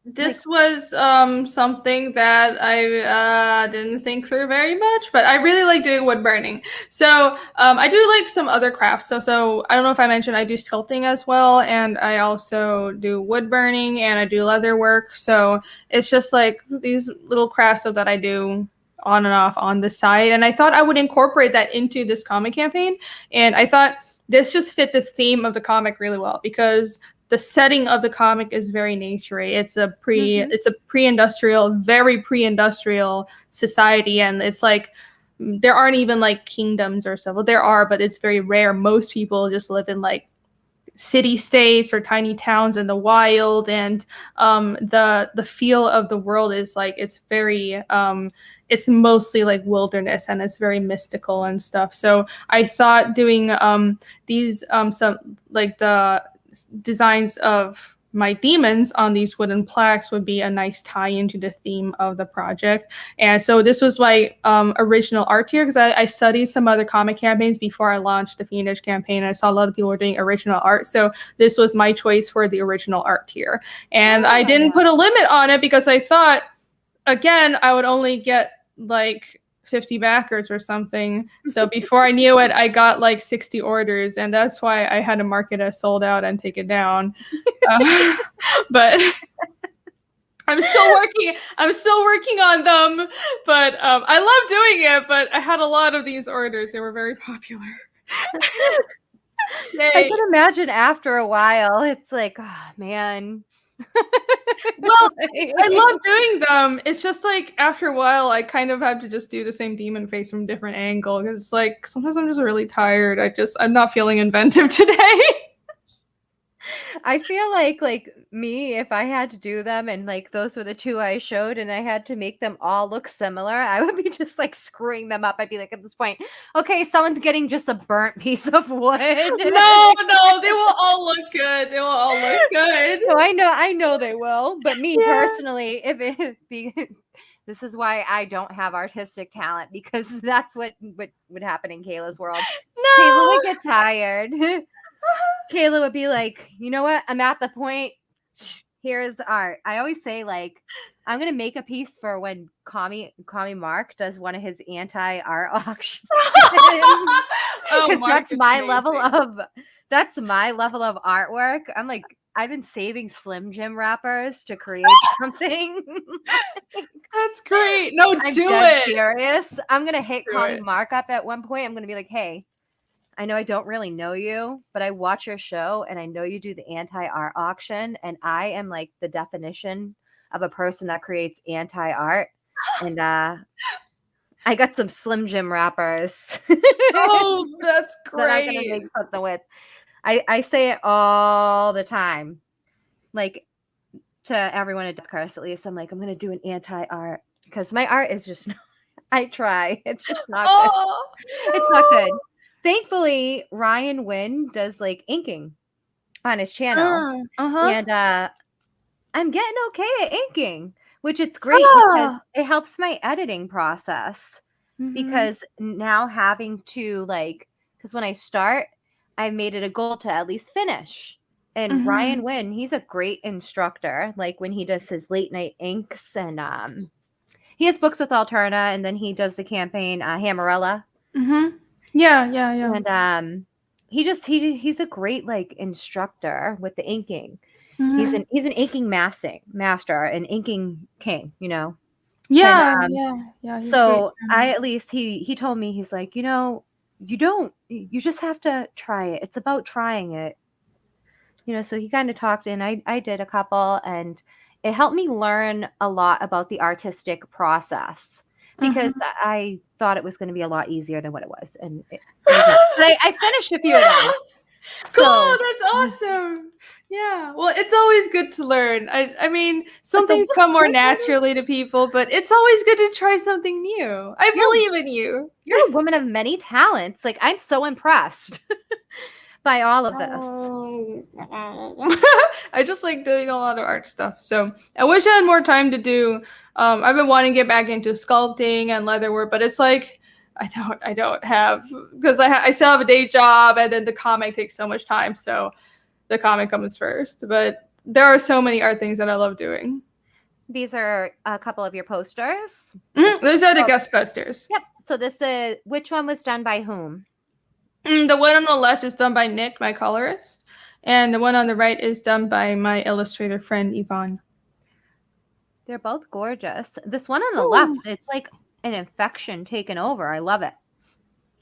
Like, this was something that I didn't think through very much, but I really like doing wood burning. So I do like some other crafts. So I don't know if I mentioned I do sculpting as well, and I also do wood burning and I do leather work. So it's just like these little crafts that I do on and off on the side. And I thought I would incorporate that into this comic campaign, and I thought this just fit the theme of the comic really well because the setting of the comic is very naturey. It's a pre-industrial, very pre-industrial society, and it's like there aren't even like kingdoms or stuff. Well, there are, but it's very rare. Most people just live in like city states or tiny towns in the wild, and the feel of the world is like it's very it's mostly like wilderness and it's very mystical and stuff. So I thought doing these some like the designs of my demons on these wooden plaques would be a nice tie into the theme of the project. And so this was my original art tier because I studied some other comic campaigns before I launched the Fiendish campaign. I saw a lot of people were doing original art. So this was my choice for the original art tier. And I didn't put a limit on it because I thought, again, I would only get like 50 backers or something. So before I knew it, I got like 60 orders, and that's why I had to mark it as sold out and take it down. But I'm still working. I'm still working on them. But I love doing it. But I had a lot of these orders. They were very popular. I can imagine after a while, it's like, oh man. Well, I love doing them. It's just like after a while, I kind of have to just do the same demon face from a different angle because like sometimes I'm just really tired. I'm not feeling inventive today. I feel like me, if I had to do them and like those were the two I showed and I had to make them all look similar, I would be just like screwing them up. I'd be like at this point, okay, someoe's getting just a burnt piece of wood. No, they will all look good. They will all look good. No, I know they will. But me personally, if it be this is why I don't have artistic talent, because that's what would happen in Kayla's world. No. Kayla would get tired. Kayla would be like, you know what? I'm at the point. Here's art. I always say like, I'm gonna make a piece for when Kami Mark does one of his anti-art auctions. Oh, that's my level of artwork. I'm like, I've been saving Slim Jim wrappers to create something. That's great. No, I'm do dead it. serious. I'm gonna hit Do Kami it. Mark up at one point. I'm gonna be like, hey, I know I don't really know you, but I watch your show and I know you do the anti-art auction, and I am like the definition of a person that creates anti-art. And I got some Slim Jim wrappers. Oh, that's that I'm gonna great. make something with. I say it all the time. Like to everyone at Curse, at least I'm like, I'm gonna do an anti-art because my art is just I try. It's just not good. Oh, It's not good. Thankfully, Ryan Wynn does like inking on his channel. And I'm getting okay at inking, which it's great because it helps my editing process. Because now having to like, because when I start, I made it a goal to at least finish. And Ryan Wynn, he's a great instructor. Like when he does his late night inks, and he has books with Alterna, and then he does the campaign Hammerella. Yeah. And he's a great like instructor with the inking. He's an inking master, an inking king, you know. Yeah. So I at least he told me, he's like, you know, you just have to try it. It's about trying it. You know, so he kind of talked, and I did a couple, and it helped me learn a lot about the artistic process. because I thought it was going to be a lot easier than what it was, and it was not. But I finished a few of them. Cool, So, that's awesome. Yeah, well, it's always good to learn. I mean, some But the things come more naturally to people, but it's always good to try something new. I believe in you. You're a woman of many talents. Like, I'm so impressed by all of this. I just like doing a lot of art stuff. So I wish I had more time to do. I've been wanting to get back into sculpting and leatherwork, but it's like I don't have, because I still have a day job, and then the comic takes so much time. So the comic comes first. But there are so many art things that I love doing. These are a couple of your posters. Those are the guest posters. Yep. So this is, which one was done by whom? The one on the left is done by Nick, my colorist, and the one on the right is done by my illustrator friend Yvonne. They're both gorgeous. This one on the left, it's like an infection taken over. I love it.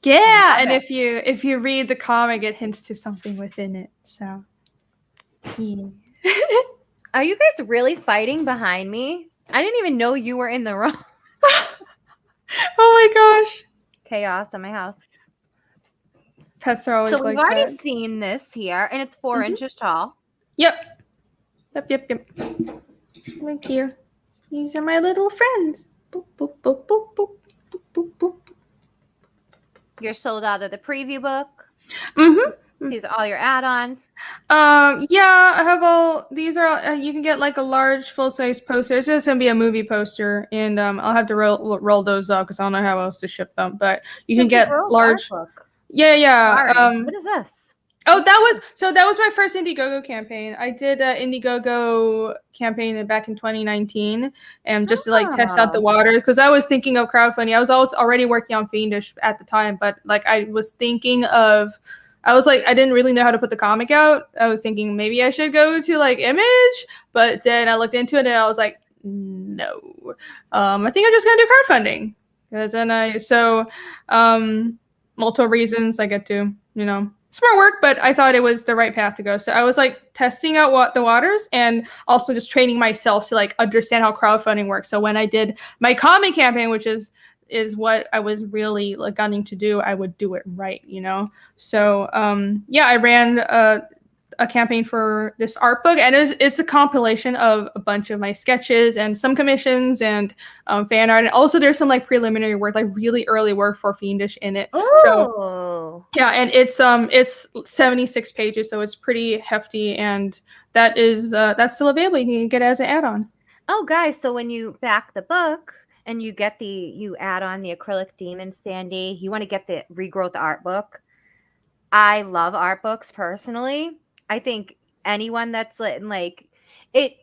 Yeah, and if you read the comic, it hints to something within it. So, yeah. Are you guys really fighting behind me? I didn't even know you were in the room. Oh my gosh. Chaos in my house. Pets are always so like we've already that. seen this here, and it's 4 inches tall. Yep. Look here. These are my little friends. Boop, boop, boop, boop, boop, boop, boop, boop. You're sold out of the preview book. These are all your add-ons. Yeah, I have all these are. You can get like a large full-size poster. It's just gonna be a movie poster, and I'll have to roll those up because I don't know how else to ship them. But you can get large. Yeah. What is this? Oh, that was my first Indiegogo campaign. I did an Indiegogo campaign back in 2019, and just to like test out the waters, because I was thinking of crowdfunding. I was already working on Fiendish at the time, but like I was thinking of, I was like, I didn't really know how to put the comic out. I was thinking maybe I should go to like Image, but then I looked into it and I was like, no. I think I'm just gonna do crowdfunding, because then multiple reasons I get to, smart work, but I thought it was the right path to go. So I was like testing out what the waters, and also just training myself to like understand how crowdfunding works. So when I did my comic campaign, which is what I was really like gunning to do, I would do it right, So I ran a campaign for this art book, and it's a compilation of a bunch of my sketches and some commissions and fan art, and also there's some like preliminary work, like really early work for Fiendish in it. Ooh. So yeah, and it's 76 pages, so it's pretty hefty, and that's still available. You can get it as an add-on. Oh, guys, so when you back the book and you add on the acrylic demon standee, you want to get the regrowth art book. I love art books personally. I think anyone that's like it,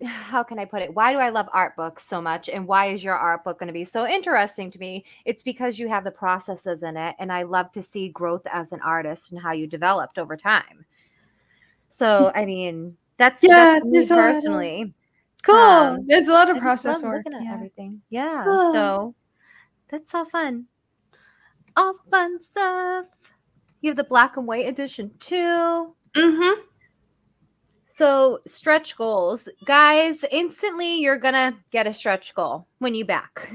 how can I put it? Why do I love art books so much? And why is your art book going to be so interesting to me? It's because you have the processes in it. And I love to see growth as an artist and how you developed over time. So, I mean, that's me personally. Cool. There's a lot of process work. Looking at everything. Yeah. Cool. So that's all fun. All fun stuff. You have the black and white edition too. So stretch goals, guys, instantly you're gonna get a stretch goal when you back.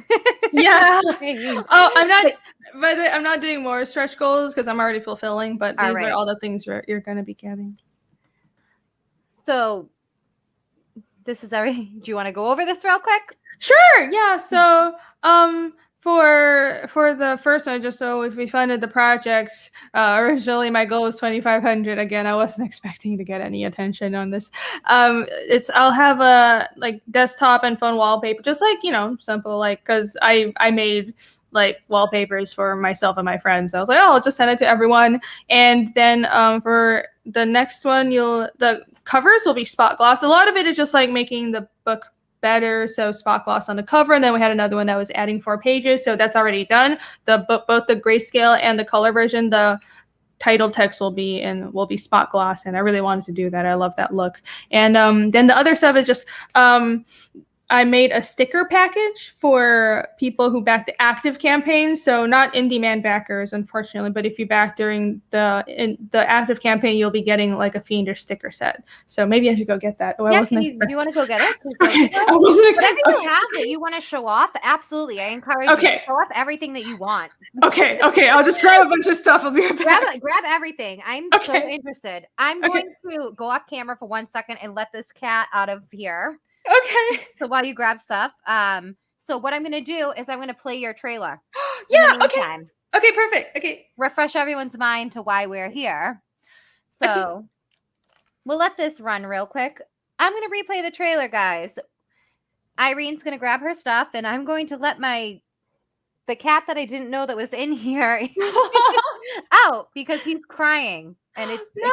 Yeah. Oh, I'm not. By the way, I'm not doing more stretch goals because I'm already fulfilling. But these are all the things you're gonna be getting. So this is everything. Do you want to go over this real quick? Sure. Yeah. So For the first one, just so if we funded the project, originally my goal was 2,500. Again, I wasn't expecting to get any attention on this. I'll have a like desktop and phone wallpaper, just like simple, like because I made like wallpapers for myself and my friends. I was like, oh, I'll just send it to everyone. And then for the next one, the covers will be spot gloss. A lot of it is just like making the book better, so spot gloss on the cover, and then we had another one that was adding 4 pages, so that's already done. The book, both the grayscale and the color version, the title text will be spot gloss, and I really wanted to do that. I love that look. And then the other stuff is just I made a sticker package for people who back the active campaign. So not in-demand backers, unfortunately, but if you back during the active campaign, you'll be getting like a Fiendish sticker set. So maybe I should go get that. Oh, I wasn't. You want to go get it? Okay, I wasn't. Whatever you have that you want to show off, absolutely. I encourage you to show off everything that you want. Okay. I'll just grab a bunch of stuff. I'll be right back. Grab everything. I'm so interested. I'm going to go off camera for 1 second and let this cat out of here. Okay. So while you grab stuff, so what I'm going to do is I'm going to play your trailer. Yeah. Okay. Perfect. Okay. Refresh everyone's mind to why we're here. So we'll let this run real quick. I'm going to replay the trailer, guys. Irene's going to grab her stuff, and I'm going to let the cat that I didn't know that was in here out because he's crying, and it gets,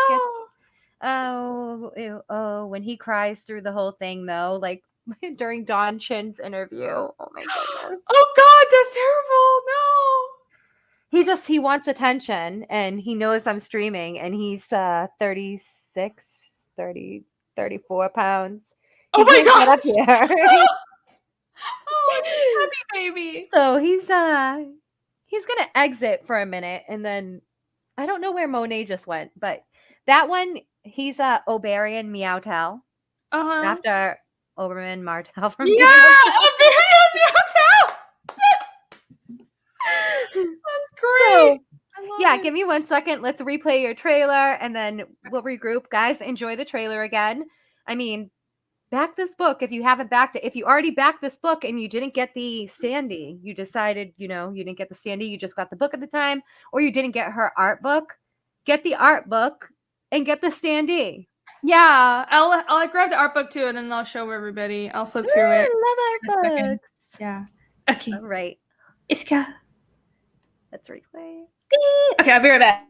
when he cries through the whole thing, though, like during Don Chin's interview. Oh my goodness. Oh God, that's terrible. No. He wants attention, and he knows I'm streaming, and he's 34 pounds. Oh my God. Get up here. Oh, happy baby. So he's gonna exit for a minute, and then I don't know where Monet just went, but that one he's Oberian Meowtel after Oberman Martell from Oberian Meowtel. That's great. So, give me 1 second. Let's replay your trailer, and then we'll regroup. Guys, enjoy the trailer again. I mean, back this book if you haven't backed it. If you already backed this book and you didn't get the Standee, you decided, you didn't get the Standee, you just got the book at the time, or you didn't get her art book, get the art book and get the Standee. Yeah, I'll grab the art book too, and then I'll show everybody. I'll flip through it. I love art books. Yeah. Okay. All right. Iska. Let's replay. Okay, I'll be right back.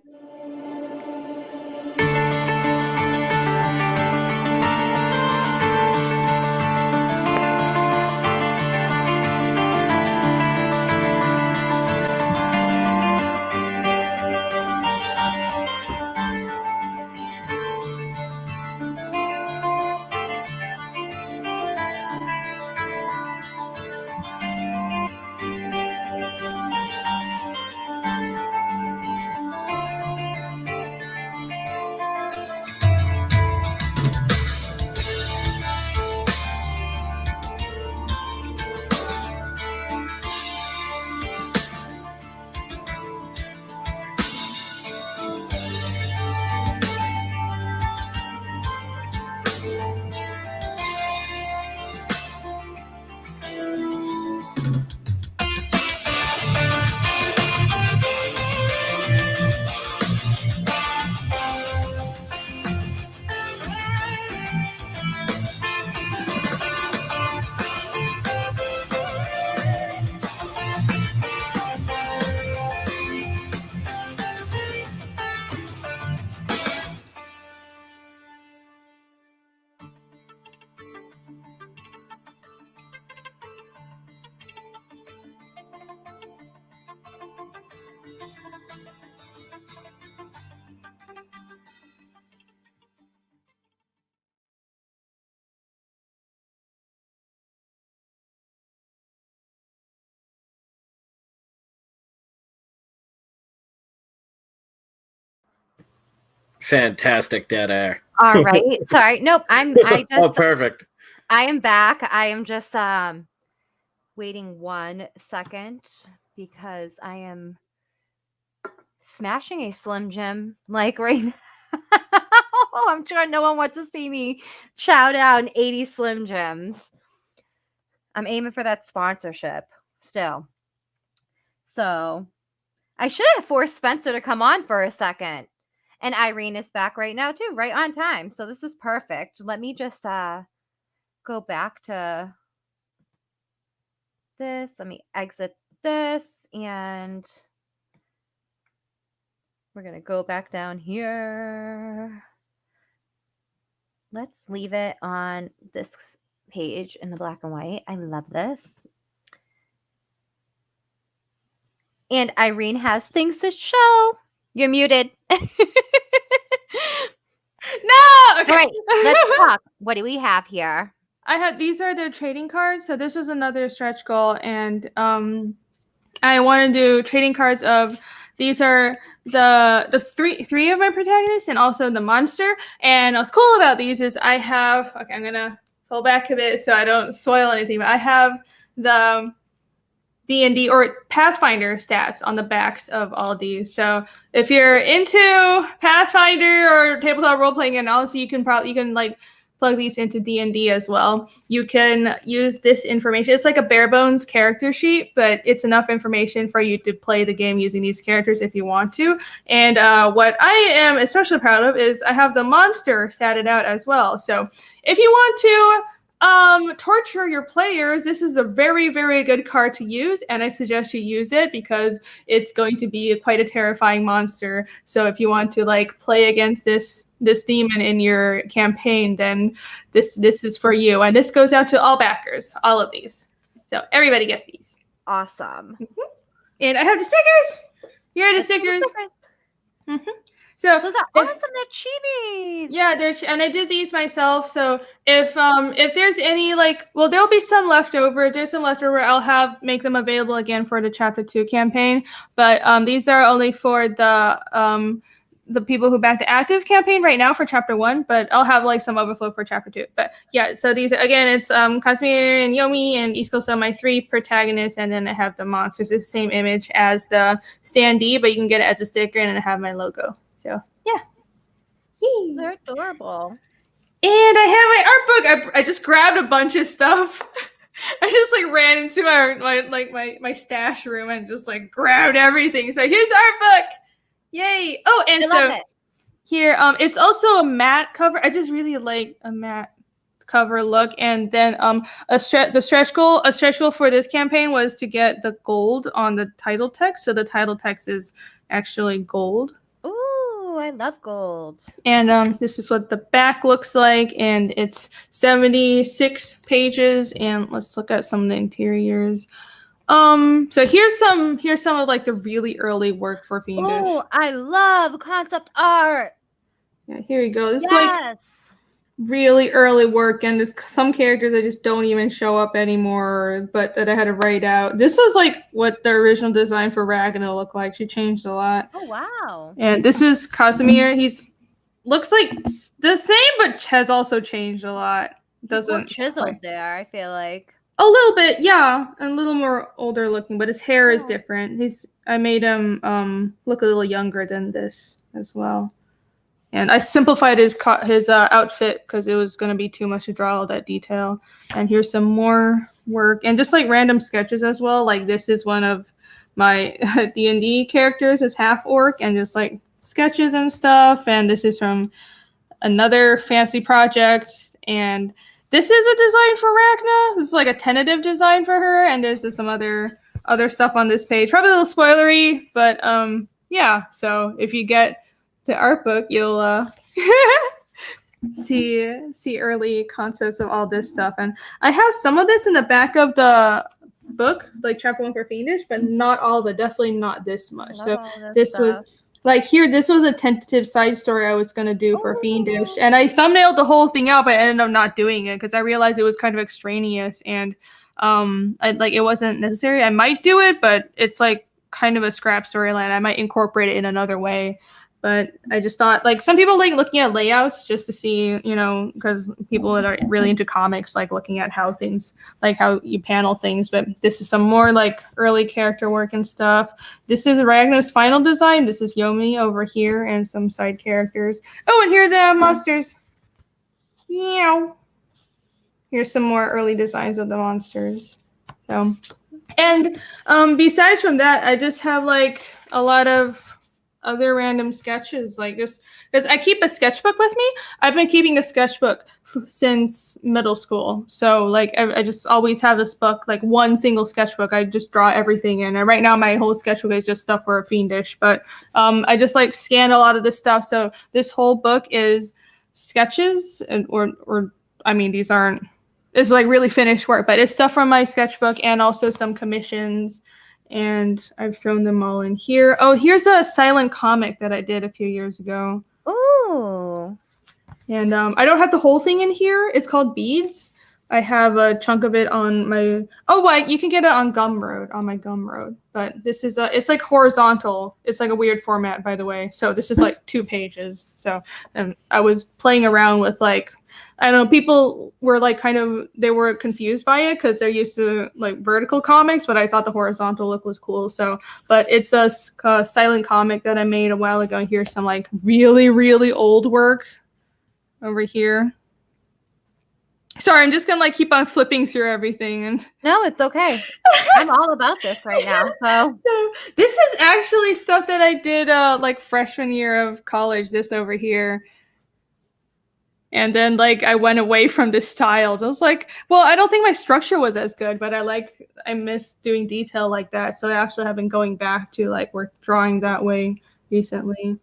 Fantastic dead air. All right. Sorry. Nope. Oh, perfect. I am back. I am just waiting 1 second because I am smashing a Slim Jim like right now. I'm sure no one wants to see me chow down 80 Slim Jims. I'm aiming for that sponsorship still. So I should have forced Spencer to come on for a second. And Irene is back right now too, right on time. So this is perfect. Let me just go back to this. Let me exit this, and we're going to go back down here. Let's leave it on this page in the black and white. I love this. And Irene has things to show. You're muted. No! Okay. All right, let's talk. What do we have here? these are the trading cards. So this was another stretch goal, and I want to do trading cards of. These are the three of my protagonists and also the monster. And what's cool about these is I have, okay, I'm gonna pull back a bit so I don't spoil anything, but I have the D&D or Pathfinder stats on the backs of all of these. So if you're into Pathfinder or tabletop role playing, and honestly, you can like plug these into D&D as well. You can use this information. It's like a bare bones character sheet, but it's enough information for you to play the game using these characters if you want to. And what I am especially proud of is I have the monster statted out as well. So if you want to torture your players, this is a very, very good card to use, and I suggest you use it because it's going to be quite a terrifying monster. So if you want to like play against this demon in your campaign, then this is for you. And this goes out to all backers, all of these. So everybody gets these. Awesome. Mm-hmm. And I have the stickers. Here are the stickers. Mm-hmm. So those are awesome. They're chibis. Yeah, and I did these myself. So if there's any there'll be some leftover. If there's some leftover, I'll make them available again for the Chapter 2 campaign. But these are only for the people who back the active campaign right now for Chapter 1. But I'll have some overflow for Chapter 2. But yeah, so these are, again, it's Casimir and Yomi and Isko, so my 3 protagonists, and then I have the monsters. It's the same image as the standee, but you can get it as a sticker, and I have my logo. So yeah, they're adorable. And I have my art book. I just grabbed a bunch of stuff. I just ran into my stash room and just grabbed everything. So here's the art book. Yay! Oh, and so here it's also a matte cover. I just really like a matte cover look. And then the stretch goal for this campaign was to get the gold on the title text. So the title text is actually gold. I love gold. And this is what the back looks like, and it's 76 pages. And let's look at some of the interiors. So here's some of the really early work for Fiendish. Oh, I love concept art. Yeah, here we go. This is really early work, and there's some characters that just don't even show up anymore, but that I had to write out. This was what the original design for Ragnar looked like. She changed a lot. Oh wow! And this is Casimir. He's looks like the same, but has also changed a lot. Doesn't chiseled there? I feel like a little bit, yeah, a little more older looking, but his hair is different. I made him look a little younger than this as well. And I simplified his outfit because it was going to be too much to draw all that detail. And here's some more work. And just random sketches as well. This is one of my D&D characters, is half orc, and just sketches and stuff. And this is from another fancy project. And this is a design for Ragna. This is a tentative design for her. And there's just some other stuff on this page. Probably a little spoilery, but yeah. So if you get the art book, you'll see early concepts of all this stuff. And I have some of this in the back of the book, Chapter 1 for Fiendish, but not all of it. Definitely not this much. So this stuff was here. This was a tentative side story I was gonna do for Fiendish, and I thumbnailed the whole thing out, but I ended up not doing it because I realized it was kind of extraneous and it wasn't necessary. I might do it, but it's kind of a scrap storyline. I might incorporate it in another way. But I just thought, some people looking at layouts just to see, because people that are really into comics looking at how things, how you panel things. But this is some more early character work and stuff. This is Ragnar's final design. This is Yomi over here and some side characters. Oh, and here are the monsters. Meow. Here's some more early designs of the monsters. So, and besides from that, I just have a lot of other random sketches this because I keep a sketchbook with me. I've been keeping a sketchbook since middle school, so I just always have this book, one single sketchbook. I just draw everything in, and right now my whole sketchbook is just stuff for Fiendish, but I just scan a lot of this stuff. So this whole book is sketches, and or I mean, these aren't, it's really finished work, but it's stuff from my sketchbook and also some commissions. And I've thrown them all in here. Oh, here's a silent comic that I did a few years ago. Ooh. And I don't have the whole thing in here. It's called Beads. I have a chunk of it on my. Oh wait, you can get it on Gumroad, on my Gumroad. But this is it's like horizontal. It's like a weird format, by the way. So this is like 2 pages. So and I was playing around with like, I don't know, people were like they were confused by it because they're used to like vertical comics, but I thought the horizontal look was cool. So, but it's a silent comic that I made a while ago. Here's some like really, really old work over here. Sorry, I'm just gonna like keep on flipping through everything and No, it's okay. I'm all about this right now. So this is actually stuff that I did like freshman year of college, this over here. And then like I went away from the styles. I was like, well, I don't think my structure was as good, but I miss doing detail like that. So I actually have been going back to like work drawing that way recently.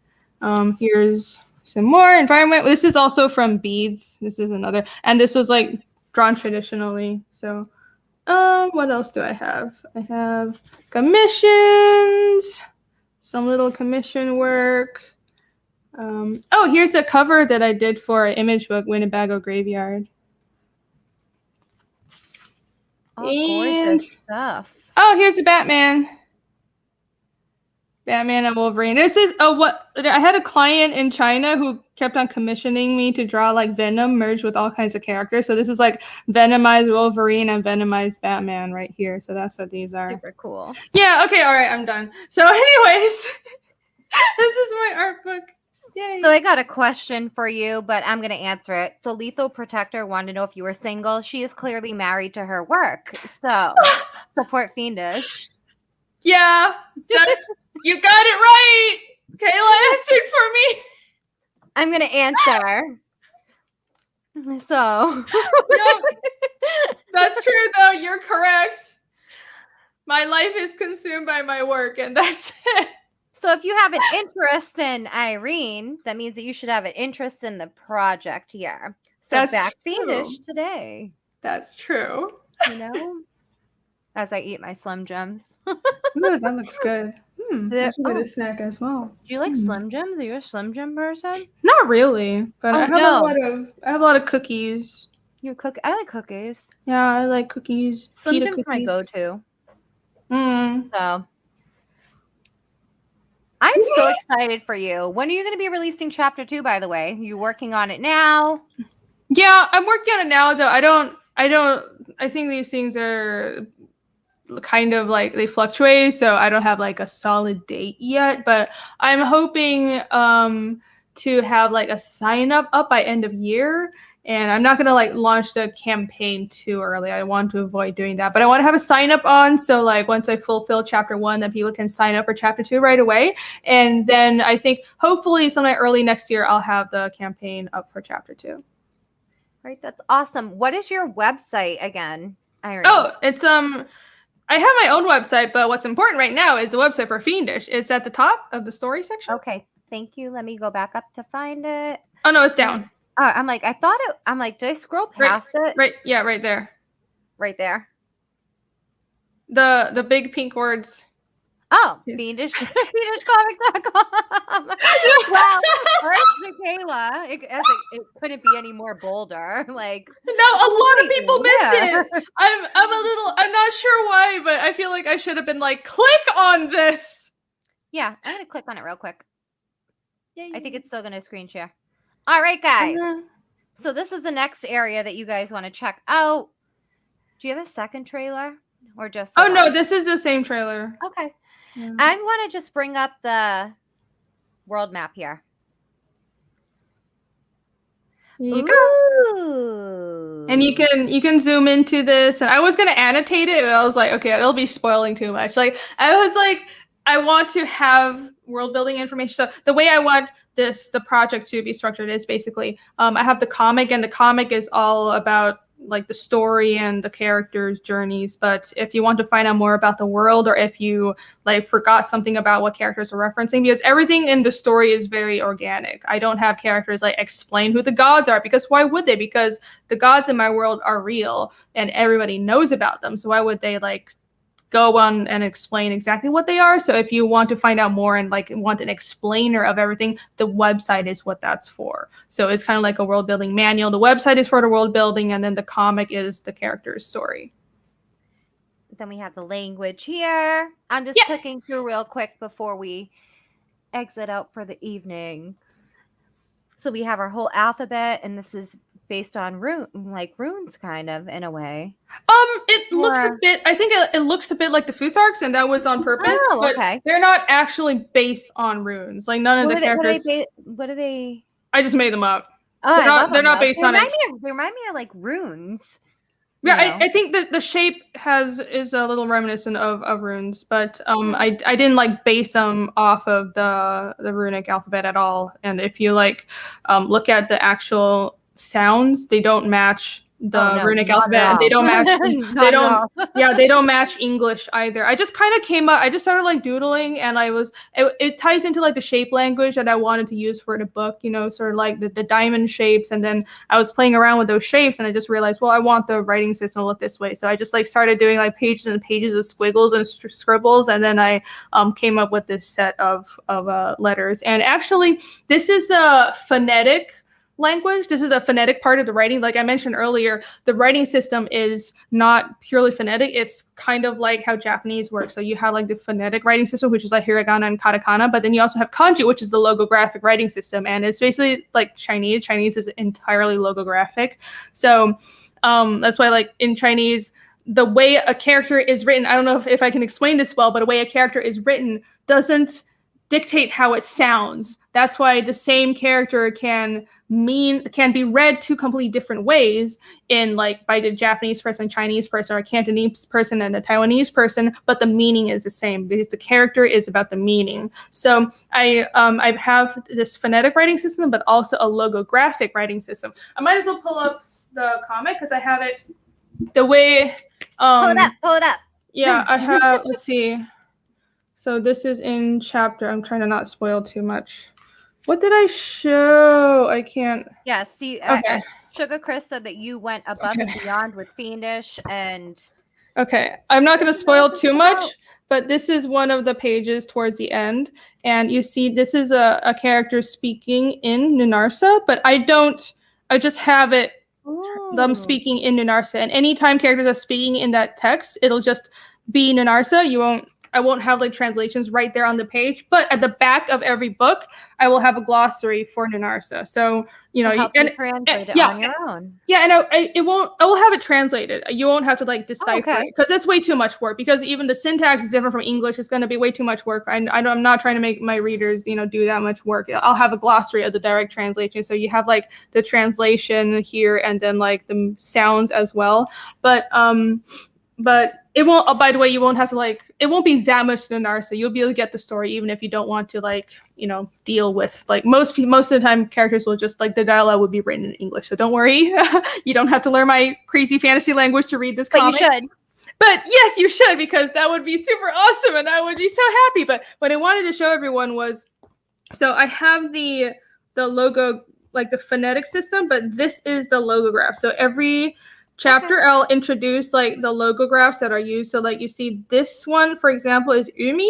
Here's some more environment. This is also from beads. This is another, and this was like drawn traditionally. So what else do I have? I have commissions, some little commission work. Oh, here's a cover that I did for an image book, Winnebago Graveyard. Gorgeous stuff. Oh, here's a Batman. Batman and Wolverine. This is I had a client in China who kept on commissioning me to draw like Venom merged with all kinds of characters. So this is like Venomized Wolverine and Venomized Batman right here. So that's what these are. Super cool. Yeah, okay, all right, I'm done. So anyways, this is my art book. Yay. So I got a question for you, but I'm going to answer it. So Lethal Protector wanted to know if you were single. She is clearly married to her work. So support Fiendish. Yeah, you got it right. Kayla answered for me. I'm going to answer. So. Yep. That's true, though. You're correct. My life is consumed by my work, and that's it. So if you have an interest in Irene, that means that you should have an interest in the project here. So that's back true. Fiendish today. That's true. You know? As I eat my Slim Jims. Ooh, that looks good. I should get a snack as well. Do you like Slim Jims? Are you a Slim Jim person? Not really, but I have a lot of cookies. I like cookies. Yeah, I like cookies. Slim Jim's my go-to. So I'm so excited for you. When are you going to be releasing chapter 2, by the way? Are you working on it now? Yeah, I'm working on it now, though. I think these things are kind of like they fluctuate, so I don't have like a solid date yet, but I'm hoping to have like a sign up by end of year. And I'm not going to like launch the campaign too early. I want to avoid doing that. But I want to have a sign up on. So like once I fulfill chapter 1, then people can sign up for chapter 2 right away. And then I think hopefully sometime early next year, I'll have the campaign up for chapter 2. Right. That's awesome. What is your website again, Irene? Oh, it's I have my own website, but what's important right now is the website for Fiendish. It's at the top of the story section. Okay. Thank you. Let me go back up to find it. Oh, no, it's down. I'm like, did I scroll past it? Right. Yeah, right there. Right there. The big pink words. Oh, Fiendish, FiendishComic.com. Wow. First, Kayla, it couldn't be any more bolder. Like, no, a lot of people miss it. I'm not sure why, but I feel like I should have been like, click on this. Yeah, I'm gonna click on it real quick. Yay. I think it's still gonna screen share. All right, guys. So this is the next area that you guys want to check out. Do you have a second trailer or just? Oh no, this is the same trailer. Okay. Yeah. I want to just bring up the world map here. There you go. And you can zoom into this. And I was gonna annotate it, but I was like, okay, it'll be spoiling too much. Like I was like, I want to have world building information. So the way I want the project to be structured is basically I have the comic, and the comic is all about like the story and the characters' journeys. But if you want to find out more about the world, or if you like forgot something about what characters are referencing, because everything in the story is very organic. I don't have characters like explain who the gods are, because why would they? Because the gods in my world are real and everybody knows about them. So why would they like go on and explain exactly what they are. So if you want to find out more and like want an explainer of everything, the website is what that's for. So it's kind of like a world building manual. The website is for the world building, and then the comic is the character's story. Then we have the language here. I'm just clicking through real quick before we exit out for the evening. So we have our whole alphabet, and this is based on runes, kind of, in a way. It looks a bit. I think it looks a bit like the Futharks, and that was on purpose. But they're not actually based on runes. Like none of the characters. What are they? I just made them up. Oh, they're not based on it. They remind me of like runes. Yeah, I think that the shape is a little reminiscent of runes, but I didn't like base them off of the runic alphabet at all. And if you like look at the actual sounds, they don't match the runic alphabet, and they don't match they don't match English either. I just kind of came up, I just started like doodling, and it ties into like the shape language that I wanted to use for the book, you know, sort of like the diamond shapes. And then I was playing around with those shapes, and I just realized, well, I want the writing system to look this way. So I just like started doing like pages and pages of squiggles and scribbles, and then I came up with this set of letters. And actually, this is a phonetic language. This is the phonetic part of the writing. Like I mentioned earlier, the writing system is not purely phonetic. It's kind of like how Japanese works. So you have like the phonetic writing system, which is like hiragana and katakana, but then you also have kanji, which is the logographic writing system. And it's basically like Chinese. Chinese is entirely logographic. So that's why like in Chinese, the way a character is written, I don't know if I can explain this well, but the way a character is written doesn't dictate how it sounds. That's why the same character can be read two completely different ways in like by the Japanese person, Chinese person, or a Cantonese person and a Taiwanese person, but the meaning is the same because the character is about the meaning. So I have this phonetic writing system, but also a logographic writing system. I might as well pull up the comic because I have it the way. Pull it up. Yeah, I have. Let's see. So this is in chapter. I'm trying to not spoil too much. What did I show? I can't. Yeah, see, okay. Sugar Chris said that you went above and beyond with Fiendish and... Okay, I'm not going to spoil too much, but this is one of the pages towards the end. And you see, this is a character speaking in Nunarsa, but I just have it, them speaking in Nunarsa. And anytime characters are speaking in that text, it'll just be Nunarsa. I won't have like translations right there on the page, but at the back of every book, I will have a glossary for Nunarsa. So, you know, you translate it on your own. Yeah, and I will have it translated. You won't have to like decipher it because it's way too much work, because even the syntax is different from English. It's going to be way too much work. I'm not trying to make my readers, you know, do that much work. I'll have a glossary of the direct translation. So you have like the translation here and then like the sounds as well. But it won't, by the way, you won't have to like, it won't be that much Nunarsa. You'll be able to get the story even if you don't want to like, you know, deal with like most of the time characters will just like the dialogue would be written in English. So don't worry. You don't have to learn my crazy fantasy language to read this comic. But you should. But yes, you should, because that would be super awesome and I would be so happy. But what I wanted to show everyone was, so I have the logo, like the phonetic system, but this is the logograph. So every chapter I'll introduce like the logographs that are used. So like you see this one, for example, is umi,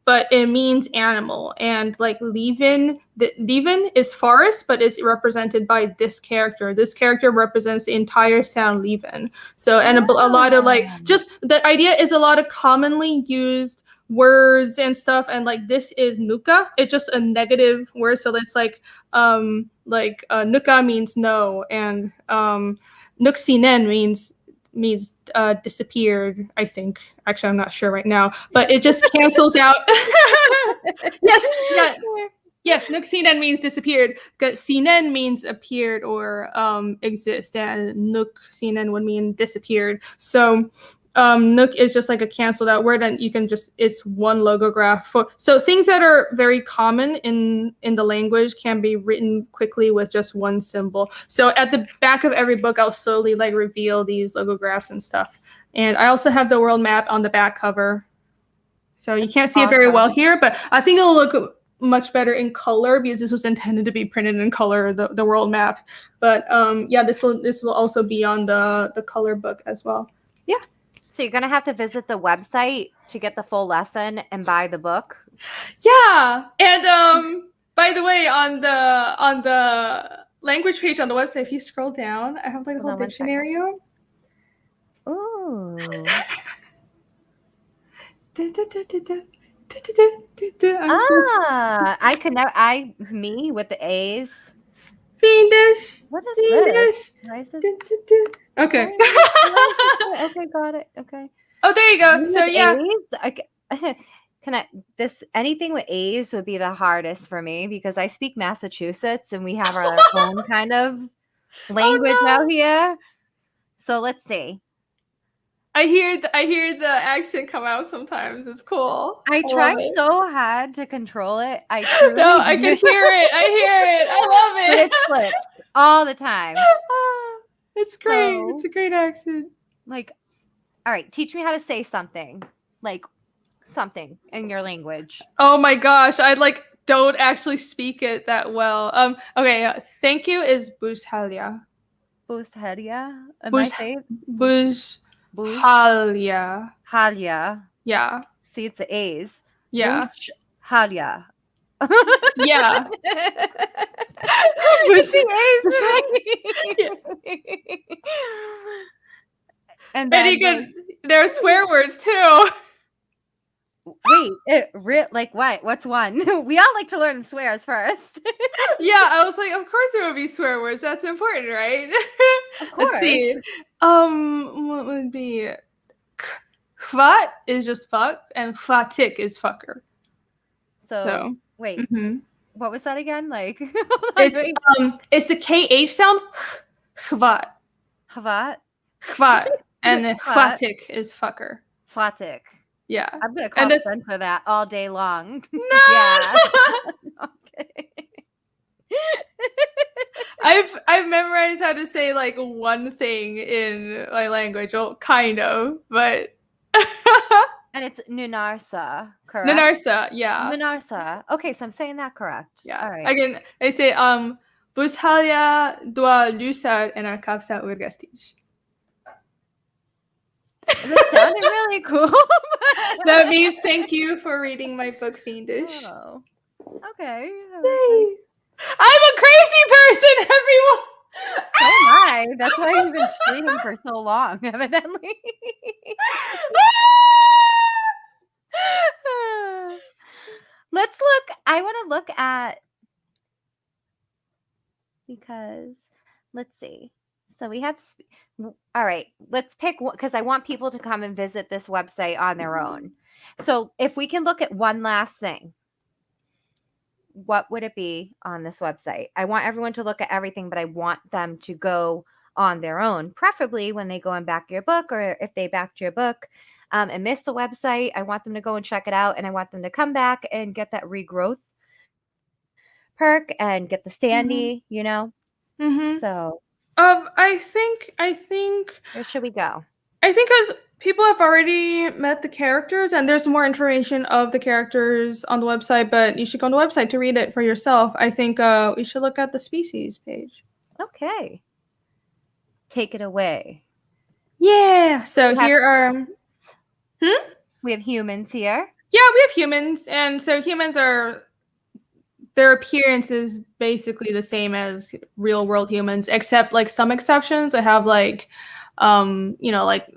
but it means animal. And like Leven is forest, but is represented by this character. This character represents the entire sound Leven. So, and a lot of like, just the idea is a lot of commonly used words and stuff. And like this is nuka. It's just a negative word. So it's like nuka means no. And nuksinen means disappeared, I think. Actually, I'm not sure right now, but it just cancels out. Yes, nuksinen means disappeared. Sinen means appeared or exist, and nuksinen would mean disappeared. So Nook is just like a canceled out word, and you can just, it's one logograph for, so things that are very common in the language can be written quickly with just one symbol. So at the back of every book, I'll slowly like reveal these logographs and stuff. And I also have the world map on the back cover. So you can't see it very well here, but I think it'll look much better in color because this was intended to be printed in color, the world map. But yeah, this will also be on the color book as well. Yeah. So you're gonna have to visit the website to get the full lesson and buy the book. Yeah, and by the way, on the language page on the website, if you scroll down, I have like a Hold whole on one dictionary. Ooh. I could never. Me with the A's. Fiendish. What is Fiendish. this? Why is this? Okay. Okay, got it. Okay. Oh, there you go. Me So with yeah. A's? Can I? Anything with A's would be the hardest for me because I speak Massachusetts and we have our own kind of language out here. So let's see. I hear the accent come out sometimes. It's cool. I love tried it. so hard to control it. I truly No, I can hear it. I hear it. I love but it. it slips all the time. It's great. So- It's a great accent. Like, all right, teach me how to say something. Like something in your language. Oh my gosh, I like don't actually speak it that well. Okay, thank you is bushalia. Bushalia? Am I Bus- saying? Bushalia. Halia. Yeah. See, it's the A's. Yeah. Halia. Yeah. And then there are swear words too. Wait, like what? What's one? We all like to learn swears first. Yeah, I was like, of course there would be swear words. That's important, right? Of course. Let's see. What would be? Khvat is just fuck, and khvatik is fucker. So wait, what was that again? Like it's the KH sound. Khvat. Khvat, and then khvatik is fucker. Fatik. Yeah. I'm gonna call Sven for that all day long. No. Yeah. Okay. I've memorized how to say like one thing in my language, well, kind of, but and it's Nunarsa, correct? Nunarsa, yeah. Nunarsa. Okay, so I'm saying that correct. Yeah. All right. Again, I say Bushalia dua lusar en arkapsa urgastis. That sounded really cool. That means thank you for reading my book, Fiendish. Oh. Okay. Yay. I'm a crazy person, everyone. Oh my! That's why you've been streaming for so long, evidently. Let's look. I want to look at because let's see. So we have. All right, let's pick because I want people to come and visit this website on their own. So if we can look at one last thing, what would it be on this website? I want everyone to look at everything, but I want them to go on their own, preferably when they go and back your book or if they backed your book and miss the website. I want them to go and check it out, and I want them to come back and get that regrowth perk and get the standee, you know? Mm-hmm. So I think where should we go? I think because people have already met the characters and there's more information of the characters on the website, but you should go on the website to read it for yourself. I think we should look at the species page. Okay. Take it away. Yeah. So here are we have humans here. Yeah, we have humans, and so humans are their appearance is basically the same as real world humans, except like some exceptions. I have like like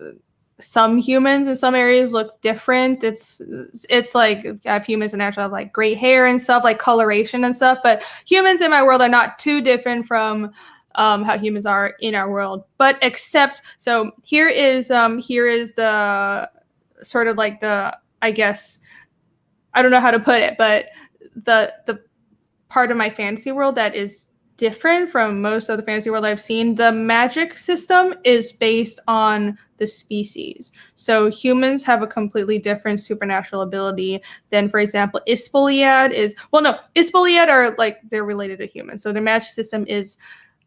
some humans in some areas look different. It's like I have humans and actually have like gray hair and stuff, like coloration and stuff. But humans in my world are not too different from how humans are in our world. But except so here is the sort of like the, I guess, I don't know how to put it, but the part of my fantasy world that is different from most of the fantasy world I've seen. The magic system is based on the species. So humans have a completely different supernatural ability than, for example, Ispoliad are like, they're related to humans. So their magic system is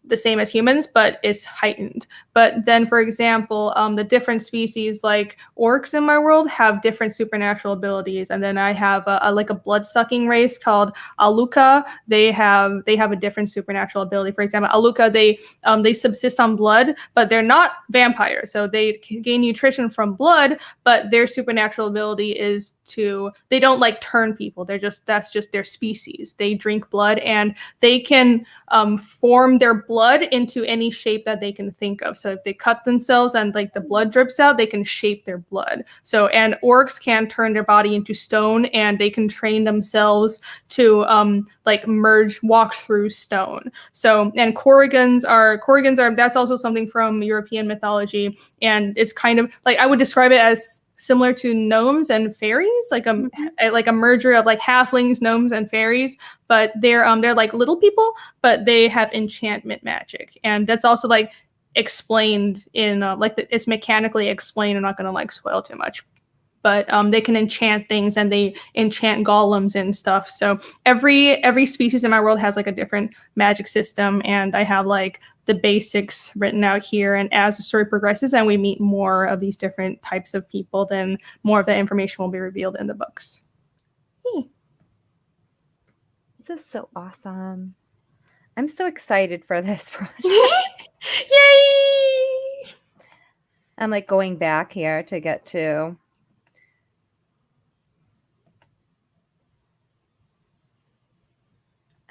the same as humans, but it's heightened. But then, for example, the different species like orcs in my world have different supernatural abilities. And then I have a blood-sucking race called Aluka. They have a different supernatural ability. For example, Aluka, they subsist on blood, but they're not vampires. So they gain nutrition from blood, but their supernatural ability is they don't like turn people. That's just their species. They drink blood and they can form their blood into any shape that they can think of. So if they cut themselves and like the blood drips out, they can shape their blood. So, and orcs can turn their body into stone, and they can train themselves to walk through stone. So, and Korrigans are that's also something from European mythology, and it's kind of like, I would describe it as similar to gnomes and fairies, like a merger of like halflings, gnomes, and fairies. But they're like little people, but they have enchantment magic, and that's also like explained in it's mechanically explained. I'm not gonna like spoil too much, but they can enchant things, and they enchant golems and stuff. So every species in my world has like a different magic system, and I have like the basics written out here. And as the story progresses and we meet more of these different types of people, then more of that information will be revealed in the books. This is so awesome. I'm so excited for this project. Yay! I'm like going back here to get to.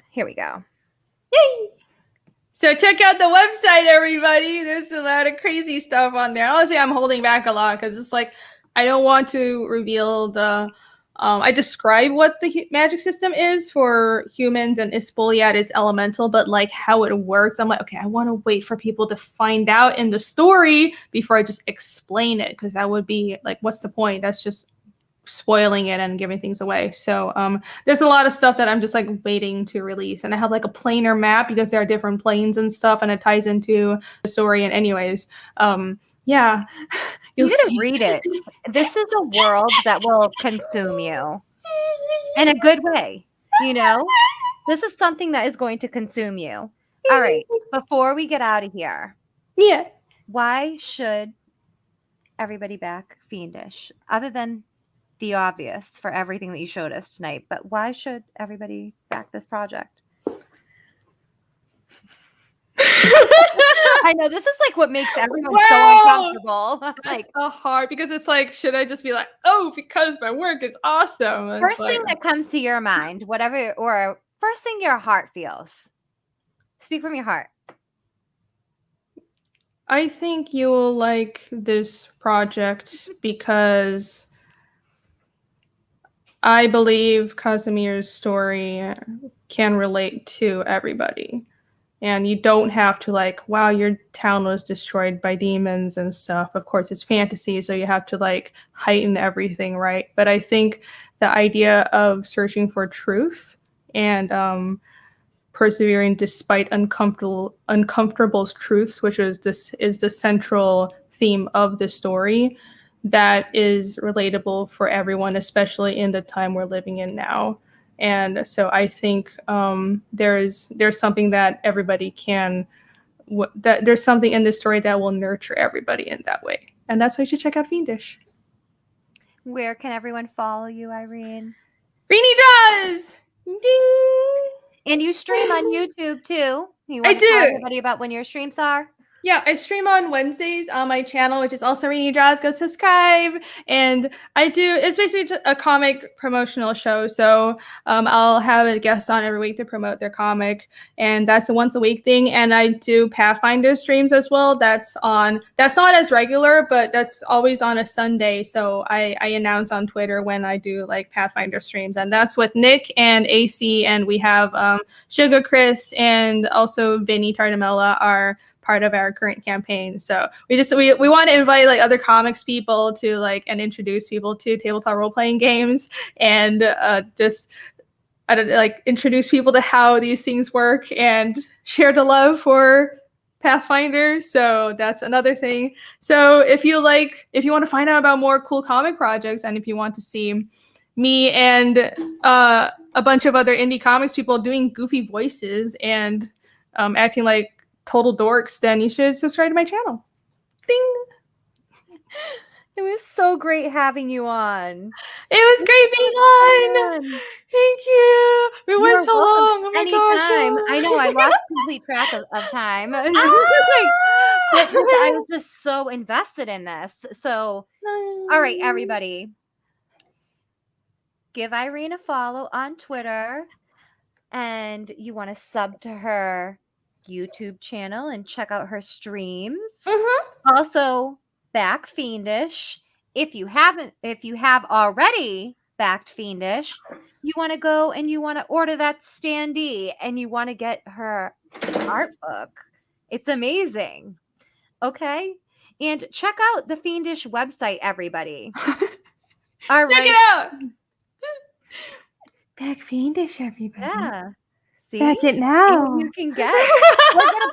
Here we go. Yay! So check out the website, everybody. There's a lot of crazy stuff on there. Honestly, I'm holding back a lot because it's like I don't want to reveal the. I describe what the magic system is for humans, and Ispoliat is elemental, but like how it works, I'm like, okay, I want to wait for people to find out in the story before I just explain it, because that would be like, what's the point? That's just spoiling it and giving things away. So there's a lot of stuff that I'm just like waiting to release, and I have like a planar map because there are different planes and stuff, and it ties into the story. And anyways, yeah, you gotta read it. This is a world that will consume you in a good way. This is something that is going to consume you. All right, before we get out of here, why should everybody back Fiendish, other than the obvious for everything that you showed us tonight? But why should everybody back this project? I know this is like what makes everyone so uncomfortable. That's so hard, because it's like, should I just be like, oh, because my work is awesome? And first thing that comes to your mind, whatever, or first thing your heart feels. Speak from your heart. I think you will like this project because I believe Casimir's story can relate to everybody. And you don't have to like, wow, your town was destroyed by demons and stuff. Of course, it's fantasy, so you have to like heighten everything, right? But I think the idea of searching for truth and persevering despite uncomfortable truths, which is the central theme of the story, that is relatable for everyone, especially in the time we're living in now. And so I think there's something that everybody can, that there's something in this story that will nurture everybody in that way. And that's why you should check out Fiendish. Where can everyone follow you, Irene? Renie does! Ding! And you stream on YouTube too. You want to tell everybody about when your streams are? Yeah, I stream on Wednesdays on my channel, which is also Renie Draws. Go subscribe. And it's basically a comic promotional show. So I'll have a guest on every week to promote their comic. And that's a once a week thing. And I do Pathfinder streams as well. That's not as regular, but that's always on a Sunday. So I announce on Twitter when I do like Pathfinder streams. And that's with Nick and AC. And we have Sugar Chris and also Vinny Tardamella are part of our current campaign. So we want to invite like other comics people to like, and introduce people to tabletop role-playing games, and introduce people to how these things work and share the love for Pathfinder. So that's another thing. So if you want to find out about more cool comic projects, and if you want to see me and a bunch of other indie comics people doing goofy voices and acting like total dorks, then you should subscribe to my channel. Ding! It was so great having you on. It was great being on. Thank you. We went so long. Oh my Anytime. gosh. I know. I lost complete track of time. But I was just so invested in this. So, all right, everybody. Give Irene a follow on Twitter. And you want to sub to her YouTube channel and check out her streams. Also, back Fiendish. If you have already backed Fiendish, you want to go and you want to order that Standee and you want to get her art book. It's amazing. Okay? And check out the Fiendish website, everybody. All right. Check it out. Back Fiendish, everybody. Yeah. See? Back it now. You can get. We're gonna